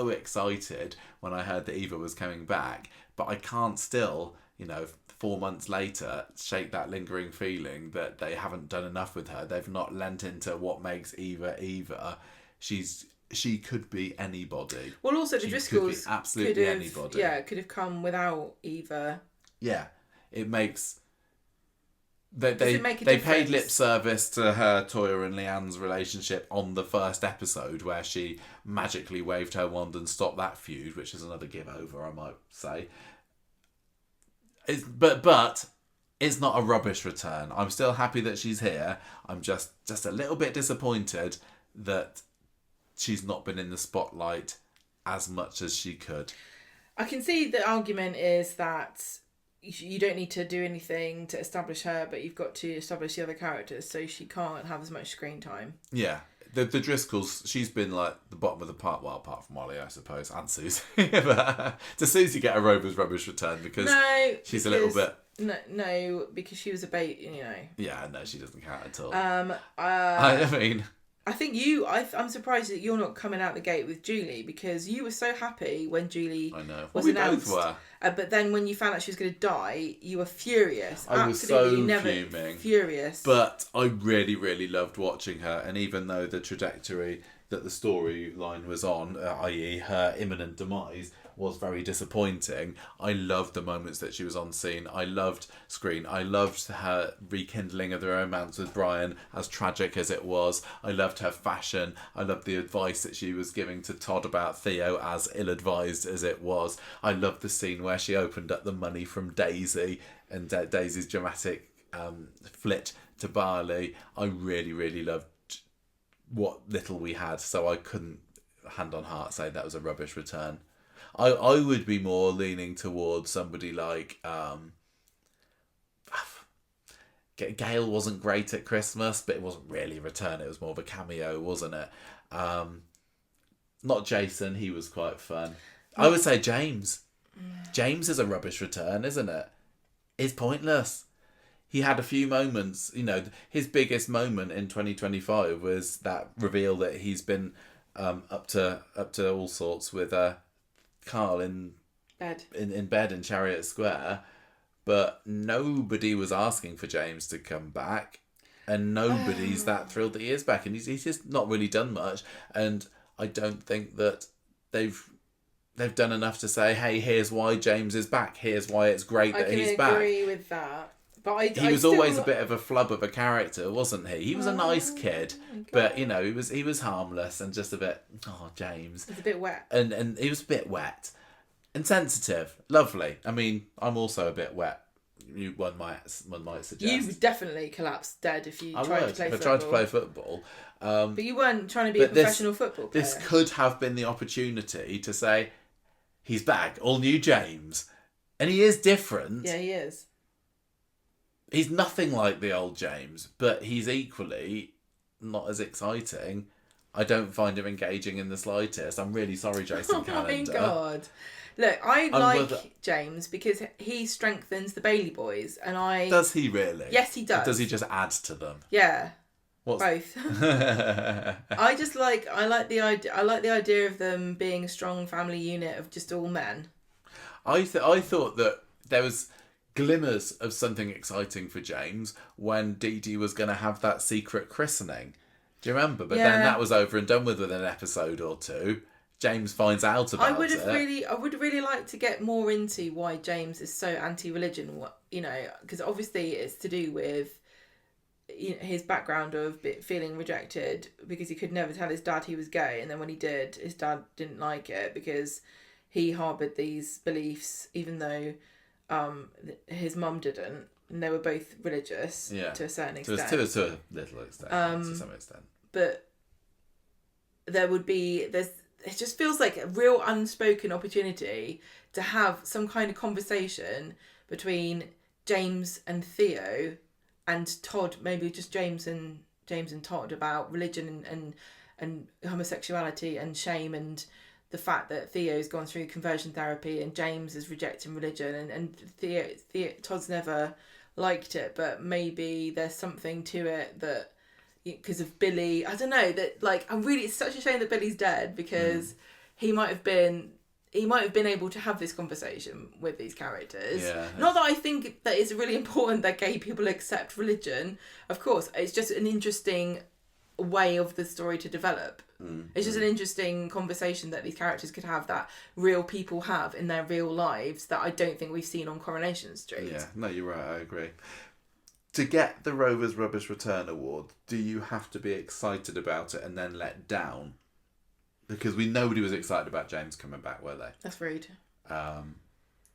excited when I heard that Eva was coming back. But I can't still, you know, 4 months later, shake that lingering feeling that they haven't done enough with her. They've not lent into what makes Eva Eva. She could be anybody. Well, also the Driscolls absolutely anybody. Yeah, could have come without Eva. Yeah, it makes. Does it make a they difference? paid lip service to her, Toya and Leanne's relationship on the first episode, where she magically waved her wand and stopped that feud, which is another give over, I might say. But it's not a rubbish return. I'm still happy that she's here. I'm just a little bit disappointed that she's not been in the spotlight as much as she could. I can see the argument is that you don't need to do anything to establish her, but you've got to establish the other characters, so she can't have as much screen time. Yeah. The Driscolls, she's been like the bottom of the part, well, apart from Molly, I suppose, and Susie. But does Susie get a Rover's Rubbish return because she's a little bit... No, because she was a bait, you know. Yeah, no, she doesn't count at all. I mean... I think I'm surprised that you're not coming out the gate with Julie, because you were so happy when Julie was announced. Both were. But then when you found out she was going to die, you were furious. I was fuming. Furious. But I really loved watching her, and even though the trajectory that the storyline was on, i.e. her imminent demise, was very disappointing, I loved the moments that she was on scene. I loved screen. I loved her rekindling of the romance with Brian, as tragic as it was. I loved her fashion. I loved the advice that she was giving to Todd about Theo, as ill-advised as it was. I loved the scene where she opened up the money from Daisy and Daisy's dramatic flit to Barley. I really loved what little we had, so I couldn't hand on heart say that was a rubbish return. I would be more leaning towards somebody like Gail wasn't great at Christmas, but it wasn't really a return, it was more of a cameo, wasn't it? Not Jason, he was quite fun. I would say James. James is a rubbish return, isn't it? It's pointless. He had a few moments, you know, his biggest moment in 2025 was that reveal that he's been up to all sorts with Carl in bed in Chariot Square, but nobody was asking for James to come back, and nobody's that thrilled that he is back, and he's just not really done much, and I don't think that they've done enough to say, hey, here's why James is back, here's why it's great that he's back. I can agree with that. But he was always a bit of a flub of a character, wasn't he? He was a nice kid, but you know, he was harmless and just a bit. Oh, James. He's a bit wet. And he was a bit wet, and sensitive. Lovely. I mean, I'm also a bit wet. One might suggest. You would definitely collapse dead if you tried to play football. But you weren't trying to be a professional football player. This could have been the opportunity to say, he's back, all new James, and he is different. Yeah, he is. He's nothing like the old James, but he's equally not as exciting. I don't find him engaging in the slightest. I'm really sorry, Jason Calendar. Oh my God. Look, I like James because he strengthens the Bailey boys, and Does he really? Yes, he does. Or does he just add to them? Yeah. Both. I like the idea of them being a strong family unit of just all men. I thought that there was glimmers of something exciting for James when Dee Dee was going to have that secret christening. Do you remember? But then that was over and done with within an episode or two. James finds out about it. I would really like to get more into why James is so anti-religion. Because obviously it's to do with his background of feeling rejected because he could never tell his dad he was gay, and then when he did, his dad didn't like it because he harboured these beliefs, even though his mum didn't, and they were both religious to a certain extent. To a little extent, to some extent. But it just feels like a real unspoken opportunity to have some kind of conversation between James and Theo and Todd, maybe just James and Todd, about religion and homosexuality and shame, and the fact that Theo's gone through conversion therapy and James is rejecting religion, and Todd's never liked it, but maybe there's something to it that because of Billy, I don't know, that like it's such a shame that Billy's dead because he might have been able to have this conversation with these characters. Yeah. Not that I think that it's really important that gay people accept religion. Of course, it's just an interesting way of the story to develop. It's just an interesting conversation that these characters could have, that real people have in their real lives, that I don't think we've seen on Coronation Street. Yeah, no, you're right, I agree. To get the Rovers Rubbish Return Award, do you have to be excited about it and then let down? Because nobody was excited about James coming back, were they? That's rude.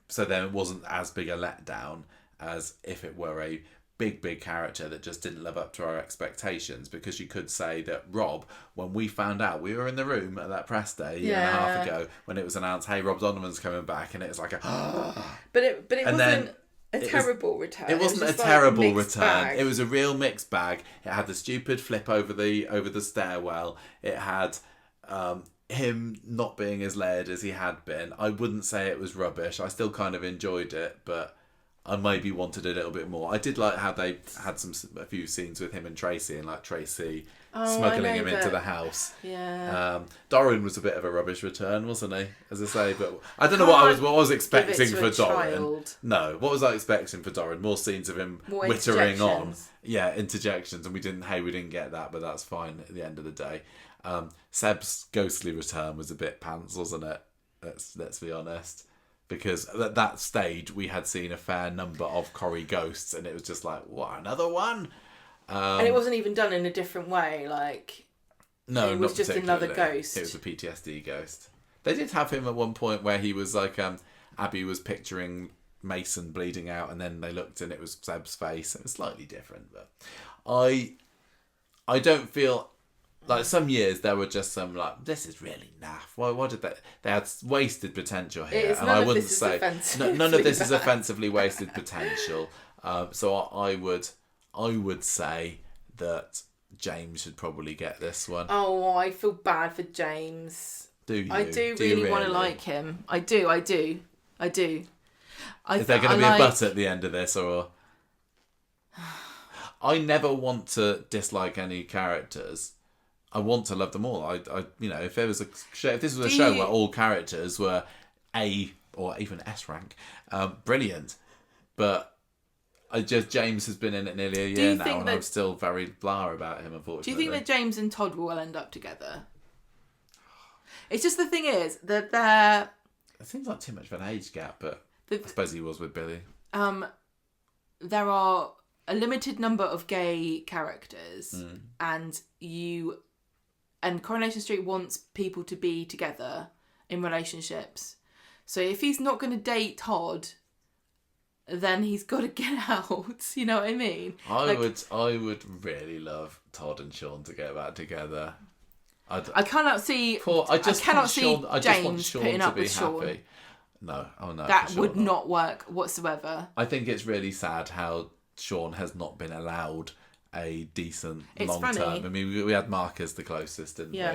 So then it wasn't as big a letdown as if it were a big character that just didn't live up to our expectations. Because you could say that Rob, when we found out, we were in the room at that press day a year and a half ago when it was announced, hey, Rob Donovan's coming back, and it was like but it wasn't a terrible return. It wasn't a terrible return. It was a real mixed bag. It had the stupid flip over the stairwell. It had him not being as layered as he had been. I wouldn't say it was rubbish. I still kind of enjoyed it, but I maybe wanted a little bit more. I did like how they had a few scenes with him and Tracy, and like Tracy smuggling him into the house. Yeah. Doran was a bit of a rubbish return, wasn't he? As I say, but I don't know what I was expecting for Doran. Child. No, what was I expecting for Doran? More scenes of him wittering on. Yeah, interjections, and we didn't get that, but that's fine at the end of the day. Seb's ghostly return was a bit pants, wasn't it? Let's be honest. Because at that stage we had seen a fair number of Corrie ghosts, and it was just like, what, another one? And it wasn't even done in a different way, like... No, it was just another ghost. It was a PTSD ghost. They did have him at one point where he was like, Abby was picturing Mason bleeding out, and then they looked and it was Seb's face. It was slightly different, but I don't feel... Like, some years there were just some, like, this is really naff. Why did they had wasted potential here. And I wouldn't say none of this is offensively wasted potential. So I would say that James should probably get this one. Oh, I feel bad for James. Do you? I do really want to like him. I do. Is there going to be a but at the end of this, or? I never want to dislike any characters. I want to love them all. I if there was if this was a show where all characters were A or even S rank, brilliant. But James has been in it nearly a year now, and I'm still very blah about him, unfortunately. Do you think that James and Todd will end up together? It's just, the thing is that they're... It seems like too much of an age gap, but I suppose he was with Billy. There are a limited number of gay characters, and Coronation Street wants people to be together in relationships. So if he's not going to date Todd, then he's got to get out. You know what I mean? I would really love Todd and Sean to get back together. I cannot see. James putting up with Sean. No, that would not work whatsoever. I think it's really sad how Sean has not been allowed a decent long term. I mean, we had Mark as the closest, didn't we?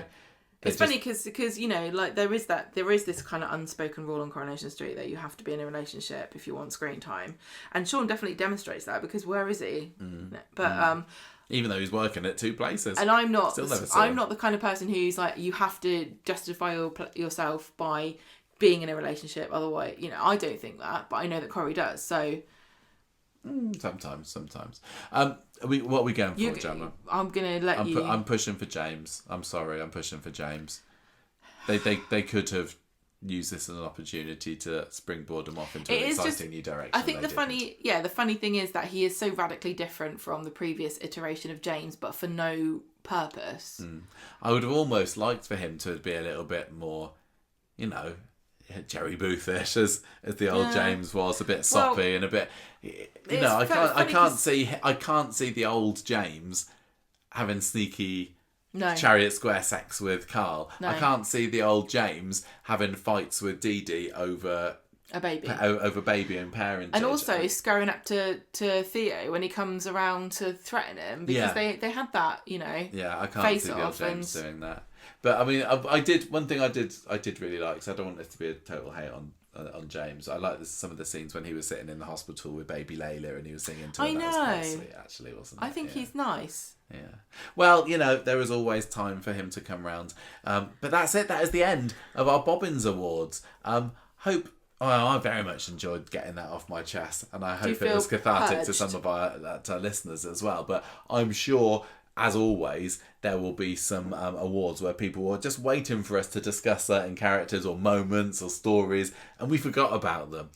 It's funny because like there is this kind of unspoken rule on Coronation Street that you have to be in a relationship if you want screen time, and Sean definitely demonstrates that, because where is he? But even though he's working at two places, and I'm not the kind of person who's like, you have to justify yourself by being in a relationship. Otherwise, I don't think that, but I know that Corrie does. So sometimes. What are we going for, Gemma? I'm gonna let you. I'm pushing for James. I'm sorry, I'm pushing for James. They could have used this as an opportunity to springboard him off into an exciting new direction. I think the funny thing is that he is so radically different from the previous iteration of James, but for no purpose. I would have almost liked for him to be a little bit more, Jerry Boothish as the old James was, a bit soppy and a bit. I can't see the old James having sneaky. No. Chariot Square sex with Carl. No. I can't see the old James having fights with Dee Dee over a baby, over baby and parentage, and also scurrying up to Theo when he comes around to threaten him because they had that I can't see the old James doing that. But I mean, I did one thing I did really like. So I don't want this to be a total hate on James. I like some of the scenes when he was sitting in the hospital with baby Layla and he was singing to her. That was quite sweet, actually, wasn't it? I think he's nice. Yeah. Well, there is always time for him to come round. But that's it. That is the end of our Bobbins Awards. I very much enjoyed getting that off my chest, and I hope it was cathartic to some of our listeners as well. But I'm sure, as always, there will be some awards where people are just waiting for us to discuss certain characters or moments or stories, and we forgot about them.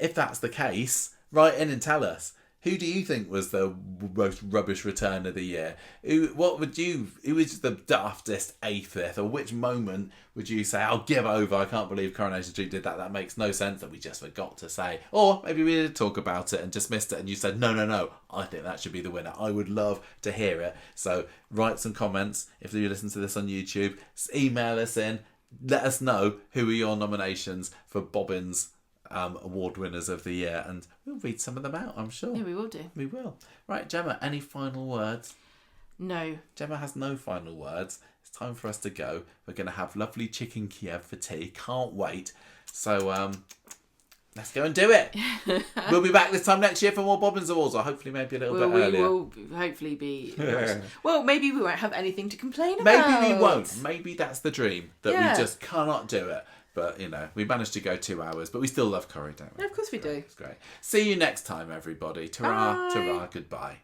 If that's the case, write in and tell us. Who do you think was the most rubbish return of the year? Who was the daftest eighth, or which moment would you say, I'll give over, I can't believe Coronation Street did that, that makes no sense, that we just forgot to say? Or maybe we did talk about it and just missed it and you said, no, I think that should be the winner. I would love to hear it. So write some comments if you listen to this on YouTube, email us in, let us know who are your nominations for Bobbins award winners of the year, and we'll read some of them out, I'm sure. Yeah, we will do. We will. Right, Gemma, any final words? No. Gemma has no final words. It's time for us to go. We're going to have lovely chicken Kiev for tea. Can't wait. So, let's go and do it. We'll be back this time next year for more Bobbins Awards, or hopefully maybe a little bit earlier. We will hopefully be... Well, maybe we won't have anything to complain about. Maybe we won't. Maybe that's the dream, that we just cannot do it. But, we managed to go 2 hours, but we still love Corrie, don't we? Yeah, of course we do. It's great. See you next time, everybody. Ta-ra, Bye. ta-ra, goodbye.